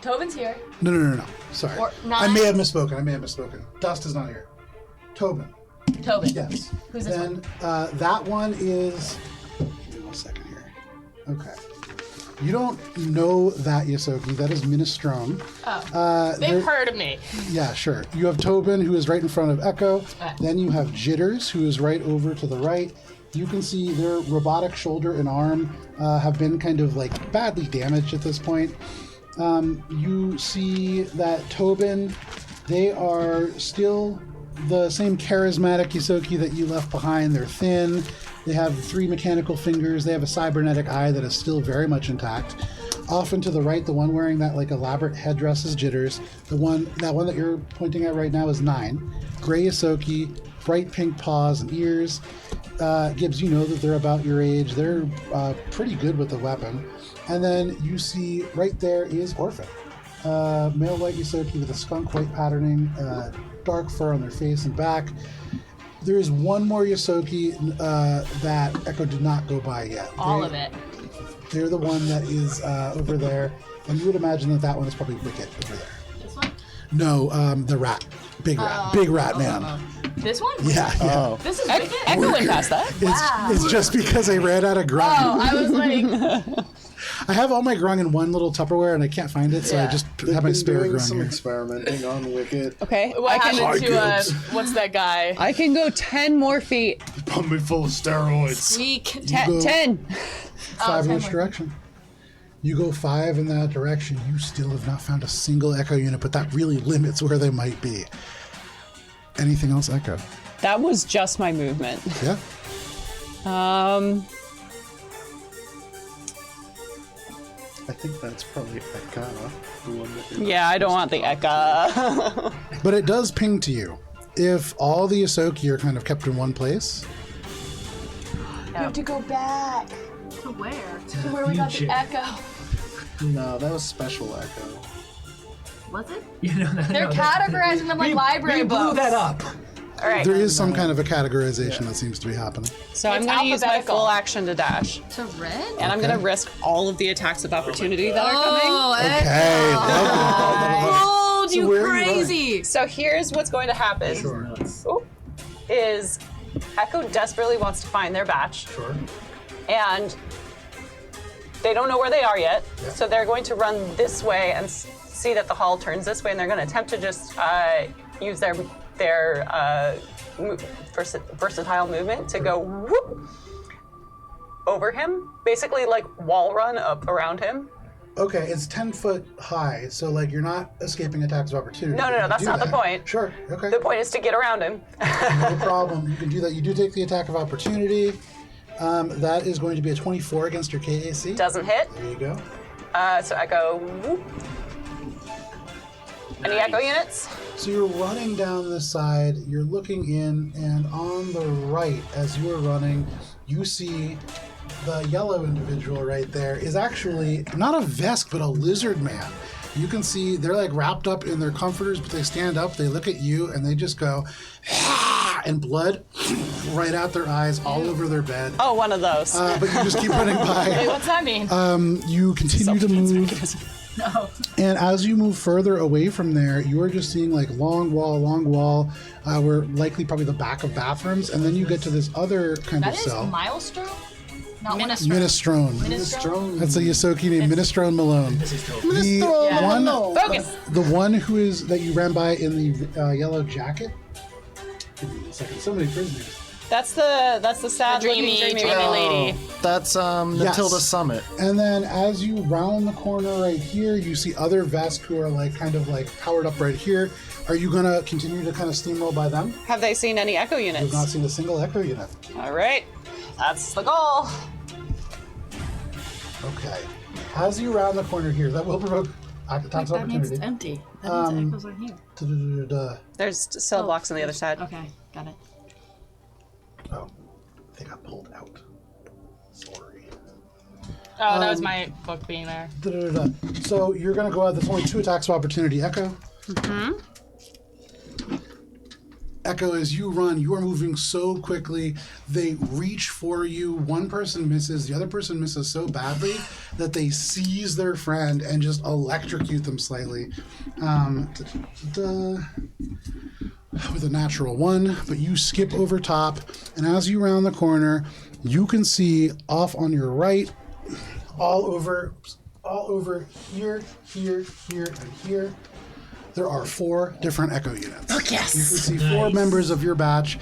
Tobin's here. No. Sorry. Or I 9. may have misspoken. Dust is not here. Tobin. Tobin. Yes. Who's this then, that one is... Give me 1 second here. Okay. You don't know that Yosoki. That is Minestrone. Oh. They've heard of me. Yeah, sure. You have Tobin, who is right in front of Echo. Then you have Jitters, who is right over to the right. You can see their robotic shoulder and arm have been kind of like badly damaged at this point. You see that Tobin, they are still the same charismatic Yosoki that you left behind. They're thin. They have 3 mechanical fingers. They have a cybernetic eye that is still very much intact. Off and to the right, the one wearing that like elaborate headdress is Jitters. That one that you're pointing at right now is 9. Gray Yosoki, bright pink paws and ears. Gibbs, you know that they're about your age. They're pretty good with the weapon. And then you see right there is Orphan. Male white Yosoki with a skunk white patterning, dark fur on their face and back. There is one more Yosoki that Echo did not go by yet. All of it. They're the one that is over there. And you would imagine that one is probably Wicket over there. This one? No, the rat. Big rat man. This one? Yeah. Oh. This is Wicket? Echo went past that. It's just because I ran out of grung. Oh, I was like, I have all my grung in one little Tupperware and I can't find it, so I Yeah. just They've have my been spare doing grung some here. experimenting on Wicket. Okay. what happened to, Gibbs. what's that guy? I can go 10 more feet. Pump me full of steroids. Weak. 10. 10. 5 in 10 which more. direction? You go 5 in that direction. You still have not found a single Echo unit, but that really limits where they might be. Anything else, Echo? That was just my movement. Yeah. I think that's probably Ekka, the one that you're Yeah, I don't want the Eka. But it does ping to you. If all the Yosoki are kind of kept in one place, You have to go back. To where? To where we got the Future. echo. No, that was Special Echo. Was it? You know, They're categorizing them like library we blew books. that up. All right. there is some kind of a categorization that seems to be happening. So I'm It's going to use my alphabetical. full action to dash. To red? And I'm going to risk all of the attacks of opportunity that are coming. Oh, Okay, lovely. Bold, So you where are you crazy! So here's what's going to happen. Sure. Is Echo desperately wants to find their batch. Sure. And they don't know where they are yet, so they're going to run this way and see that the hall turns this way, and they're going to attempt to just use their versatile movement to go whoop over him, basically like wall run up around him. Okay, it's 10 foot high, so like you're not escaping attacks of opportunity. No, You can that's do not the that. point. Sure, okay. The point is to get around him. No problem. You can do that. You do take the attack of opportunity. That is going to be a 24 against your KAC. Doesn't hit. There you go. So echo. Whoop. Any echo units? So you're running down the side, you're looking in, and on the right, as you are running, you see the yellow individual right there is actually not a Vesk, but a lizard man. You can see they're like wrapped up in their comforters, but they stand up, they look at you, and they just go, "Ah!" and blood right out their eyes, all over their bed. Oh, one of those. But you just keep running Wait, by. what's that mean? You continue to move. No. And as you move further away from there, you are just seeing like long wall, where likely probably the back of bathrooms, and then you get to this other kind That of is cell. Milestone? Not Minestrone. Minestrone? That's a Yosoki named Minestrone Malone. The one, Focus. the one who is that you ran by in the yellow jacket. Give me a second. So many prisoners. That's the sad Dreamy lady. lady. That's Matilda Summit. And then as you round the corner right here, you see other Vesk who are like kind of like powered up right here. Are you gonna continue to kind of steamroll by them? Have they seen any echo You've units? not seen a single echo unit. All right, that's the goal. Okay. As you round the corner here, that will provoke attacks of That means opportunity. it's empty. That means echoes are here. Da-da-da-da-da. There's cell blocks on the other side. Okay, got it. Oh, they got pulled out. Sorry. Oh, that was my book being there. Da-da-da-da. So you're gonna go out. There's only 2 attacks of opportunity. Echo. Echo, as you run, you are moving so quickly. They reach for you. One person misses. The other person misses so badly that they seize their friend and just electrocute them slightly. With a natural 1, but you skip over top. And as you round the corner, you can see off on your right, all over here, here, and here. There are 4 different echo units. Oh, yes. You can see 4 members of your batch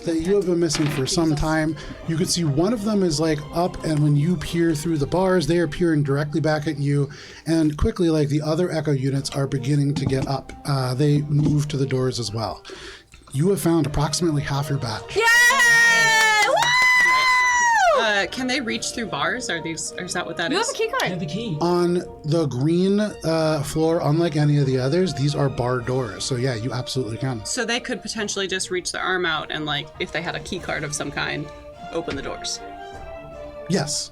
that you have been missing for some time. You can see one of them is like up, and when you peer through the bars, they are peering directly back at you. And quickly, like the other echo units are beginning to get up. They move to the doors as well. You have found approximately half your batch. Yay! Woo! Can they reach through bars? Or is that what that You is? have a key I have card. the key. On the green floor, unlike any of the others, these are bar doors. So yeah, you absolutely can. So they could potentially just reach their arm out and, like, if they had a key card of some kind, open the doors. Yes,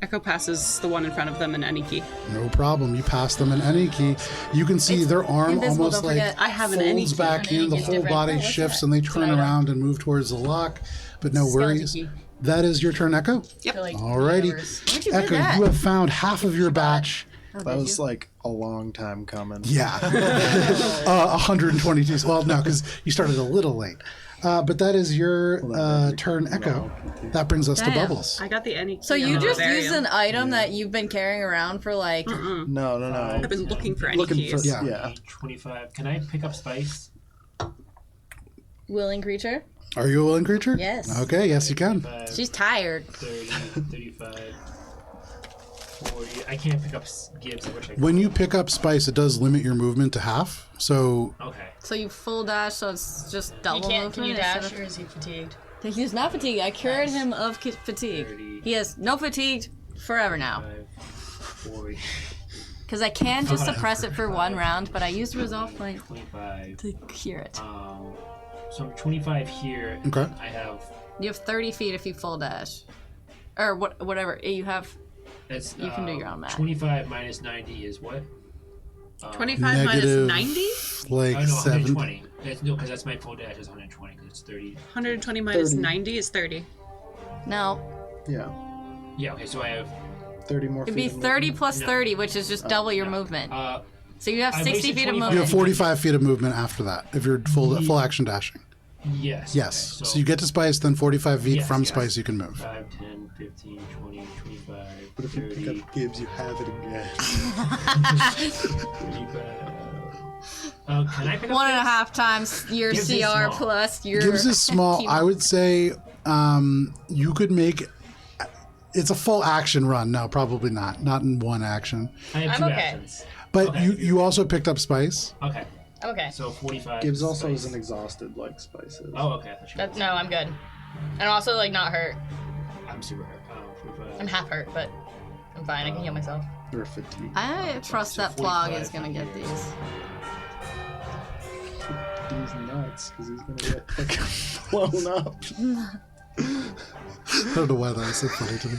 Echo passes the one in front of them in any key. no problem. You pass them in any key. You can see their arm invisible, almost don't like forget. I have an any folds key. back An any in. The key's whole different. body Oh, what's shifts that? and they turn An item. around and move towards the lock. But no Skeleton worries. key. That is your turn, Echo. Yep. Like, Alrighty. universe. Where'd you get Echo, that? you have found half of your batch. That was like a long time coming. Yeah. 122. Well, no, because you started a little late. But that is your turn, Echo. That brings us to Damn. Bubbles. I got the any key. So you on the just vivarium. used an item that you've been carrying around for like. No. I've been looking for any Looking for- keys. Yeah. Yeah. 25. Can I pick up spice? Willing creature? Are you a willing creature? Yes. Okay, yes, you can. 25, She's tired. 30, 35, 40. I can't pick up gibbs. I wish I could. When you pick up spice, it does limit your movement to half. So Okay. So you full dash, so it's just He double can't. Can you movement. dash, instead or is he fatigued? of- He's not fatigued. I cured him of fatigue. 30. He has no fatigue forever now. 40, Because I can just suppress it for 1 round, but I used resolve point 25. to cure it. So I'm 25 here. and Okay. I have. You have 30 feet if you full dash. Or whatever. You have. That's, You can do your own math. 25 minus 90 is what? 25 Negative, minus 90? like Oh no, 7. 120. That's, no, because that's my full dash is 120 because it's 30. 120 minus 30. 90 is 30. No. Yeah. Yeah. Okay. So I have. 30 more It'd feet. be of 30 movement. plus No. 30, which is just double your movement. So you have I 60 wasted feet of 25. You movement. have 45 feet of movement after that if you're full action dashing. Yes. Yes. Okay, So you get to Spice, then 45 feet Yes, from yes. Spice you can move. 5, 10, 15, 20, 25, But if you 30, pick up Gibbs, you have it again. 35. Can I pick up 1.5 times your Gibbs is CR small. plus your. Gibbs is small. team I would say you could make. It's a full action run. No, probably not. Not in one action. I have I'm 2 okay. actions. But Okay. you also picked up Spice. Okay. Okay. So 45. Gibbs also space. isn't exhausted like Spice is. Oh, okay. I thought you No, I'm good. And also, like, not hurt. I'm super hurt. Oh, 45. I'm half hurt, but I'm fine. I can heal myself. You're fatigued. I trust So that Plog 45 is gonna get years. these. He's nuts because he's gonna get like, blown up. I don't know why that was so funny to me.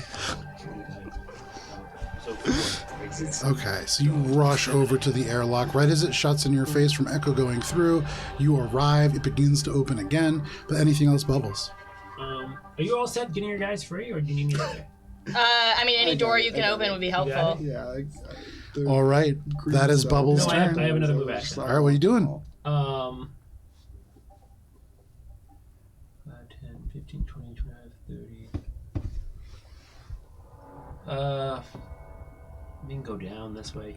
So 4. Okay, so you rush over to the airlock. Right as it shuts in your face from Echo going through, you arrive. It begins to open again, but anything else bubbles. Are you all set getting your guys free, or do you need me there? I mean, any I door got it, you I can got open it. would be got helpful. Yeah. All right, that is Bubbles' No, I have turn. another move action. All right, what are you doing? 5, 10, 15, 20, 25, 30. We can go down this way.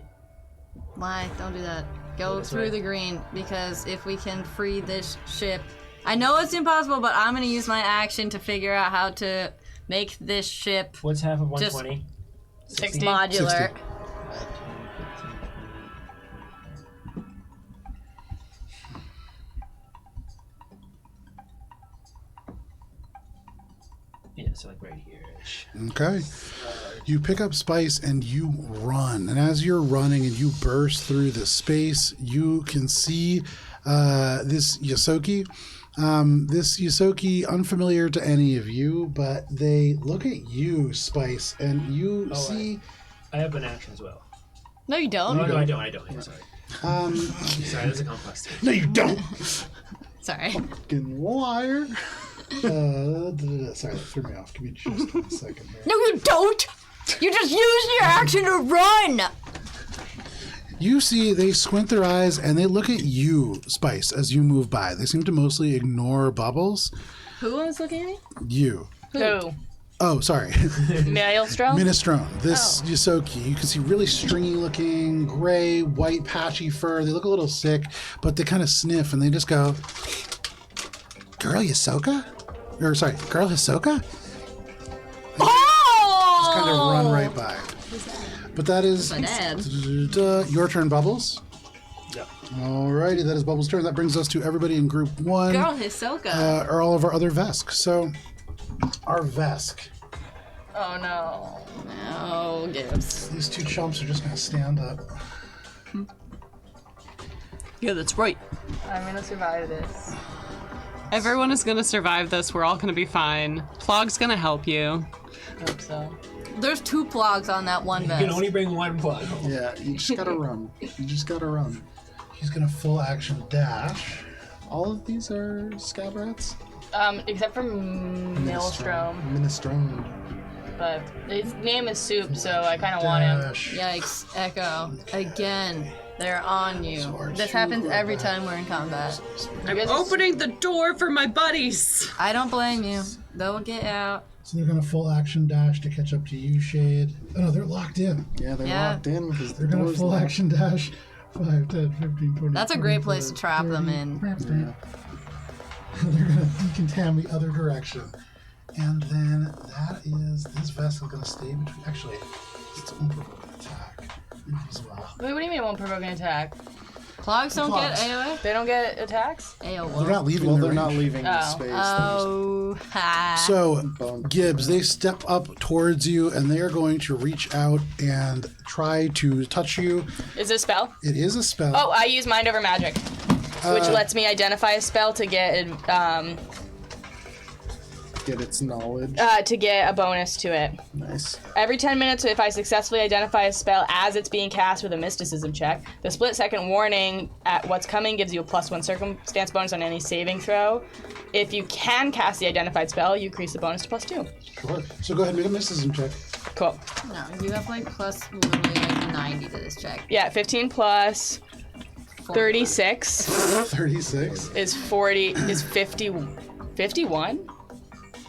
Why? Don't do that. Go This through way? the green, because if we can free this ship. I know it's impossible, but I'm gonna use my action to figure out how to make this ship What's half of Just- 120? 60. modular. 60. 15, 20. Yeah, so like right here-ish. Okay. You pick up Spice and you run. And as you're running and you burst through the space, you can see this Yosoki. This Yosoki, unfamiliar to any of you, but they look at you, Spice, and you Oh, see. I have an action as well. No, you don't. Oh, no, I don't. Yeah, sorry. Um, Sorry, that's a complex thing. no, you don't. Sorry. Fucking liar. Sorry, that threw me off. Give me just 1 second there. No, you don't. You just used your action to run. You see, they squint their eyes and they look at you, Spice, as you move by. They seem to mostly ignore Bubbles. Who was looking at me? You. Who? Oh, sorry. Maelstrom? Minestrone. This Yosoki, you can see really stringy looking, gray, white, patchy fur. They look a little sick, but they kind of sniff and they just go, Girl Yosoka? Or, sorry, Girl Hisoka? Oh! Just kind of run right by. But that is My dad. your turn, Bubbles. Yep. Alrighty, that is Bubbles' turn. That brings us to everybody in group 1. Girl, Hisoka. Are all of our other Vesk. So, our Vesk. Oh, no. No, Gibbs. These 2 chumps are just going to stand up. Yeah, that's right. I'm gonna survive this. Everyone is gonna survive this. We're all gonna be fine. Plog's gonna help you. Hope so. There's 2 Plogs on that one You can vest. only bring one plug. Yeah, you just gotta run. You just gotta run. He's going to full action dash. All of these are scab rats? Except for Maelstrom, Minestrone. but his name is Soup, so I kind of want him. Dash. Yikes, Echo. Again, they're on you. This happens every time we're in combat. I'm Opening the door for my buddies. I don't blame you. They'll get out. So they're going to full action dash to catch up to you, Shade. Oh, no, they're locked in. Yeah, they're Yeah. locked in because They're going to full action dash. 5, 10, 15, 20. That's a great place to trap them in. They're going to decontam the other direction. And then that is, this vessel going to stay between, actually, it's unprovoked attack as well. Wait, what do you mean it won't provoke an attack? Clogs don't get Clogs. AoE? They don't get attacks? AoE. They're not leaving Well, their they're not range. leaving the Oh. space. Oh, ha. So, Bone. Gibbs, they step up towards you and they are going to reach out and try to touch you. Is it a spell? It is a spell. Oh, I use Mind Over Magic, which lets me identify a spell to get Get its knowledge. a bonus to it. Nice. Every 10 minutes, if I successfully identify a spell as it's being cast with a mysticism check, the split-second warning at what's coming gives you a +1 circumstance bonus on any saving throw. If you can cast the identified spell, you increase the bonus to +2. Sure. So go ahead and make a mysticism check. Cool. No, you have like plus literally like 90 to this check. Yeah, 15 plus 36 36. is 51?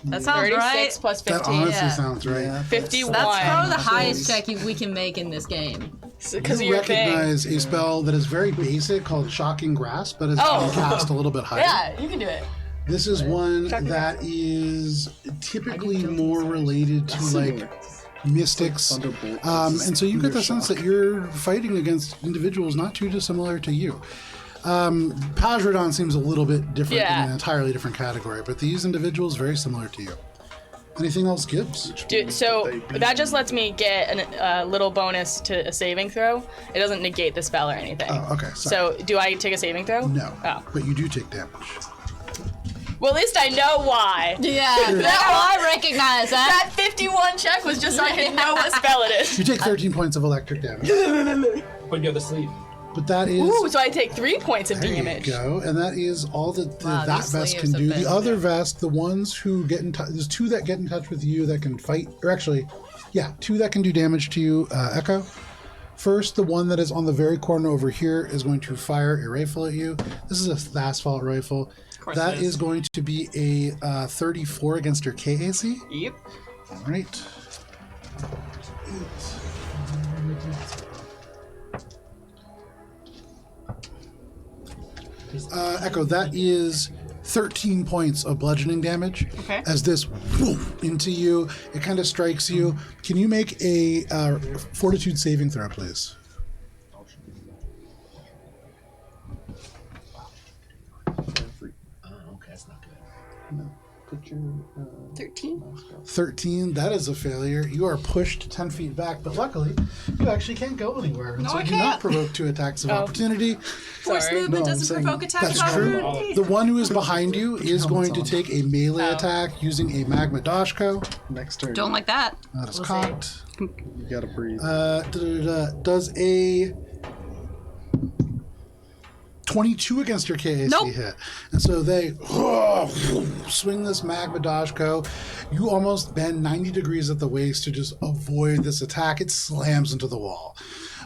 That sounds 36 right. plus That 15. honestly sounds right. Yeah, 51. That's probably the highest check we can make in this game. Because of You your thing. recognize a spell that is very basic called Shocking Grasp, but is being cast a little bit higher. Yeah, you can do it. This is one that is typically more related to like mystics, Thunderbolt. and so you get the sense that you're fighting against individuals not too dissimilar to you. Pajradon seems a little bit different in an entirely different category, but these individuals very similar to you. Anything else, Gibbs? Dude, so that just lets me get a little bonus to a saving throw. It doesn't negate the spell or anything. Oh, okay. Sorry. So do I take a saving throw? No, Oh. but you do take damage. Well, at least I know why. Yeah, I recognize that. That 51 check was just so I could know what spell it is. You take 13 points of electric damage, Put you to sleep. but that is. Ooh, so I take 3 points of There damage. you go, and that is all that Wow, that these vest can sleeves do. have The been- other vest, the ones who get in touch, there's 2 that get in touch with you that can fight, or actually, yeah, 2 that can do damage to you. Echo. First, the one that is on the very corner over here is going to fire a rifle at you. This is a asphalt rifle. That it is is. going to be a 34 against your KAC. Yep. All right. Echo, that is 13 points of bludgeoning damage. Okay. As this whoosh into you, it kind of strikes you. Can you make a fortitude saving throw, please? Oh, okay, that's not good. Put your 13. 13, that is a failure. You are pushed 10 feet back, but luckily, you actually can't go anywhere. And No, so I do not can't. provoke 2 attacks of opportunity. Force Sorry. movement No, I'm doesn't saying provoke attack That's of true. opportunity. The one who is behind you is going to on. take a melee Oh. attack using a Magma Dashko. next turn. Don't like that. That is We'll cocked. You gotta breathe. Does a 22 against your KAC Nope. hit. And so they swing this Magma Dashko. You almost bend 90 degrees at the waist to just avoid this attack. It slams into the wall.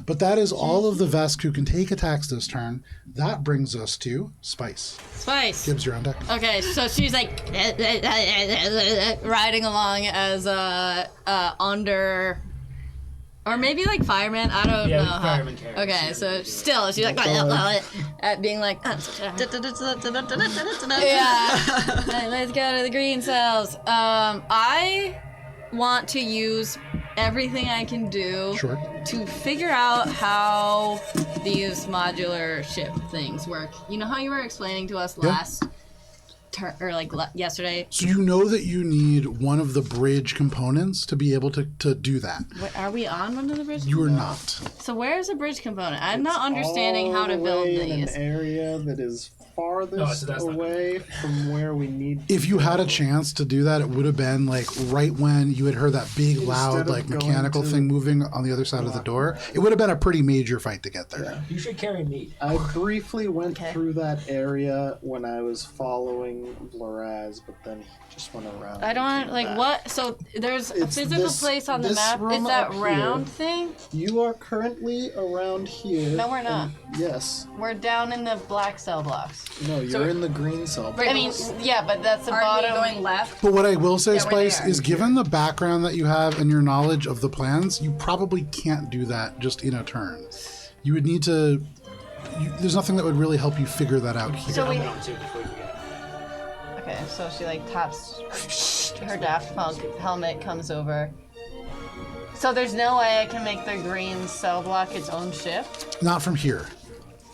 But that is all of the Vesk who can take attacks this turn. That brings us to Spice. Spice. Gibbs, you're on deck. Okay, so she's like riding along as under, or maybe like fireman. I don't Yeah, know. like how- fireman characters, Okay, yeah, so yeah. still she's like at being like, yeah, let's go to the green cells. I want to use everything I can do Sure. to figure out how these modular ship things work. You know how you were explaining to us last turn, or like yesterday? So you know that you need one of the bridge components to be able to do that. Are we on one of the bridge? You are not. So where's the bridge component? I'm not understanding how to build in these. an area that is farthest so that's not away from where we need. If you had a chance to do that, it would have been like right when you had heard that big, loud, of like going mechanical to thing moving on the other side of the door. It would have been a pretty major fight to get there. You should carry me. I briefly went Okay. through that area when I was following Vloraz, but then he just went around. I and don't came like back. what. So there's a It's physical this- place on the this map. Is room that up here. round thing? You are currently around here. No, we're not. and- yes. We're down in the black cell blocks. No, you're in the green cell. I mean, yeah, but that's the Aren't we bottom. going left? But what I will say, Yeah, we're Spice, there. is given the background that you have and your knowledge of the plans, you probably can't do that just in a turn. You would need to. There's nothing that would really help you figure that out here. So we. On too before you forget. Okay, so she like taps her daft helmet, comes over. So there's no way I can make the green cell block its own ship. Not from here.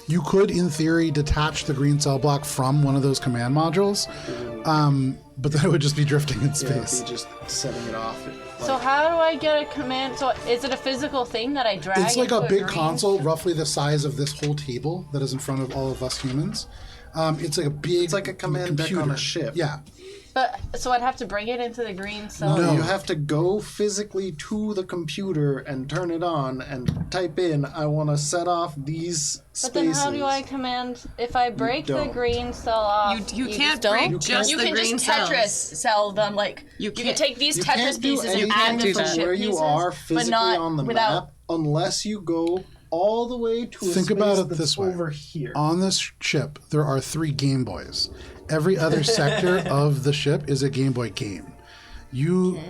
You could, in theory, detach the green cell block from one of those command modules, but then it would just be drifting in Yeah, it'd space. be just setting it off. So how do I get a command? So is it a physical thing that I drag? It's like into a big green console, ship? roughly the size of this whole table that is in front of all of us humans. It's like a big. It's like a command deck on a computer. ship. Yeah. But so I'd have to bring it into the green cell. No. You have to go physically to the computer and turn it on and type in, I want to set off these But then spaces. how do I command if I break the don't. green cell off? You can't just don't? break just You the can green just Tetris cells. cell them, like, you can can't- take these You Tetris can't do pieces and anything add them do to that. ship where you pieces, are but physically not on the without map unless you go all the way to a Think space about it that's this way. over here. On this ship, there are 3 Game Boys. Every other sector of the ship is a Game Boy game.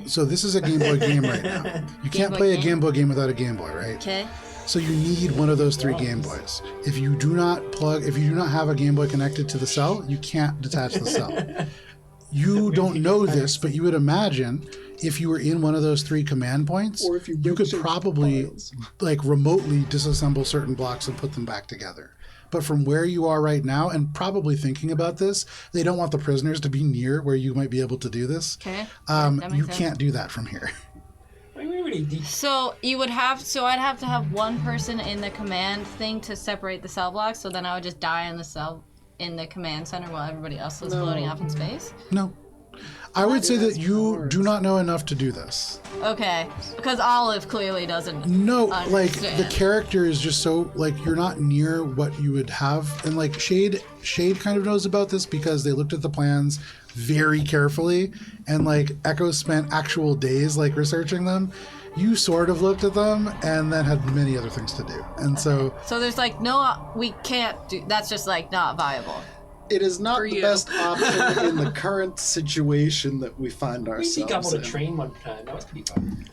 So this is a Game Boy game right now. You can't Boy play a game? Game Boy game without a Game Boy, right? Okay. So you need one of those 3 Game Boys. If you do not have a Game Boy connected to the cell, you can't detach the cell. You don't know this, but you would imagine if you were in one of those 3 command points, Or if you you could certain probably files. like remotely disassemble certain blocks and put them back together. But from where you are right now, and probably thinking about this, they don't want the prisoners to be near where you might be able to do this. Okay. That makes You sense. can't do that from here. So I'd have to have one person in the command thing to separate the cell blocks. So then I would just die in the command center while everybody else was floating off in space. No. I would say that you do not know enough to do this. Okay, because Olive clearly doesn't. No, like the understand. character is just so like you're not near what you would have, and like Shade kind of knows about this because they looked at the plans very carefully, and like Echo spent actual days like researching them. You sort of looked at them and then had many other things to do, and so So there's like no, we can't do. That's just like not viable. It is not For the you. best option in the current situation that we find We sneak up ourselves on a in. train one time. That was pretty fun.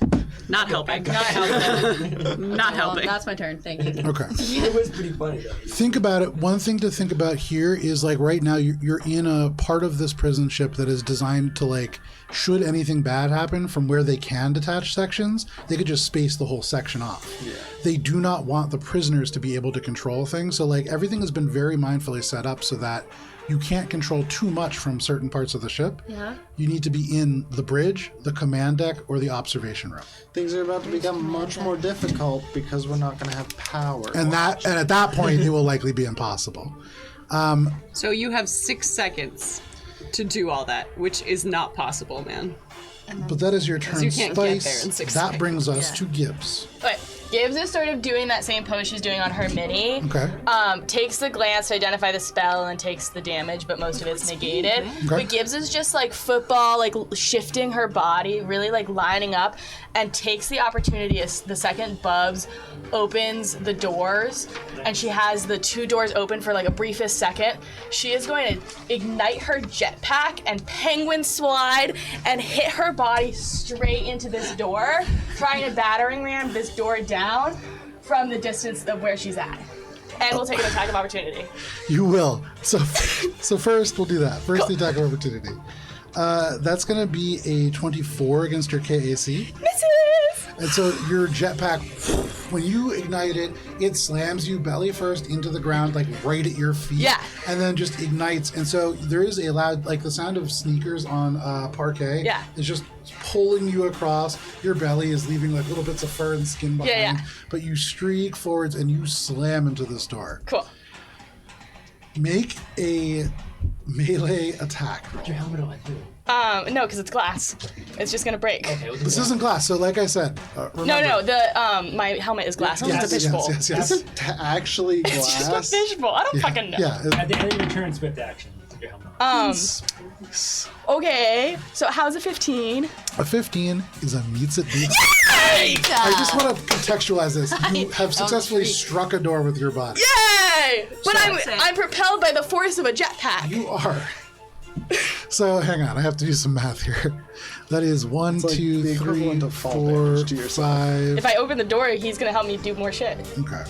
Not helping. Not helping. Not Well, helping. that's my turn. Thank you. okay. It was pretty funny though. Think about it. One thing to think about here is like right now you're in a part of this prison ship that is designed to like, should anything bad happen from where they can detach sections, they could just space the whole section off. Yeah. They do not want the prisoners to be able to control things. So like everything has been very mindfully set up so that you can't control too much from certain parts of the ship. Yeah. You need to be in the bridge, the command deck, or the observation room. Things are about to become much more difficult because we're not going to have power. And at that point it will likely be impossible. So you have 6 seconds to do all that, which is not possible, man. But that is your turn. you can't get Spice. there in 6 that seconds. brings us to Gibbs. But Gibbs is sort of doing that same pose she's doing on her mini. Okay. Takes the glance to identify the spell and takes the damage, but most of it's negated. But Gibbs is just like football, like shifting her body, really like lining up, and takes the opportunity as the second Bubs opens the doors, and she has the 2 doors open for like a briefest second. She is going to ignite her jetpack and penguin slide and hit her body straight into this door, trying to battering ram this door down from the distance of where she's at. And we'll take an attack of opportunity. You will. So first we'll do that. First the attack of opportunity. That's going to be a 24 against your KAC. Misses! And so your jetpack, when you ignite it, it slams you belly first into the ground, like right at your feet. Yeah. And then just ignites. And so there is a loud, like the sound of sneakers on parquet. Yeah. Is just pulling you across. Your belly is leaving like little bits of fur and skin behind. Yeah. But you streak forwards and you slam into this door. Cool. Make a melee attack roll. Put your helmet on too. No, because it's glass. It's just gonna break. Okay, we'll do This that. isn't glass, so like I said, No, my helmet is glass. Yes, It's a fishbowl. yes. Is it actually It's just glass? a fishbowl. I don't fucking know. Yeah. At the end of your turn, swift action. You put your helmet on. Okay, so how's a 15? A 15 is a meets it beats. Yay! I just want to contextualize this. You have successfully struck a door with your body. Yay! But I'm propelled by the force of a jetpack. You are. So hang on, I have to do some math here. That is 1, like 2, the 3, equivalent of fall 4, damage to yourself. 5. If I open the door, he's gonna help me do more shit. Okay.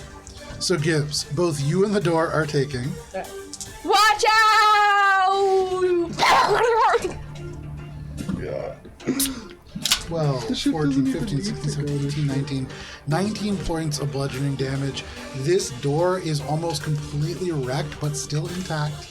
So Gibbs, both you and the door are taking. Watch out! 12, 14, 15, 16, 17, 18, 19. 19 points of bludgeoning damage. This door is almost completely wrecked, but still intact.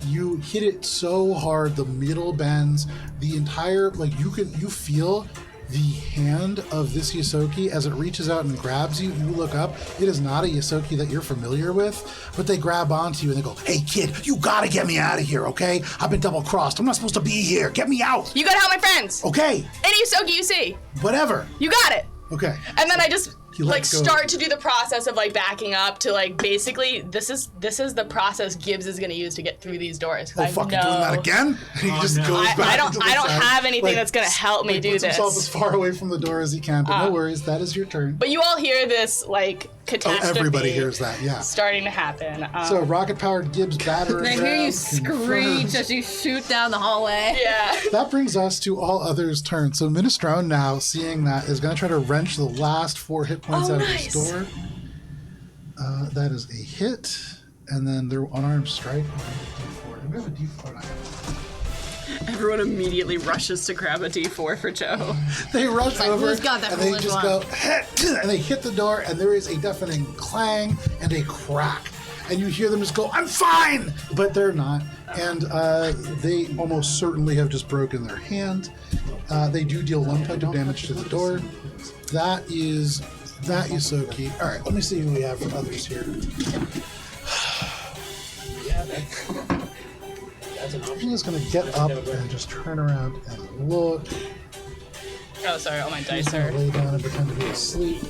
You hit it so hard, the middle bends, the entire, like you feel the hand of this Yosoki as it reaches out and grabs you. You look up, it is not a Yosoki that you're familiar with, but they grab onto you and they go, "Hey kid, you gotta get me out of here, okay? I've been double crossed. I'm not supposed to be here. Get me out." You gotta help my friends. Okay, Any Usogi you see, whatever. you got it. Okay. And then I just like lets go. start to do the process of like backing up to like basically this is the process Gibbs is gonna use to get through these doors. Oh, fuck, you doing that again? He just goes back I don't into the side. have anything that's gonna help me do puts himself as this. far away from the door as he can, but no worries, that is your turn. But you all hear this like catastrophe. Everybody hears that, yeah. Starting to happen. So rocket-powered Gibbs battering I hear ram you screech confirmed. as you shoot down the hallway. Yeah. That brings us to all others' turn. So Minestrone now, seeing that, is going to try to wrench the last 4 hit points out of his door. That is a hit, and then their unarmed strike. We have a D4 now. Everyone immediately rushes to grab a D4 for Joe. They rush over who's got that and they foolish just one? go hit, and they hit the door, and there is a deafening clang and a crack, and you hear them just go, "I'm fine," but they're not, and they almost certainly have just broken their hand. They do deal 1 point of damage to the door. That is so key. All right, let me see who we have for others here. Yeah, that's an I'm option. just gonna get up and just turn around and look. Oh, sorry, all my dice Gonna are. lay down and pretend to be asleep.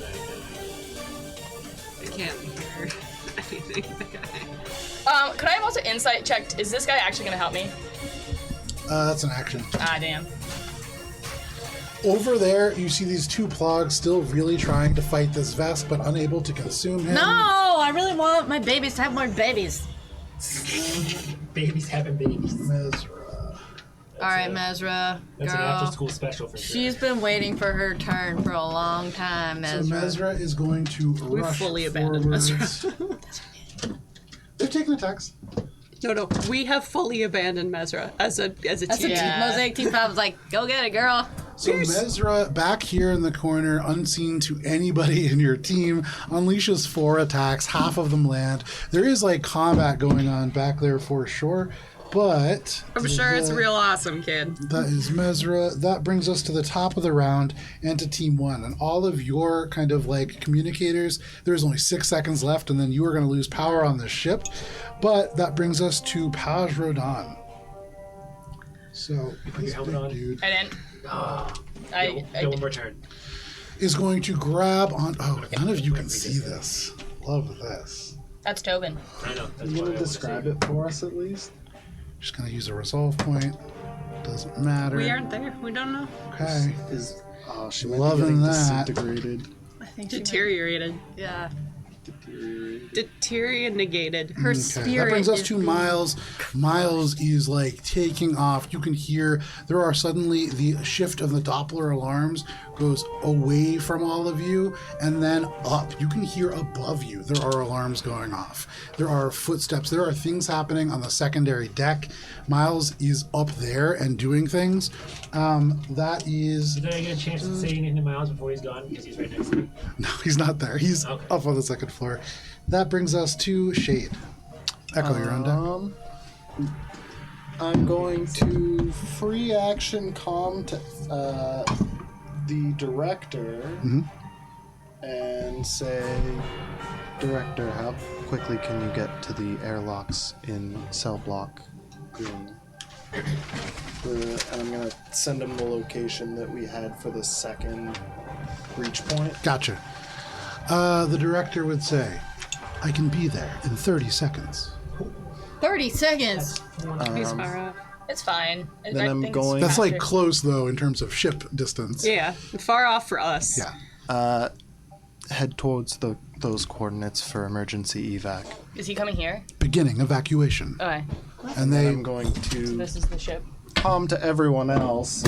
I can't hear anything. Could I have also insight checked? Is this guy actually gonna help me? That's an action. Ah, damn. Over there, you see these 2 plogs still really trying to fight this vest, but unable to consume him. No, I really want my babies to have more babies. Babies having babies. Mezra. All right, Mezra, That's an after girl. school special for sure. She's been waiting for her turn for a long time, So Mezra. Mezra is going to We rush fully abandoned forwards. They've taken attacks. No, we have fully abandoned Mezra as a That's team. what Mosaic Team 5 was like, go get it, girl. So Mezra, back here in the corner, unseen to anybody in your team, unleashes 4 attacks. Half of them land. There is like combat going on back there for sure, but I'm sure it's real awesome, kid. that is Mezra. That brings us to the top of the round and to Team 1. And all of your kind of like communicators, there's only 6 seconds left, and then you are going to lose power on the ship. But that brings us to Paj Rodan. So put this your helmet big on? dude I didn't. Get one more turn. is going to grab on. Oh, none of you can see this. Love this. That's Tobin. I know. That's You why I want to wanna describe say it for us at least? Just going to use a resolve point. Doesn't matter. We aren't there. We don't know. Okay. Is she might be Loving getting that. disintegrated. I think she Deteriorated. Yeah. Deteriorated. Her Okay, spirit that brings us is to being- Miles. Miles is like taking off. You can hear there are suddenly the shift of the Doppler alarms goes away from all of you and then up. You can hear above you there are alarms going off. There are footsteps. There are things happening on the secondary deck. Miles is up there and doing things. That is Did I get a chance to say anything to Miles before he's gone? Because he's right next to me. no, he's not there. He's Okay. up on the second floor. That brings us to Shade. Echo, you're on deck. I'm going to free action calm to the director and say, Director, how quickly can you get to the airlocks in cell block green? And I'm going to send him the location that we had for the second breach point. Gotcha. The director would say, I can be there in 30 seconds. 30 seconds. He's far off. It's fine. Then I'm Things going- That's like faster. close, though, in terms of ship distance. Yeah, far off for us. Yeah. Head towards those coordinates for emergency evac. Is he coming here? Beginning evacuation. Okay. And Then they. I'm going to This is the ship. calm to everyone else.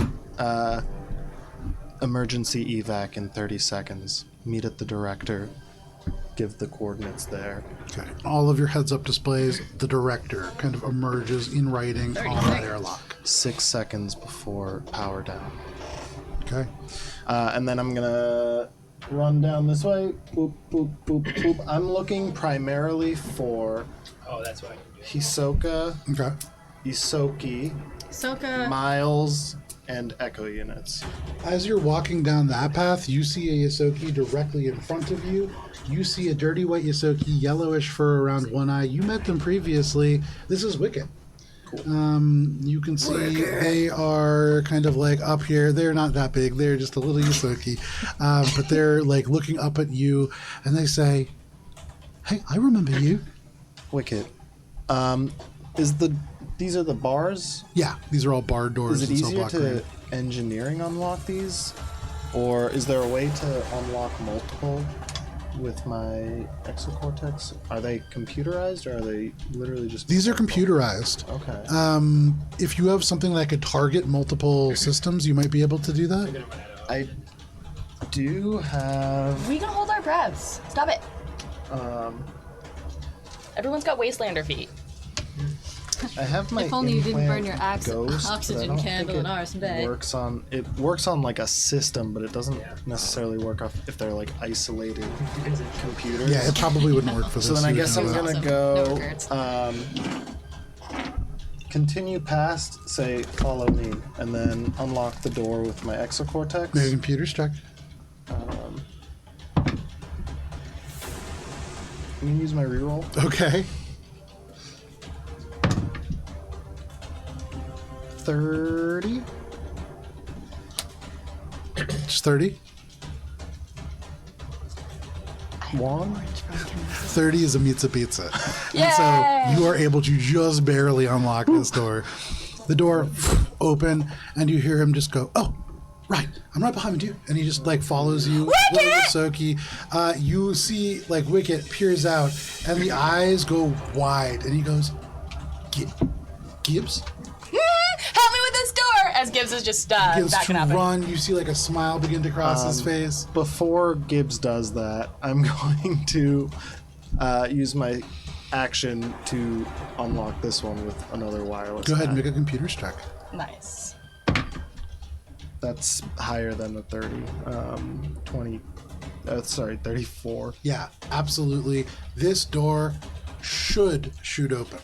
Emergency evac in 30 seconds. Meet at the director. Give the coordinates there. Okay. All of your heads up displays, the director kind of emerges in writing on that airlock. 6 seconds before power down. Okay. And then I'm gonna run down this way. Boop, boop, boop, boop. I'm looking primarily for Oh, that's why I can do it. Hisoka, Okay. Isoki, Soka. Miles, and Echo units. As you're walking down that path, you see a Yosoki directly in front of you. You see a dirty white Yosoki, yellowish fur around one eye. You met them previously. This is Wicket. You can see they are kind of like up here. They're not that big. They're just a little Yusoki. But they're like looking up at you and they say, "Hey, I remember you." Wicked. These are the bars? Yeah, these are all barred doors. Is it in Cell easier Block to Green. engineering unlock these? Or is there a way to unlock multiple with my exocortex? Are they computerized or are they literally just... These are computerized. Okay. If you have something that could target multiple systems, you might be able to do that. I do have... We can hold our breaths. Stop it. Everyone's got Wastelander feet. I have my If only you didn't burn your Ghost, but I oxygen don't candle think in ours today. it works on like a system, but it doesn't necessarily work off if they're like isolated computers. Yeah, it probably wouldn't work for this. So then I you guess know I'm that. gonna Awesome. go No regrets. continue past, say follow me, and then unlock the door with my exocortex. Make a computer's check. I'm gonna use my reroll. Okay. 30. Just 30. 1. 30 is a pizza. And so you are able to just barely unlock this door. The door open, and you hear him just go, "Oh, right, I'm right behind you." And he just like follows you. Little Soki. You see like Wicket peers out, and the eyes go wide, and he goes, "Gibbs?" Help me with this door! As Gibbs is just Gibbs backing to up. run. You see like a smile begin to cross his face. Before Gibbs does that, I'm going to use my action to unlock this one with another wireless. Go ahead and hack. make a computer's check. Nice. That's higher than the 30. 34. Yeah, absolutely. This door should shoot open.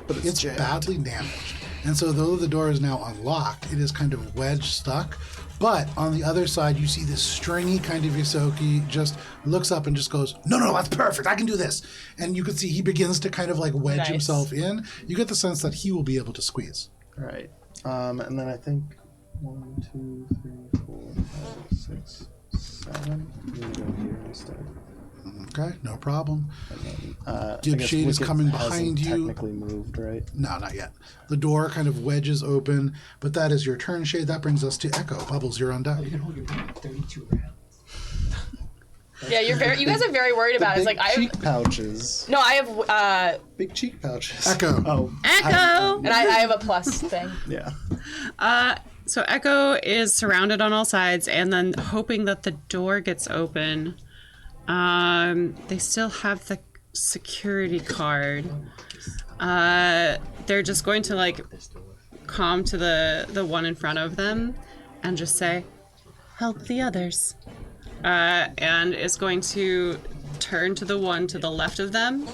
But It's badly damaged. And so though the door is now unlocked, it is kind of wedged stuck. But on the other side, you see this stringy kind of Yosoki just looks up and just goes, no, that's perfect. I can do this. And you can see he begins to kind of like wedge Nice. himself in. You get the sense that he will be able to squeeze. All right. And then I think 1, 2, 3, 4, 5, 6, 7. I'm gonna go here instead. Okay, no problem. I Gibbs guess Shade is Wicket coming hasn't behind you. Technically moved, right? No, not yet. The door kind of wedges open, but that is your turn, Shade. That brings us to Echo. Bubbles, you're on deck. You can hold your breath 32 rounds. Yeah, you guys are very worried about it. It's like I cheek have pouches. no, I have Big cheek pouches. Echo. Oh, Echo! and I have a plus thing. yeah. So Echo is surrounded on all sides, and then hoping that the door gets open. They still have the security card. They're just going to like calm to the one in front of them and just say, "Help the others." And is going to turn to the one to the left of them,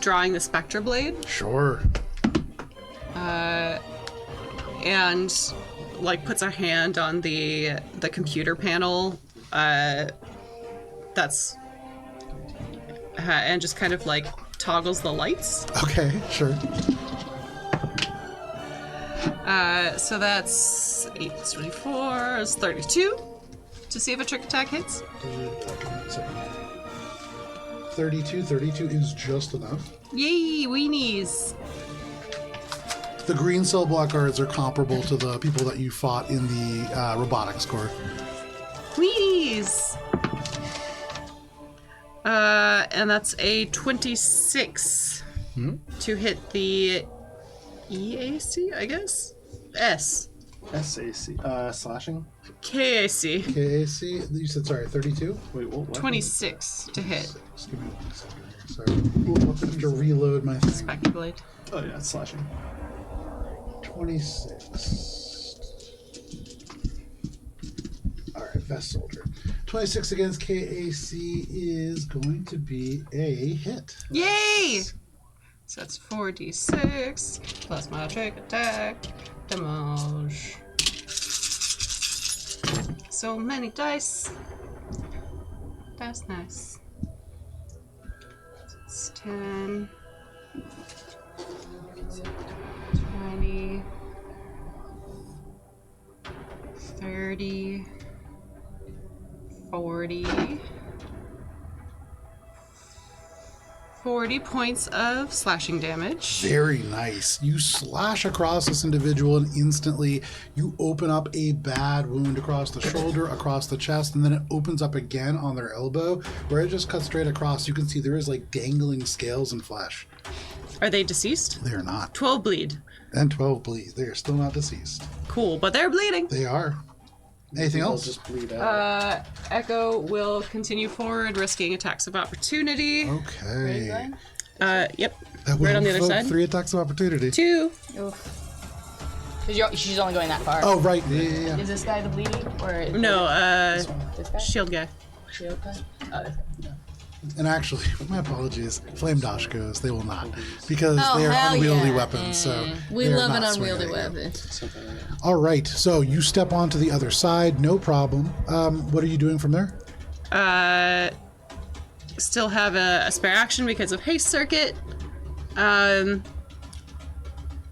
drawing the Spectre Blade. Sure. And like puts a hand on the computer panel that's and just kind of like toggles the lights. Okay, sure. So that's 8 plus 24 is 32 to see if a trick attack hits. 32 is just enough. Yay, weenies. The green cell block guards are comparable to the people that you fought in the robotics corps. Weenies. And that's a 26 to hit the EAC, I guess? SAC. Slashing? KAC. KAC, you said, sorry, 32? Wait, what? 26 to hit. Just give me 1 second here, sorry. I have to reload my thing. Spectre Blade. Oh, yeah, it's slashing. 26. Alright, Vest Soldier. 26 against KAC is going to be a hit. Yay! So that's 4d6 plus my trick attack damage. So many dice. That's nice. It's 10. 30, 40, 40 points of slashing damage. Very nice. You slash across this individual and instantly you open up a bad wound across the shoulder, across the chest, and then it opens up again on their elbow where it just cuts straight across. You can see there is like dangling scales and flesh. Are they deceased? They are not. 12 bleed. And 12 bleed. They are still not deceased. Cool, but they're bleeding. They are. Anything They'll else? just bleed out. Echo will continue forward, risking attacks of opportunity. Okay. Yep. That will Right on the other invoke side. 3 attacks of opportunity. 2. Because she's only going that far. Oh, right. Yeah. Is this guy the bleeding? Or is No, this guy? shield guy. Shield guy? Oh, this guy. And actually, my apologies. Flame Dashkos, they will not. Because Oh, they are hell unwieldy yeah. weapons. So We they are love an not swinging unwieldy at you. weapon. All right. So you step onto the other side. No problem. What are you doing from there? Still have a spare action because of haste circuit.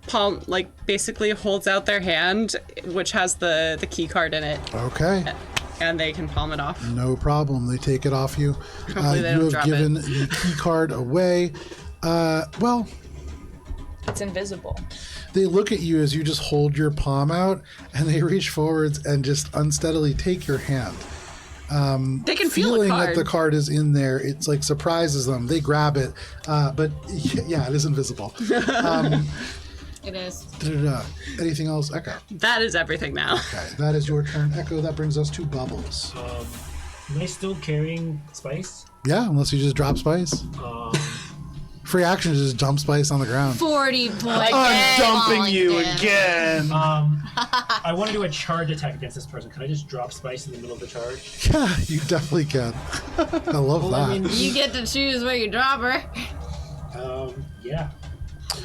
Palm, like, basically holds out their hand, which has the key card in it, Okay. and they can palm it off. No problem. They take it off you. Hopefully they You don't have drop given it. the key card away. Well, It's invisible. they look at you as you just hold your palm out, and they reach forwards and just unsteadily take your hand. They can feel Feeling a that card. the card is in there, it's like surprises them. They grab it, but yeah, it is invisible. It is. Anything else, Echo? That is everything now. Okay, that is your turn, Echo. That brings us to Bubbles. Am I still carrying spice? Yeah, unless you just drop spice. Free action is just dump spice on the ground. 40 points. I'm dumping you Volunteer. again. I want to do a charge attack against this person. Can I just drop spice in the middle of the charge? Yeah, you definitely can. I love that. I mean, You get to choose where you drop her. yeah.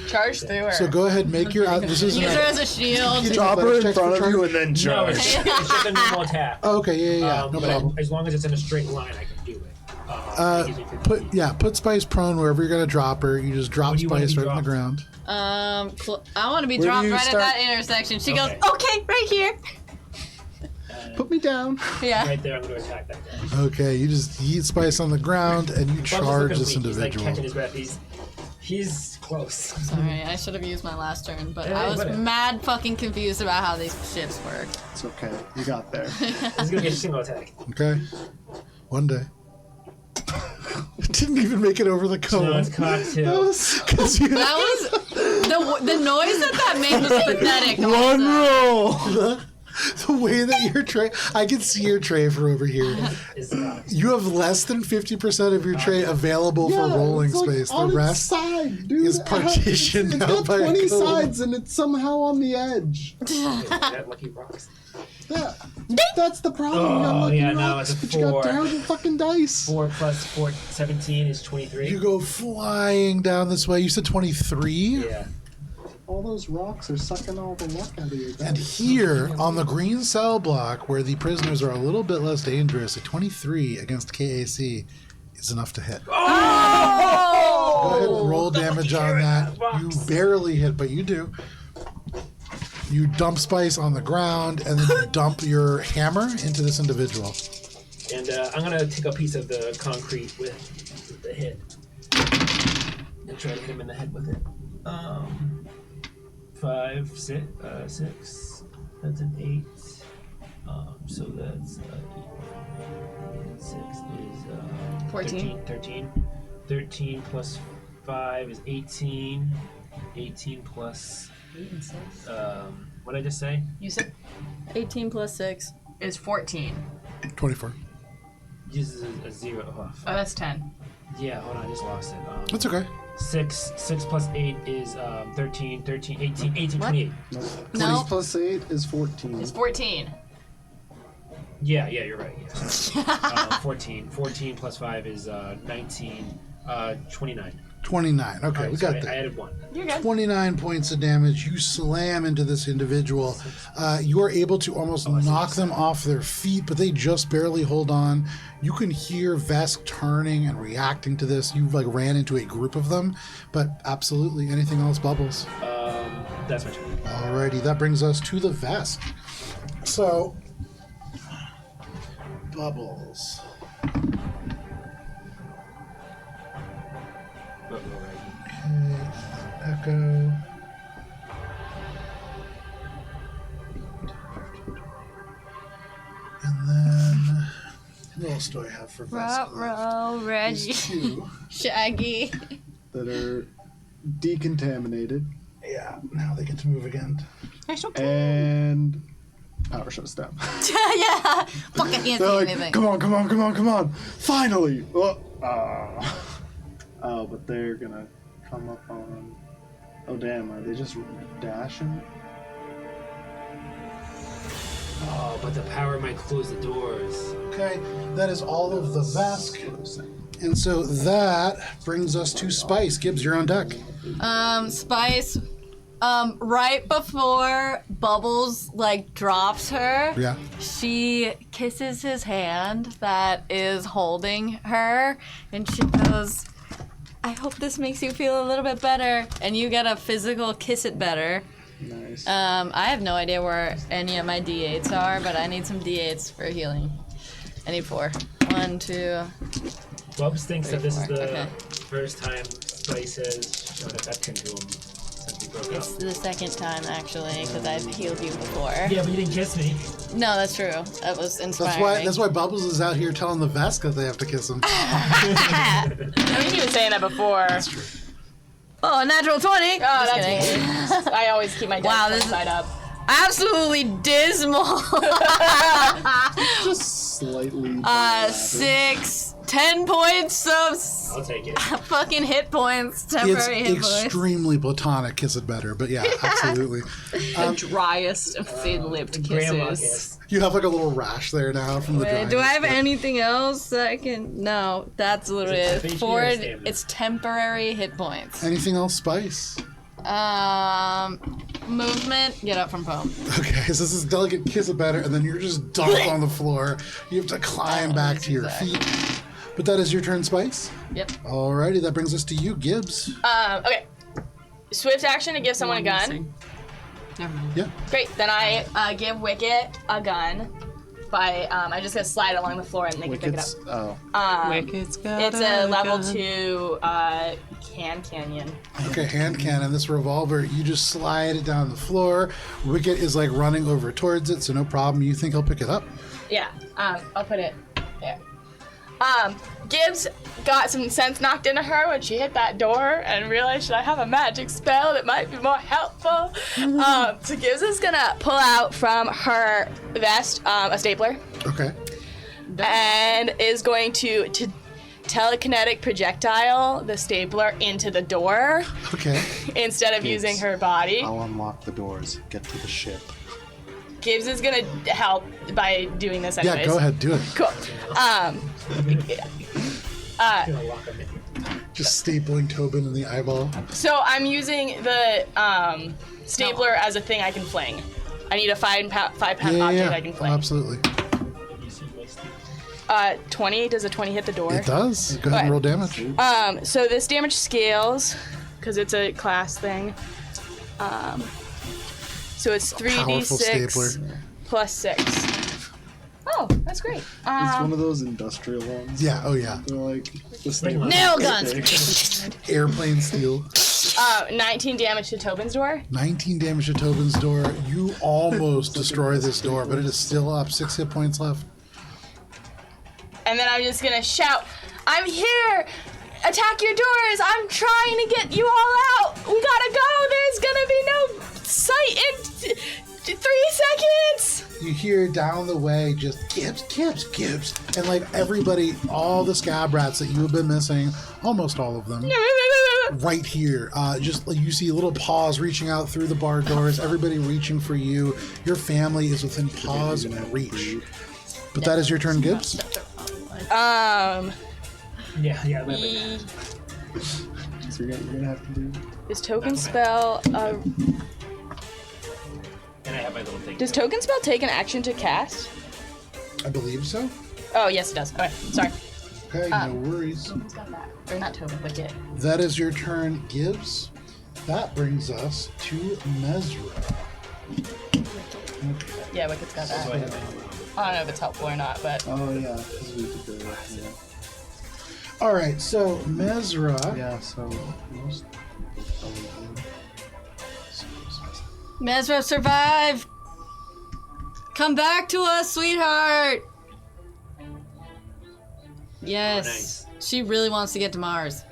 Charge through her. So go ahead, make your. This is Use her as a shield. Drop her in check for front of charge? you and then No, charge. it's just a normal attack. Oh, okay, yeah, no But problem. as long as it's in a straight line, I can do it. It gives me 50 feet. Put Spice prone wherever you're gonna drop her. You just drop Where do you wanna Spice be right on the dropped? ground. I want to be Where do dropped you right start? at that intersection. She Okay. goes, okay, right here. Put me down. Yeah. Right there, I'm going to attack that guy. Okay, you just yeet Spice on the ground and you Bubbles charge looking this weak. He's like individual. catching his breath. He's close. Sorry, I should have used my last turn, but Yeah, I was whatever. mad fucking confused about how these ships work. It's okay. You got there. He's going to get a single attack. Okay, one day. It didn't even make it over the cone. No, it's cocktail. 'Cause you- That was the noise that made was pathetic. One roll. the way that your tray, I can see your tray from over here. Is cocktail. You have less than 50% of your tray available for rolling space. The rest side, is partitioned It's out got by a 20 cone. sides and it's somehow on the edge. That lucky rocks. Yeah, that's the problem. Oh, you got lucky yeah, no, rocks, it's a but you got 4. terrible fucking dice. 4 plus 4, 17 is 23. You go flying down this way. You said 23? Yeah. All those rocks are sucking all the luck out of your dice. And here on the green cell block, where the prisoners are a little bit less dangerous, a 23 against KAC is enough to hit. Go ahead and roll damage on that. You barely hit, but you do. You dump Spice on the ground, and then you dump your hammer into this individual. And I'm going to take a piece of the concrete with the hit. And try to hit him in the head with it. 5, 6, 6. That's an 8. So that's 6 is 14. 13. 13 plus 5 is 18. 18 plus. 8 and 6. What did I just say? You said 18 plus 6. is 14. 24. Uses a 0. Oh, Oh, that's 10. yeah, hold on, I just lost it. That's okay. 6 plus 8 is 13, 13, 18, 18, What? 28. 20 No. plus 8 is 14. It's 14. Yeah, you're right. Yeah. 14. 14 plus 5 is 19, 29. 29. Okay, Alright, we so got I that. added 1. You're good. 29 points of damage. You slam into this individual. You are able to almost knock them off their feet, but they just barely hold on. You can hear Vesk turning and reacting to this. You like ran into a group of them, but absolutely anything else, Bubbles. That's my turn. Alrighty, that brings us to the Vesk. So Bubbles. Okay, Echo. And then, who else do I have for Vesk left? Ruh-roh, Reggie. There's two. Shaggy. That are decontaminated. Yeah, now they get to move again. And power shuts down. Yeah. Fuck, I can't see They're like, anything. come on. Finally! Oh, but they're gonna come up on... Oh, damn, are they just dashing? Oh, but the power might close the doors. Okay, that is all of the Vesk. And so that brings us to Spice. Gibbs, you're on deck. Spice, right before Bubbles, like, drops her, Yeah. she kisses his hand that is holding her, and she goes, I hope this makes you feel a little bit better. And you get a physical kiss it better. Nice. I have no idea where any of my D8s are, but I need some D8s for healing. I need 4. 1, 2. Bubs thinks that this is the Okay. first time Spice has shown affection to him since we broke It's up. the second time, actually, because I've healed you before. Yeah, but you didn't kiss me. No, that's true. That was inspiring. That's why Bubbles is out here telling the Vesk that they have to kiss him. I mean, he was saying that before. That's true. Oh, natural 20! Oh, Just that's kidding. I always keep my desk Wow, this is- side up. Absolutely dismal. Just slightly. 6, 10 points of I'll take it. fucking hit points. It's Temporary hit points. extremely platonic. Kiss it better, but yeah, absolutely. The driest of thin-lipped Grandma kisses. kiss. You have like a little rash there now from the Wait, dryness, do I have but- anything else that I can? No, that's literally Is it it. HP or 4, stamina? it's temporary hit points. Anything else, Spice? Movement, get up from foam. Okay, so this is delicate kiss it better, and then you're just dumped on the floor. You have to climb back to your feet. But that is your turn, Spice. Yep. Alrighty, that brings us to you, Gibbs. Okay. Swift action to give someone a gun. Missing. Never mind. Yeah. Great. Then I give Wicket a gun. By I'm just gonna slide along the floor and they can pick it up. Wickets. Oh. Wicked's got It's a level gun. 2 canyon. Okay, hand cannon, this revolver, you just slide it down the floor. Wicket is like running over towards it, so no problem. You think he'll pick it up? Yeah. I'll put it there. Gibbs got some sense knocked into her when she hit that door and realized, should I have a magic spell that might be more helpful? So Gibbs is gonna pull out from her vest a stapler Okay. and is going to telekinetic projectile the stapler into the door Okay. instead of using her body. I'll unlock the doors. Get to the ship. Gibbs is gonna help by doing this anyways. Yeah, go ahead, do it. Cool. Gonna lock him in. Just stapling Tobin in the eyeball. So I'm using the stapler as a thing I can fling. I need a 5-pound object I can Oh, fling. absolutely. 20. Does a 20 hit the door? It does. Go ahead and Okay. roll damage. So this damage scales because it's a class thing. So it's Powerful 3d6 stapler. plus 6. Oh, that's great. It's one of those industrial ones. Yeah, oh yeah. They're like the stapler. Nail guns. Airplane steel. 19 damage to Tobin's door. 19 damage to Tobin's door. You almost destroy this door, but it is still up. 6 hit points left. And then I'm just gonna shout, I'm here! Attack your doors! I'm trying to get you all out! We gotta go! There's gonna be no sight in 3 seconds! You hear down the way just Gibbs. And like everybody, all the scab rats that you have been missing, almost all of them, right here. Just like you see little paws reaching out through the bar doors, everybody reaching for you. Your family is within paws reach. But that is your turn, Gibbs. Yeah. That might be- E- So you're gonna have to do. Does token spell And I have my little thing. does token spell take an action to cast? I believe so. Oh yes it does. Okay, sorry. Okay, no worries. Who's got that? Or not Tobin, Wicket. That is your turn, Gibbs. That brings us to Mesra. Okay. Yeah, Wicked's got that. So I have my I don't know if it's helpful or not, but Oh yeah, because we did the yeah. All right, so Mesra. Yeah, so most. Mesra survived! Come back to us, sweetheart! Yes. nice. She really wants to get to Mars.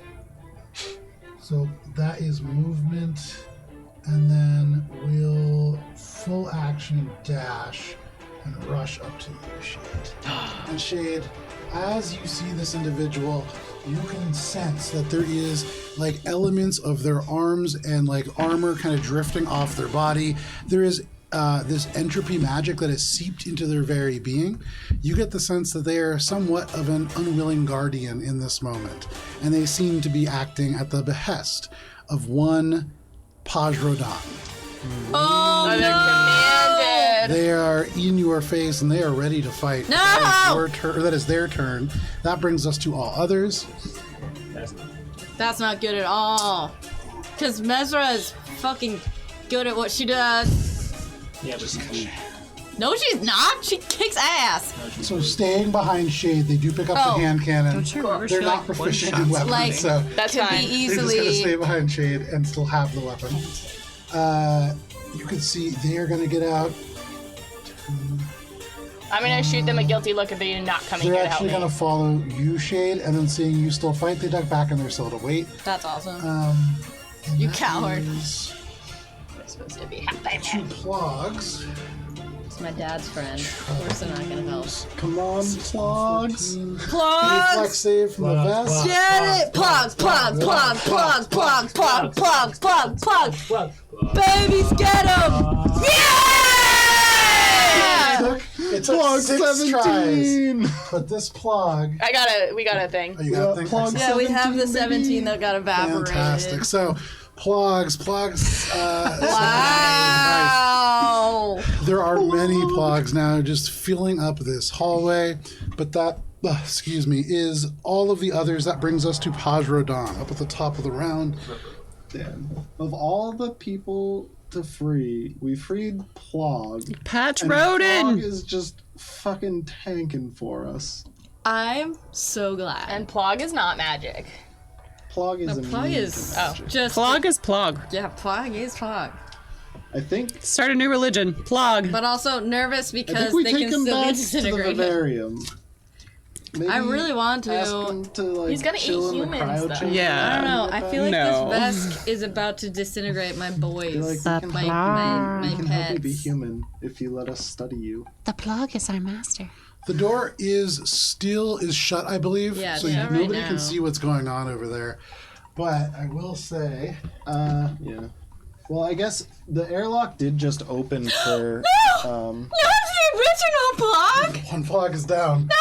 So that is movement, and then we'll full action dash and rush up to you, Shade. And Shade, as you see this individual, you can sense that there is like elements of their arms and like armor kind of drifting off their body. There is this entropy magic that has seeped into their very being. You get the sense that they are somewhat of an unwilling guardian in this moment, and they seem to be acting at the behest of one Pajrodan. Oh, they're no! commanded. They are in your face and they are ready to fight. No! That is your turn. That is their turn. That brings us to all others. That's not good at all. Because Mesra is fucking good at what she does. Yeah, but No, she's not. She kicks ass. So staying behind Shade, they do pick up Oh. the hand cannon. Don't you remember They're she, not like, proficient one-shots in weapons, Like, so That's Could fine. be they're just gonna stay easily. behind Shade and still have the weapon. You can see they are gonna get out. I'm gonna shoot them a guilty look if they're not coming They're here to help actually me. gonna follow you, Shade, and then seeing you still fight, they duck back and they're still to wait. That's awesome. And You that coward. is They're supposed to be happy. two plugs. It's my dad's friend. Of course they're not gonna help. Come on, plugs. Reflex Plugs! save from the Plugs, vest. Get it! Plug, plug, plug, plug, plug, plug, plug, plug, plug. well, Babies, get them! Yeah! It took Plug 6 tries, 17. but this plug. We got a thing. Oh, you got a thing? Plug Yeah, we have the 17, 17 that got evaporated. Fantastic. So, plugs. Wow! There are many plugs now just filling up this hallway, but that, is all of the others. That brings us to Pajrodan, up at the top of the round. Dan, of all the people to free, we freed Plog. Patch And Plog Rodin! is just fucking tanking for us. I'm so glad. And Plog is not magic. Plog is The plug immune is to magic. just Plog is plog. Yeah, plug is plug. I think Start a new religion. Plog. But also nervous I think because we they take can him still back be to the disintegrated. vivarium. Maybe I really want to. ask him to like He's gonna chill eat in the humans, cryo though. chamber. Yeah. I don't know. I feel like No. this vest is about to disintegrate my boys. You're like, we can, my we can help you be pets. human if you let us study you. The plug is our master. The door is shut, I believe. Yeah, so it's shut right nobody now. can see what's going on over there. But I will say, Yeah. Well, I guess the airlock did just open for. Not the original plug! one plug is down. No!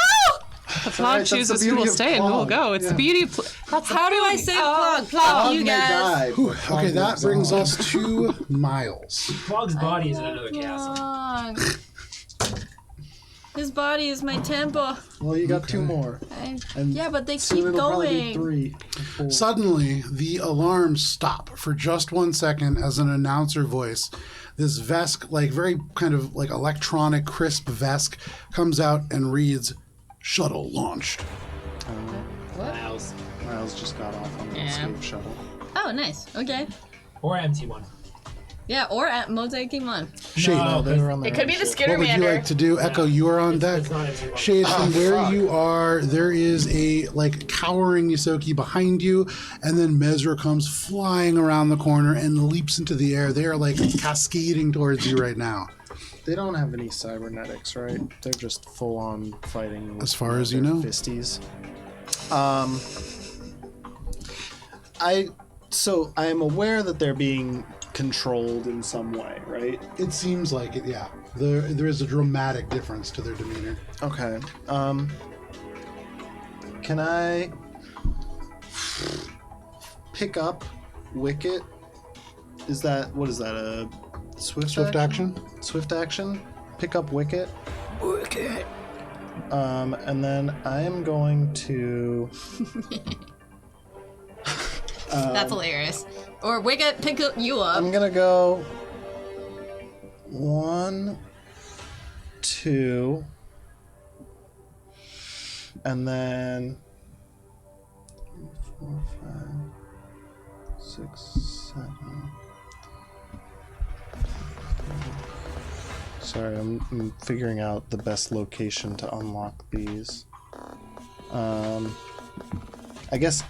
The plug right, that's the chooses who beauty will of stay and who will plug. go. It's Yeah. the beauty of that's the How do I beauty. save Oh, plug? Plug Plug, you may guys. die, Whew, but Plug okay, that lives brings on. us 2 miles. Plog's body is in another castle. Plug. His body is my temple. Well, you got 2 more. And Yeah, but they soon keep it'll probably be going. 3. or 4. Suddenly, the alarms stop for just 1 second as an announcer voice. This Vesk, like very kind of like electronic, crisp Vesk, comes out and reads, "Shuttle launched." Miles. Miles just got off on the Yeah. escape shuttle. Oh, nice. Okay. Or MT1. Yeah, or at Mosaic Team 1. Shade, No, They were on It their could be own the ship. what would you Skittermander. like to do? Echo, you are on deck. It's not MT1. Shade, from where fuck. you are, there is a like cowering Yosoki behind you, and then Mesra comes flying around the corner and leaps into the air. They are like cascading towards you right now. They don't have any cybernetics, right? They're just full on fighting. With, As far as you their know. fisties. I am aware that they're being controlled in some way, right? It seems like it, yeah. There is a dramatic difference to their demeanor. Okay. Can I pick up Wicket? What is that, a swift action? Swift action? Pick up Wicket. Wicket. And then I am going to... That's hilarious. Or Wicket pick you up. I'm gonna go 1, 2. And then 4, 5, 6, 7. Sorry, I'm figuring out the best location to unlock these. I guess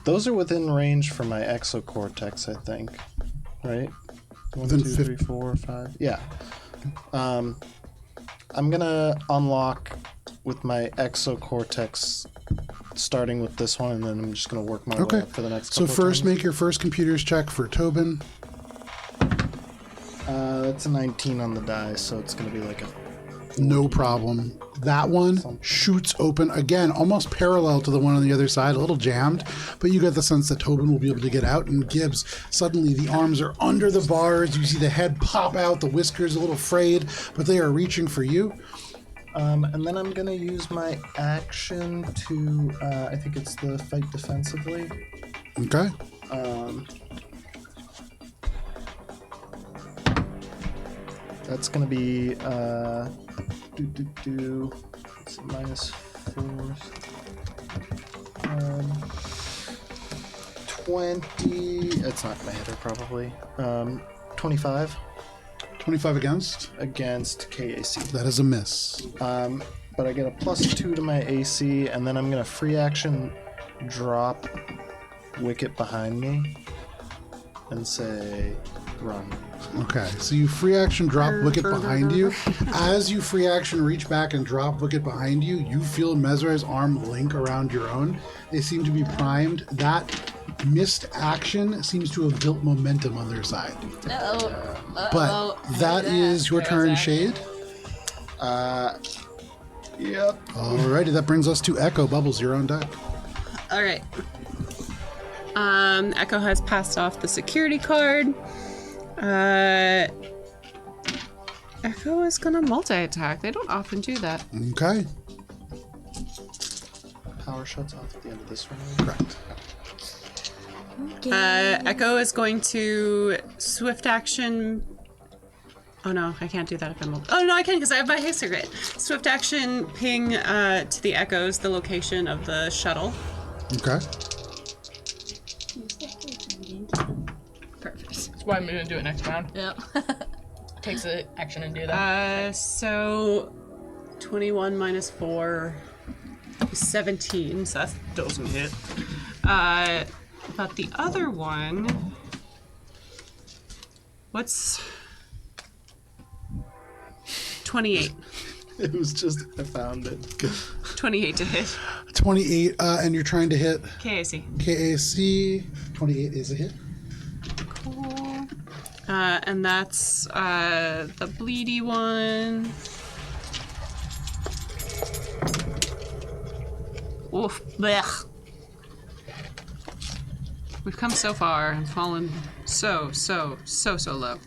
those are within range for my exocortex, I think. Right? 1, 2, 3, 4, 5. Yeah. I'm gonna unlock with my exocortex, starting with this one, and then I'm just gonna work my way up for the next couple So first, of make your first computer's check for Tobin. That's a 19 on the die, so it's gonna be like a... No problem. That one shoots open again, almost parallel to the one on the other side, a little jammed, but you get the sense that Tobin will be able to get out, and Gibbs, suddenly the arms are under the bars, you see the head pop out, the whiskers a little frayed, but they are reaching for you. And then I'm gonna use my action to, I think it's the fight defensively. Okay. That's gonna be, it's -4. 20, it's not gonna hit her probably. 25 25 against? against KAC. That is a miss. But I get a +2 to my AC, and then I'm gonna free action drop Wicket behind me and say run. Okay, so you free action drop Wicket behind you. As you free action reach back and drop Wicket behind you, you feel Mesrai's arm link around your own. They seem to be primed. That missed action seems to have built momentum on their side. But that is your turn, Shade. Yep. Alrighty, that brings us to Echo. Bubbles, you're on deck. All right. Echo has passed off the security card. Echo is gonna multi-attack. They don't often do that. Okay, Power shuts off at the end of this round. correct. Echo is going to swift action. Oh no, I can't do that if I'm. Oh no, I can because I have my haste grid. Swift action ping to the Echoes the location of the shuttle. Okay. Perfect. That's why I'm gonna do it next round. Yep. Takes the action and do that. So 21 minus 4 is 17, so that doesn't hit. But the other one, what's 28? It was just, I found it. 28 to hit. 28, and you're trying to hit KAC. KAC. 28 is a hit. Cool. And that's the bleedy one. Oof. Blech. We've come so far and fallen so low.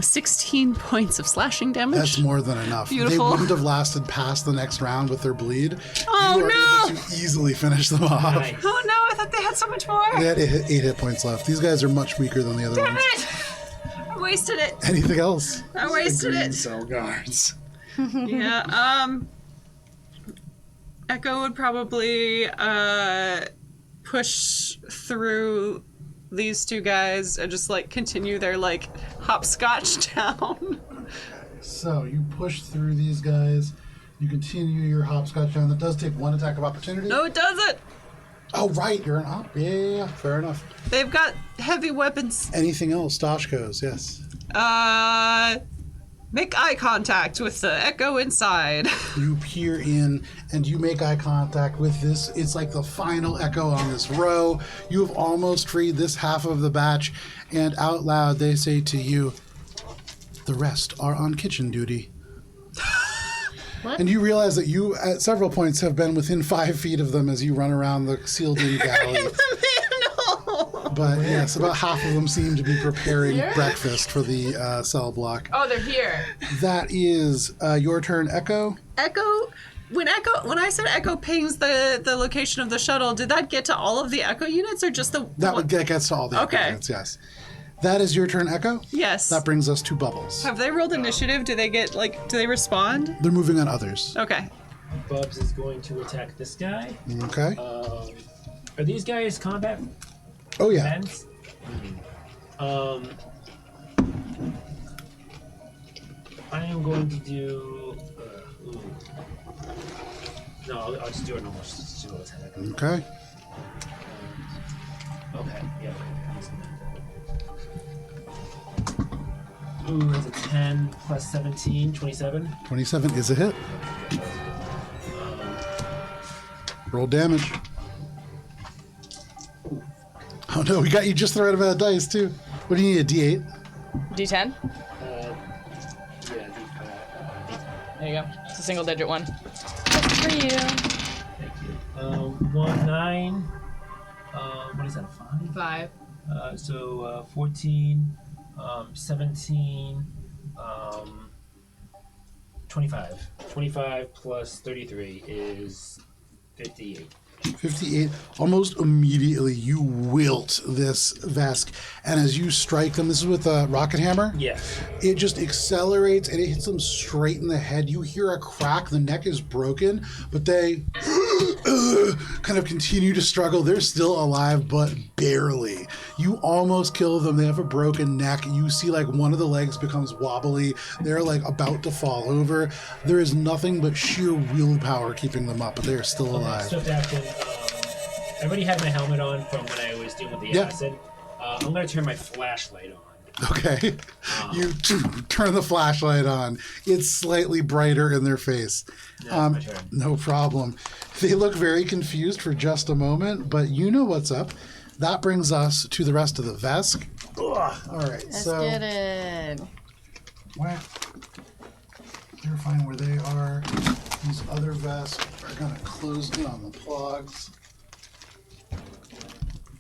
16 points of slashing damage. That's more than enough. Beautiful. They wouldn't have lasted past the next round with their bleed. Oh, you are no! able to easily finish them off. Nice. Oh no, I thought they had so much more. They had 8 hit points left. These guys are much weaker than the other Damn ones. it! I wasted it. Anything else? I wasted it. Cell guards. Yeah, Echo would probably push through these two guys and just like continue their like hopscotch down. So you push through these guys. You continue your hopscotch down. That does take 1 attack of opportunity. No, it doesn't. Oh, right. You're an op. Yeah, fair enough. They've got heavy weapons. Anything else? Doshkos, yes. Make eye contact with the Echo inside. You peer in and you make eye contact with this. It's like the final Echo on this row. You have almost freed this half of the batch, and out loud they say to you, "The rest are on kitchen duty." What? And you realize that you, at several points, have been within 5 feet of them as you run around the sealed-in galley. No. But yes, about half of them seem to be preparing breakfast for the cell block. Oh, they're here. That is your turn, Echo. Echo. When I said Echo pings the location of the shuttle, did that get to all of the Echo units or just the That one? would get gets to all the Okay. units, yes. That is your turn, Echo. Yes. That brings us to Bubbles. Have they rolled initiative? Do they get do they respond? They're moving on others. Okay. Bubs is going to attack this guy. Okay. Are these guys combat Oh yeah. friends? I am going to do. No, I'll just do a normal dual attack. Okay. Okay, yeah. Ooh, that's a 10 plus 17, 27. 27 is a hit. Roll damage. Oh no, we got you just the right amount of dice too. What do you need, a D8? D10. Yeah, There you go. It's a single digit one. Just for you. thank you. 1, 9. What is that, a 5? 5. So 14, 17, 25. 25 plus 33 is 58. 58. Almost immediately, you wilt this Vesk, and as you strike them, this is with a rocket hammer. Yes. It just accelerates and it hits them straight in the head. You hear a crack, the neck is broken, but they kind of continue to struggle. They're still alive, but barely. You almost kill them. They have a broken neck. You see like one of the legs becomes wobbly. They're like about to fall over. There is nothing but sheer willpower keeping them up, but they are still alive. Swift action. I already had my helmet on from when I was dealing with the Yeah. acid. I'm going to turn my flashlight on. Okay. You turn the flashlight on. It's slightly brighter in their face. That's my turn. No problem. They look very confused for just a moment, but you know what's up. That brings us to the rest of the Vesk. Ugh. All right, Let's so get it. Verifying where they are. These other Vesk are going to close in on the Plogs.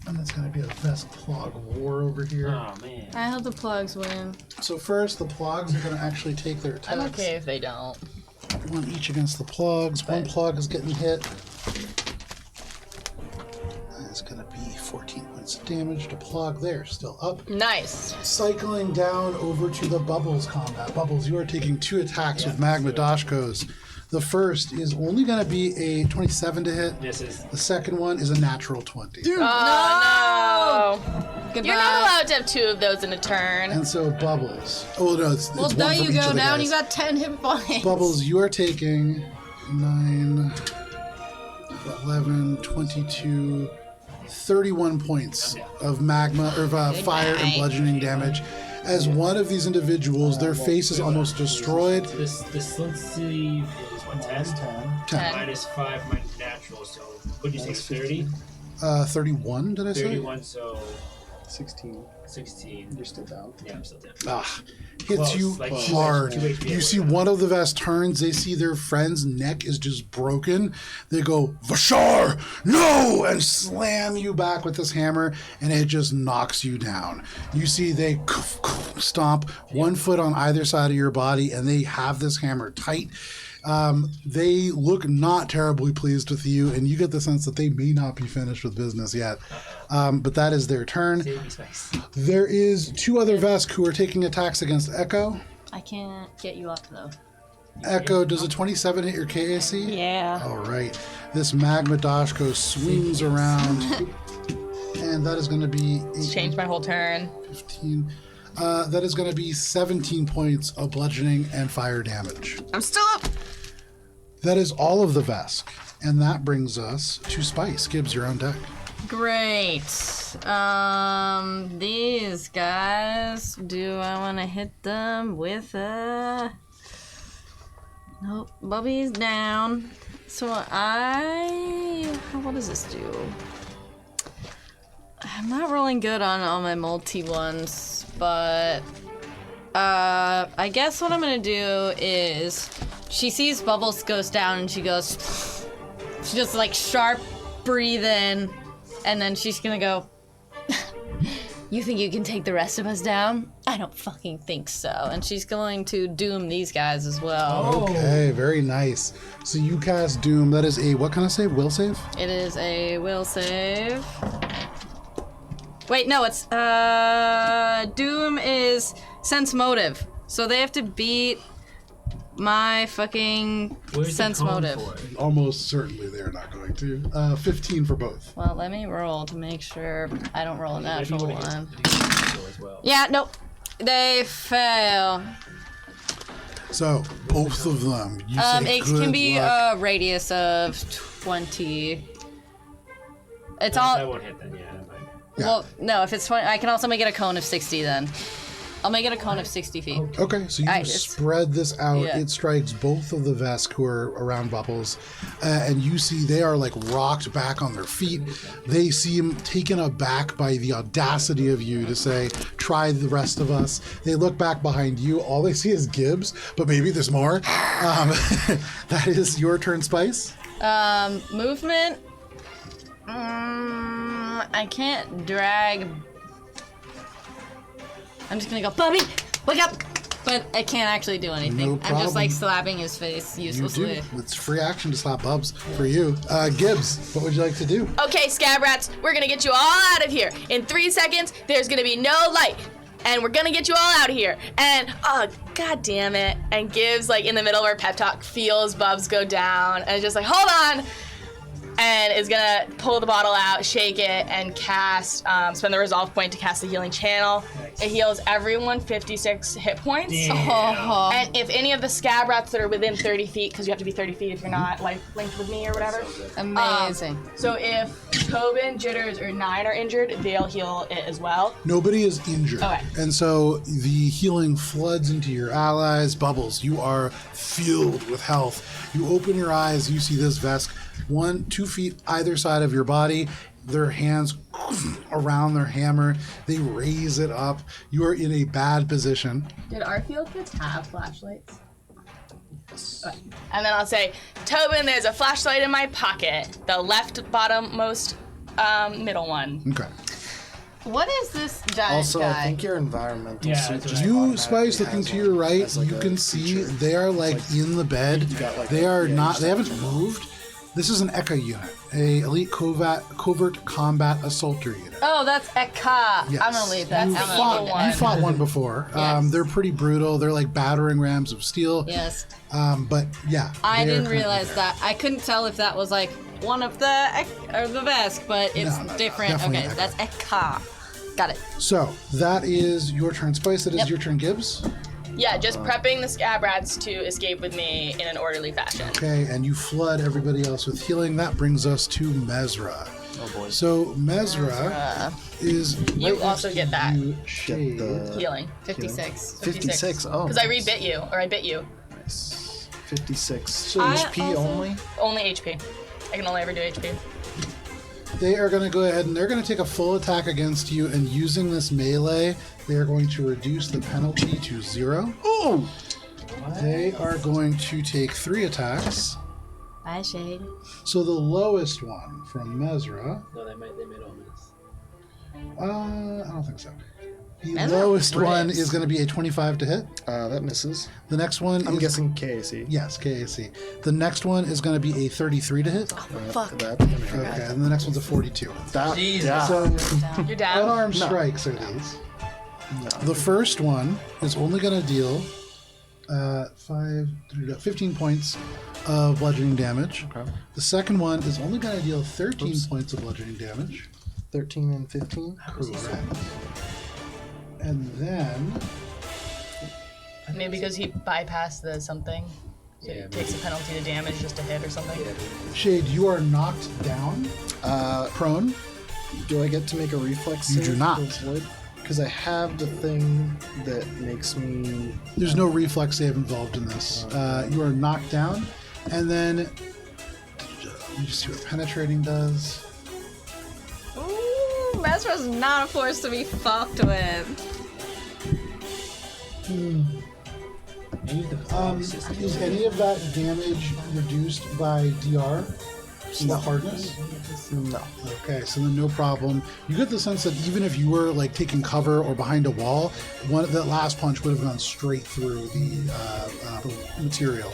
And it's going to be a Vesk Plog war over here. Oh, man. I hope the plugs win. So first, the Plogs are going to actually take their attacks. I'm okay if they don't. One each against the Plogs. One Plog is getting hit. That's going to be 14 points of damage to Plog there. Still up. Nice. Cycling down over to the Bubbles combat. Bubbles, you are taking 2 attacks with Magma Dashkos. The first is only going to be a 27 to hit. Misses. The second one is a natural 20. Oh, no. Goodbye. You're not allowed to have 2 of those in a turn. And so Bubbles. Oh, no, it's Well, one there from you each of go. the Now guys. you got 10 hit points. Bubbles, you are taking 9, 11, 22, 31 points of magma, or fire and bludgeoning damage. As one of these individuals, their face is almost destroyed. This Slincy is what, 10? 10. Minus 5, my natural, so what did you say, 30? 31, did I say? 31, so 16. 16. You're still down. Yeah, I'm still down. Ah, hits Close, you like hard. 2 HP You or see whatever. one of the Vest turns, they see their friend's neck is just broken. They go, Vashar, no! And slam you back with this hammer, and it just knocks you down. You see they stomp 1 foot on either side of your body, and they have this hammer tight. They look not terribly pleased with you, and you get the sense that they may not be finished with business yet. But that is their turn. Save me space. There is 2 other Vesk who are taking attacks against Echo. I can't get you up, though. Echo, does a 27 hit your KAC? Yeah. All right. This Magma Dashko swings around, and that is going to be Change my whole turn. 15. That is going to be 17 points of bludgeoning and fire damage. I'm still up. That is all of the Vesk, and that brings us to Spice. Gibbs, you're on deck. Great. These guys, do I want to hit them with a... Nope, Bubby's down. So what does this do? I'm not rolling good on all my multi ones, but I guess what I'm gonna do is she sees Bubbles goes down and she goes, she just like sharp breathe in, and then she's gonna go, you think you can take the rest of us down? I don't fucking think so. And she's going to doom these guys as well. Okay, very nice. So you cast Doom. That is a, what kind of save? Will save? It is a will save. Wait, no, it's Doom is sense motive. So they have to beat my fucking Where's sense the con motive. for it? Almost certainly they're not going to. 15 for both. Well, let me roll to make sure I don't roll a Maybe natural you would've one. hit the as well. Yeah, nope. They fail. So both of them. You say It good can be luck. a radius of 20. It's That all. won't hit then, yeah. That might. Yeah. Well, no, if it's 20, I can also make it a cone of 60 then. I'll make it a cone of 60 feet. Okay, so you Alright, it's- spread this out. yeah. It strikes both of the Vesk who are around Bubbles, and you see they are like rocked back on their feet. They seem taken aback by the audacity of you to say, "Try the rest of us." They look back behind you. All they see is Gibbs, but maybe there's more. That is your turn, Spice. Movement. I can't drag. I'm just gonna go, Bobby, wake up! But I can't actually do anything. No I'm problem. just like slapping his face You uselessly. do. It's free action to slap Bubs for you. Gibbs, what would you like to do? Okay, scab rats, we're gonna get you all out of here. In 3 seconds, there's gonna be no light. And we're gonna get you all out of here. And, oh, god damn it. And Gibbs, like, in the middle of our pep talk, feels Bubs go down. And is just like, hold on. And is gonna pull the bottle out, shake it, and cast, spend the resolve point to cast the healing channel. Nice. It heals everyone 56 hit points. Oh, And if any of the scab rats that are within 30 feet, because you have to be 30 feet if you're not like linked with me or whatever. amazing. So if Tobin, Jitters, or Nine are injured, they'll heal it as well. Nobody is injured. Okay. And so the healing floods into your allies. Bubbles, you are filled with health. You open your eyes, you see this Vesk 1-2 feet either side of your body. Their hands around their hammer. They raise it up. You are in a bad position. Did our field kits have flashlights? Okay. And then I'll say, Tobin, there's a flashlight in my pocket. The left bottom-most middle one. Okay. What is this giant Also, guy? I think your environmental Yeah, suit that's just what You, automatically Spice, looking has to one your right, as, like, you a can see feature. they are like in the bed. got, like, They a- are yeah, not. you They just- haven't moved. This is an Eka unit, a elite covert combat assaulter unit. Oh, that's Eka. Yes. I'm gonna leave that. You I'm gonna fought, leave it. you fought one before. Yes. They're pretty brutal. They're like battering rams of steel. Yes. But yeah. I they're didn't currently realize there. that. I couldn't tell if that was like one of the Vesk, but it's No, different. definitely Okay, Eka. that's Eka. Got it. So that is your turn, Spice. That is Yep. your turn, Gibbs. Yeah, just prepping the scab rats to escape with me in an orderly fashion. Okay, and you flood everybody else with healing. That brings us to Mesra. Oh boy. So Mesra is. You right also next get to that. you, Get Shade. the Healing. 56. 56. Oh, Because I rebit you, or I bit you. nice. 56. So HP also- only. Only HP. I can only ever do HP. They are going to go ahead and they're going to take a full attack against you, and using this melee, they are going to reduce the penalty to 0. Ooh. They are going to take 3 attacks. Bye, Shade. So the lowest one from Mesra, No, they might all miss. I don't think so. The Mesra lowest one rips. is going to be a 25 to hit. That misses. The next one I'm is, guessing KAC. yes, KAC. The next one is going to be a 33 to hit. Fuck. That. Okay, and the next one's a 42. That. Jesus. Yeah. So You're down. unarmed No. strikes are these. No. The first one is only going to deal 15 points of bludgeoning damage. Okay. The second one is only going to deal 13 points of bludgeoning damage. 13 and 15. Correct. And then Maybe because he bypassed the something. So Yeah, he takes a penalty to damage just a hit or something. Shade, you are knocked down, prone. Do I get to make a reflex You save? do not. Because I have the thing that makes me. There's no reflex save involved in this. You are knocked down, and then let me just see what penetrating does. Ooh, Mesra's not a force to be fucked with. I use the fog system. Is any of that damage reduced by DR? The hardness? No. Okay, so then no problem. You get the sense that even if you were like taking cover or behind a wall, that last punch would have gone straight through the material.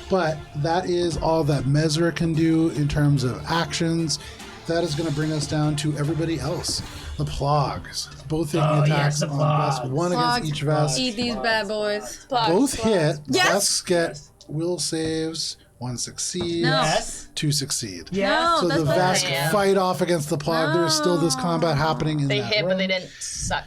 But that is all that Mesra can do in terms of actions. that is going to bring us down to everybody else. The Plogs. Both taking Oh, attacks yes, the on the Vesk. Plogs. One Plogs. against each Vesk. Eat these bad boys. Both hit. Yes! Vesks get will saves. One succeeds. No. Yes. Two succeed. No, So that's the not Vesk Yeah. fight off against the Plog. There's still this combat happening in They that hit, room. but they didn't suck.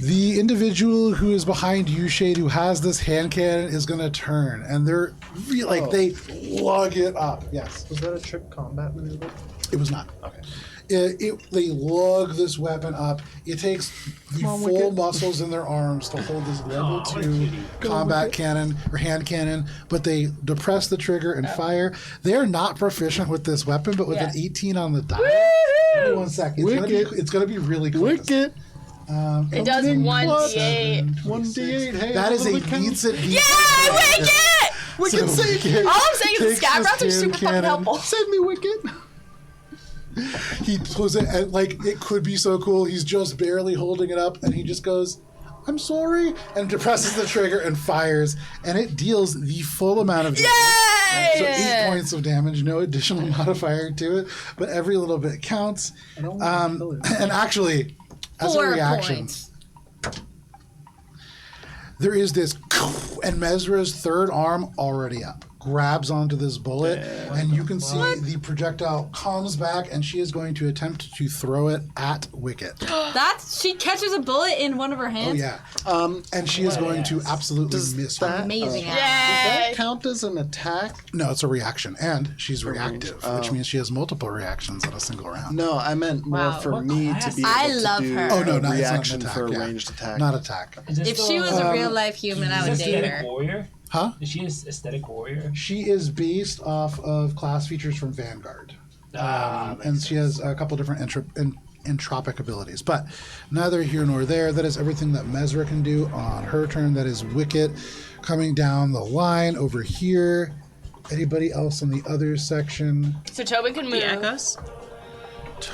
The individual who is behind you, Shade, who has this hand cannon, is going to turn, and they're they lug it up. Yes, Was that a trick combat maneuver? it was not. Okay. They lug this weapon up. It takes the full muscles in their arms to hold this level what a 2 cutie. combat cannon or hand cannon, but they depress the trigger and fire. They are not proficient with this weapon, but with an 18 on the die. Give me 1 second. It's gonna be really close. Wicket. It does 1d8. 1d8. Hey, That is a little count. needs it. Yeah, Wicket! Wicket, save me. All I'm saying is the Takes scav this routes are super hand fucking cannon. helpful. Save me, Wicket. He pulls it, and it could be so cool. He's just barely holding it up, and he just goes, "I'm sorry," and depresses the trigger and fires, and it deals the full amount of damage. So 8 points of damage, no additional modifier to it, but every little bit counts. And actually, as a 4 reaction, points. there is this, and Mesra's third arm already up. Grabs onto this bullet, and you can see the projectile comes back, and she is going to attempt to throw it at Wicket. She catches a bullet in one of her hands. Oh yeah, and she is going to absolutely miss her. Amazing. Does Yay! that count as an attack? No, it's a reaction, and she's reactive, which means she has multiple reactions in a single round. No, I meant more Wow. for What me class to be is able I to love do her. Oh no, a no, it's not an reaction attack. for a Yeah. ranged attack. Not attack. Is it If still she was a real life human, I would is date aesthetic her. warrior? Huh? Is she an aesthetic warrior? She is based off of class features from Vanguard, and she has a couple different entropic abilities. But neither here nor there. That is everything that Mesra can do on her turn. That is Wicket coming down the line over here. Anybody else in the other section? So Tobin can move. The echoes.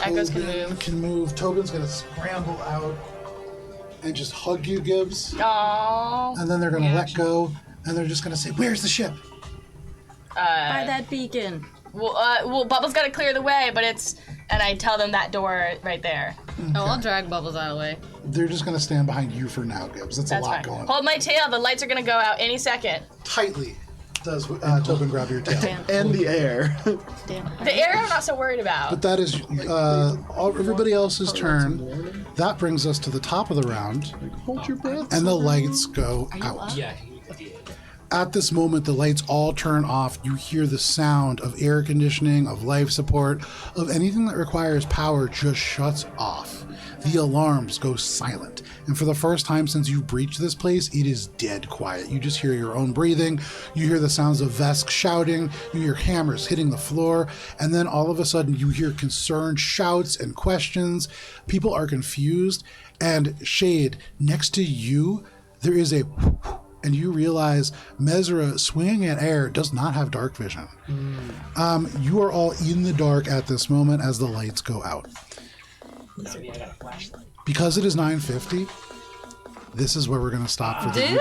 Echoes can Tobin move. can move. Tobin's going to scramble out and just hug you, Gibbs. Aww. And then they're going to let go, and they're just going to say, "Where's the ship?" By that beacon. Well, Bubbles got to clear the way, but and I tell them that door right there. Oh, I'll drag Bubbles out of the way. They're just going to stand behind you for now, Gibbs. That's That's a lot fine. going on. Hold my tail. The lights are gonna go out any second. Tightly does Tobin grab your tail. Damn. And the air. Damn. The air I'm not so worried about. But that is everybody else's turn. That brings us to the top of the round, Hold your breath. and the lights go out. Yeah. At this moment, the lights all turn off. You hear the sound of air conditioning, of life support, of anything that requires power just shuts off. The alarms go silent. And for the first time since you breached this place, it is dead quiet. You just hear your own breathing. You hear the sounds of Vesk shouting. You hear hammers hitting the floor. And then all of a sudden, you hear concerned shouts and questions. People are confused. And Shade, next to you, there is a... And you realize Mesra, swinging at air, does not have dark vision. You are all in the dark at this moment as the lights go out. Maybe I got a flashlight. Because it is 9:50, this is where we're going to stop for the evening.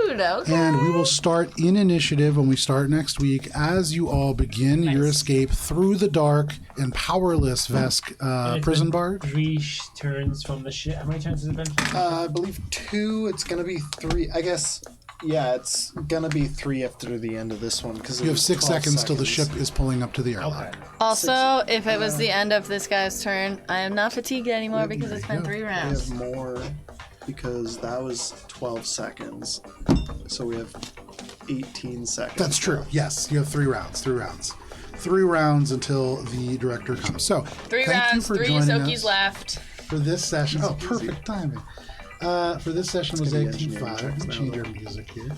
Dude, okay. And we will start in initiative when we start next week as you all begin your escape through the dark and powerless Vesk It's prison been barge. 3 turns from the ship. How many turns has it been? I believe 2. It's gonna be 3. I guess. Yeah, it's gonna be 3 after the end of this one because You have 6 seconds till the ship is pulling up to the airlock. Okay. Also, if it was the end of this guy's turn, I am not fatigued anymore because it's been 3 We rounds. have more because that was 12 seconds. So we have 18 seconds. That's true. Yes, you have 3 rounds. 3 rounds. 3 rounds until the director comes. So, 3 thank you rounds, for 3 joining Isokis us left. for this session. Oh, perfect timing. For this session was gonna be 18.5. engineering checks now, Change though. our music here.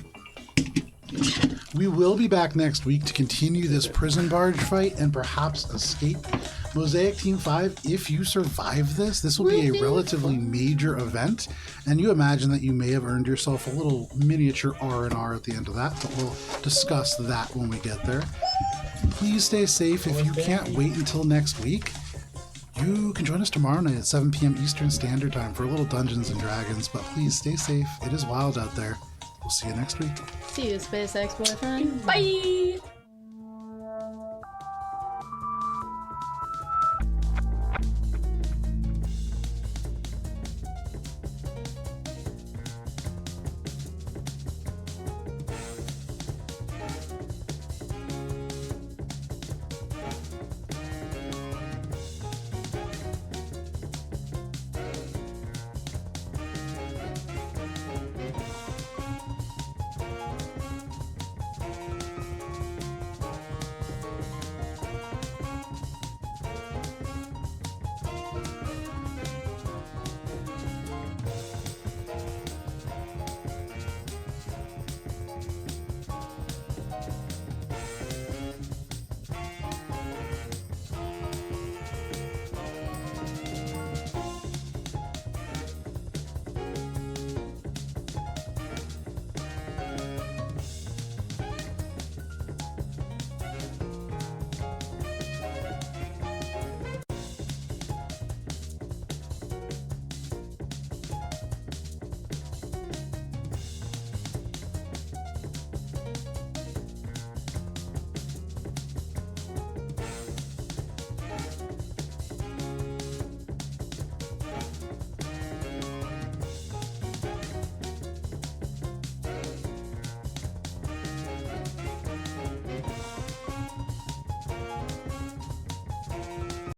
We will be back next week to continue this prison barge fight and perhaps escape. Mosaic Team 5, if you survive this will be a relatively major event, and you imagine that you may have earned yourself a little miniature R&R at the end of that, but we'll discuss that when we get there. Please stay safe. If you can't wait until next week, you can join us tomorrow night at 7 p.m. Eastern Standard Time for a little Dungeons and Dragons, but please stay safe. It is wild out there. We'll see you next week. See you, SpaceX boyfriend. Bye.